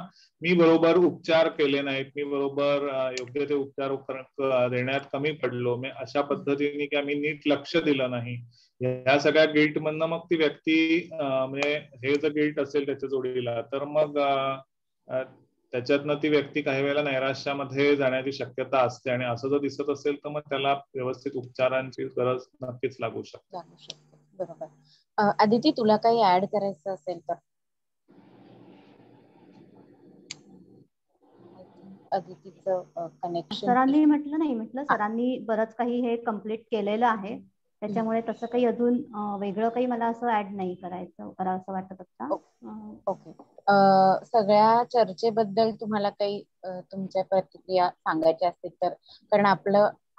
मी बरोबर उपचार केले नाहीत, मी बरोबर योग्य ते उपचार देण्यात कमी पडलो, मी अशा पद्धतीने की मी नीट लक्ष दिलं नाही, ह्या सगळ्या गिल्ट मधनं मग ती व्यक्ती म्हणजे हे जर गिल्ट असेल त्याच्या जोडीला तर मग त्याच्यातनं ती व्यक्ती काही वेळेला नैराश्यामध्ये जाण्याची शक्यता असते आणि असं जर दिसत असेल तर मग त्याला व्यवस्थित उपचारांची गरज नक्कीच लागू शकते. बरोबर. अदिती, तुला काही ऍड करायचं असेल तर? अदितीचं कनेक्शन. सरांनी म्हटलं सरांनी बरंच काही हे कम्प्लीट केलेलं आहे, त्याच्यामुळे तसं काही अजून वेगळं काही मला असं ऍड नाही करायचं असं वाटत आता. ओके. सगळ्या चर्चेबद्दल तुम्हाला काही तुमच्या प्रतिक्रिया सांगायच्या असतील तर, कारण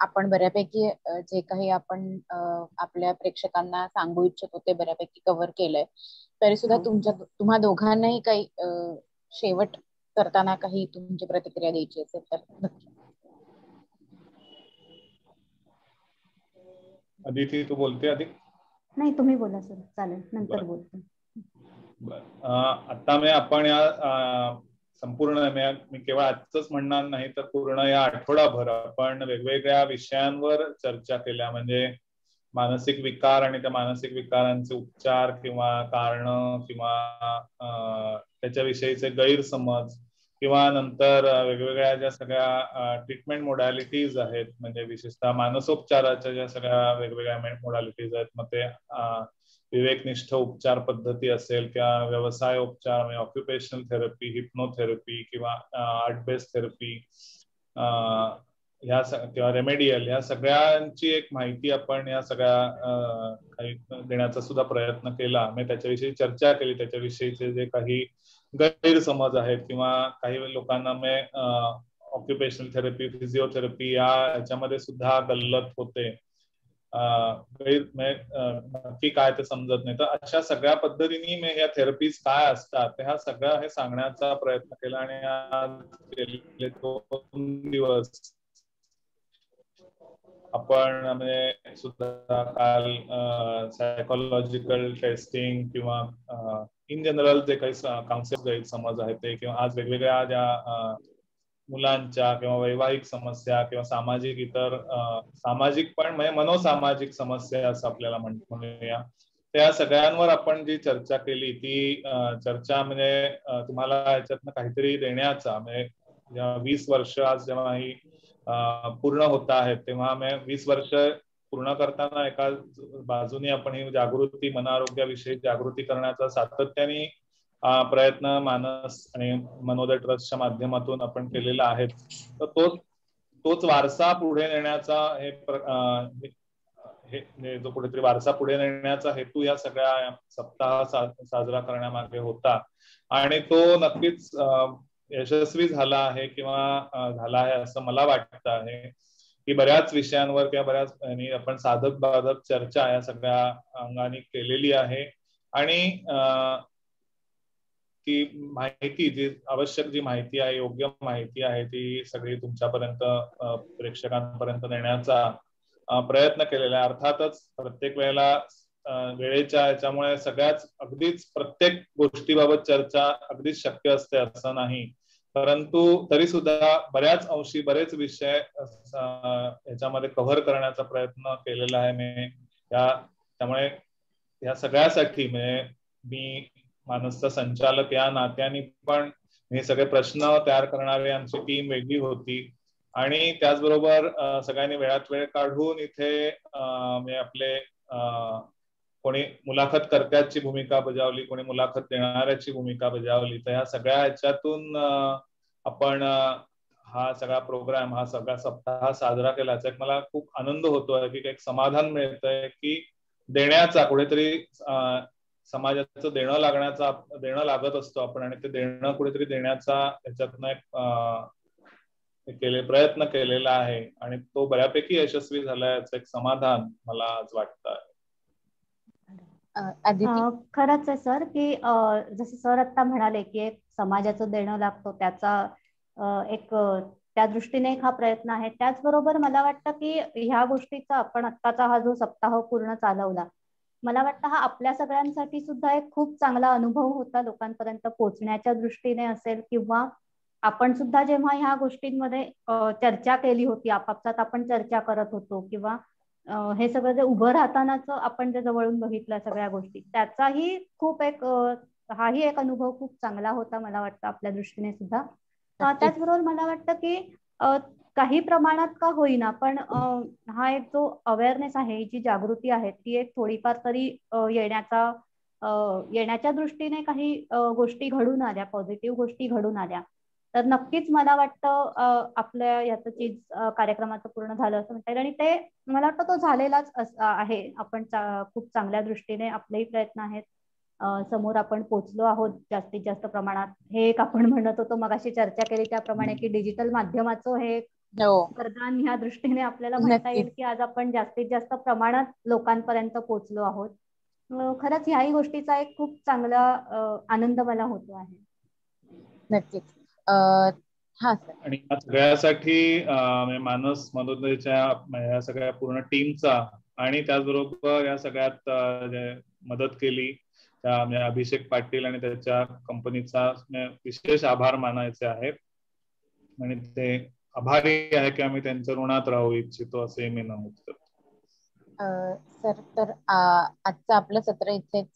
आपण बऱ्यापैकी जे काही आपण आपल्या प्रेक्षकांना सांगू इच्छितो ते बऱ्यापैकी कव्हर केलंय, तरी सुद्धा तुम्हा दोघांनाही काही शेवट करताना काही तुमची प्रतिक्रिया द्यायची असेल तर नक्की. अदिती, तू बोलते आधी? नाही, तुम्ही बोला सर, चालेल, नंतर बोलतो. आता आपण या संपूर्ण मी केवळ आजच म्हणणार नाही तर पूर्ण या आठवडाभर आपण वेगवेगळ्या विषयांवर चर्चा केल्या, म्हणजे मानसिक विकार आणि त्या मानसिक विकारांचे उपचार किंवा कारण किंवा त्याच्याविषयीचे गैरसमज, किंवा नंतर वेगवेगळ्या ज्या सगळ्या ट्रीटमेंट मोडॅलिटीज आहेत, म्हणजे विशेषतः मानसोपचाराच्या ज्या सगळ्या वेगवेगळ्या मोडॅलिटीज आहेत, मग ते विवेकनिष्ठ उपचार पद्धती असेल किंवा व्यवसाय उपचार म्हणजे ऑक्युपेशनल थेरपी, हिप्नोथेरपी किंवा आर्ट बेस्ड थेरपी किंवा रेमेडियल, ह्या सगळ्यांची एक माहिती आपण या सगळ्या काही देण्याचा सुद्धा प्रयत्न केला. मी त्याच्याविषयी चर्चा केली, त्याच्याविषयीचे जे काही गैरसमज आहेत किंवा काही लोकांना मी ऑक्युपेशनल थेरपी, फिजिओथेरपी याच्यामध्ये सुद्धा गल्लत होते, नक्की काय ते समजत नाही, तर अशा सगळ्या पद्धतीने मी ह्या थेरपीज काय असतात ह्या सगळ्या हे सांगण्याचा प्रयत्न केला. आणि आज गेले 2 दिवस आपण म्हणजे सुद्धा काल सायकोलॉजिकल टेस्टिंग किंवा इन जनरल जे काही कॉन्सेप्ट गैरसमज आहेत ते, किंवा आज वेगवेगळ्या ज्या मुलांच्या किंवा वैवाहिक समस्या किंवा सामाजिक इतर सामाजिक पण म्हणजे मनोसामाजिक समस्या असं आपल्याला म्हणूया, त्या सगळ्यांवर आपण जी चर्चा केली ती चर्चा म्हणजे तुम्हाला याच्यातनं काहीतरी देण्याचा, म्हणजे 20 वर्ष आज जेव्हा ही पूर्ण होत आहेत तेव्हा 20 वर्ष पूर्ण करताना एका बाजूने आपण ही जागृती, मनारोग्याविषयी जागृती करण्याचा सातत्याने प्रयत्न मानस आणि मनोदय ट्रस्टच्या माध्यमातून आपण केलेला आहे, तर तोच वारसा पुढे नेण्याचा हे जो कुठेतरी वारसा पुढे नेण्याचा हेतू या सगळ्या सप्ताह साजरा करण्यामागे होता. आणि तो नक्कीच यशस्वी झाला आहे किंवा झाला आहे असं मला वाटतं आहे की बऱ्याच विषयांवर किंवा बऱ्याच आपण साधक बाधक चर्चा या सगळ्या अंगाने केलेली आहे. आणि ती माहिती जी आवश्यक जी माहिती आहे, योग्य माहिती आहे, ती सगळी तुमच्यापर्यंत प्रेक्षकांपर्यंत नेण्याचा प्रयत्न केलेला आहे. अर्थातच प्रत्येक वेळेला वेळेच्या याच्यामुळे सगळ्याच अगदीच प्रत्येक गोष्टीबाबत चर्चा अगदीच शक्य असते असं नाही, परंतु तरी सुद्धा बऱ्याच अंशी बरेच विषय याच्यामध्ये कव्हर करण्याचा प्रयत्न केलेला आहे मी. त्यामुळे या सगळ्यासाठी मी मानसचा संचालक या नात्याने पण हे सगळे प्रश्न तयार करणारी आमची टीम वेगळी होती आणि त्याचबरोबर सगळ्यांनी वेळात वेळ काढून इथे म्हणजे आपले कोणी मुलाखत कर्त्याची भूमिका बजावली, कोणी मुलाखत देणाऱ्याची भूमिका बजावली. तर ह्या सगळ्या ह्याच्यातून आपण हा सगळा प्रोग्राम, हा सगळा सप्ताह साजरा केला. याचा एक मला खूप आनंद होतोय की एक समाधान मिळतंय की देण्याचा कुठेतरी समाजाचं देणं लागत असतो आपण, आणि ते देणं कुठेतरी देण्याचा याच्यातनं एक प्रयत्न केलेला आहे आणि तो बऱ्यापैकी यशस्वी झाला, याचं एक समाधान मला आज वाटतं. खरंच आहे सर की जसं सर आता म्हणाले की एक समाजाचं देणं लागतो, त्याचा एक त्या दृष्टीने एक हा प्रयत्न आहे. त्याचबरोबर मला वाटतं की ह्या गोष्टीचा आपण आत्ताचा हा जो सप्ताह पूर्ण चालवला, मला वाटतं हा आपल्या सगळ्यांसाठी सुद्धा एक खूप चांगला अनुभव होता, लोकांपर्यंत पोहोचण्याच्या दृष्टीने असेल, किंवा आपण सुद्धा जेव्हा ह्या गोष्टींमध्ये चर्चा केली होती, आपापसात आपण चर्चा करत होतो, किंवा हे सगळं जे उभं राहतानाच आपण जे जवळून बघितलं सगळ्या गोष्टी, त्याचाही खूप एक हाही एक अनुभव खूप चांगला होता मला वाटतं आपल्या दृष्टीने सुद्धा. त्याचबरोबर मला वाटतं की काही प्रमाणात का होईना पण हा एक जो अवेअरनेस आहे, जी जागृती आहे, ती एक थोडीफार तरी येण्याच्या दृष्टीने काही गोष्टी घडून आल्या, पॉझिटिव्ह गोष्टी घडून आल्या, तर नक्कीच मला वाटतं आपल्या याचं चीज कार्यक्रमाचं पूर्ण झालं असं म्हणता येईल. आणि ते मला वाटतं तो झालेलाच आहे. आपण खूप चांगल्या दृष्टीने आपलेही प्रयत्न आहेत, समोर आपण पोहोचलो आहोत जास्तीत जास्त प्रमाणात. हे एक आपण म्हणत होतो मगाशी चर्चा केली त्याप्रमाणे की डिजिटल माध्यमाचं हे वरदान ह्या दृष्टीने आपल्याला म्हणता येईल की आज आपण जास्तीत जास्त प्रमाणात लोकांपर्यंत पोहोचलो आहोत. खरंच ह्याही गोष्टीचा एक खूप चांगला आनंद मला होतो आहे. नक्कीच. आणि या सगळ्यासाठी मानस मनोदयच्या या सगळ्या पूर्ण टीमचा आणि त्याचबरोबर या सगळ्यात मदत केली त्या अभिषेक पाटील आणि त्याच्या कंपनीचा विशेष आभार मानायचे आहेत. आणि ते आभारी आहे की आम्ही त्यांच्या ऋणात राहू इच्छितो, असे मी नमूद करतो. सर, तर आजचं आपलं सत्र इथेच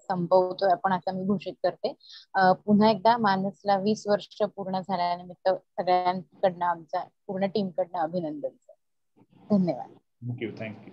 संपवतोय आपण, असं मी घोषित करते. पुन्हा एकदा मानसला 20 वर्ष पूर्ण झाल्यानिमित्त सगळ्यांकडनं, आमच्या पूर्ण टीमकडनं अभिनंदन. धन्यवाद. थँक्यू.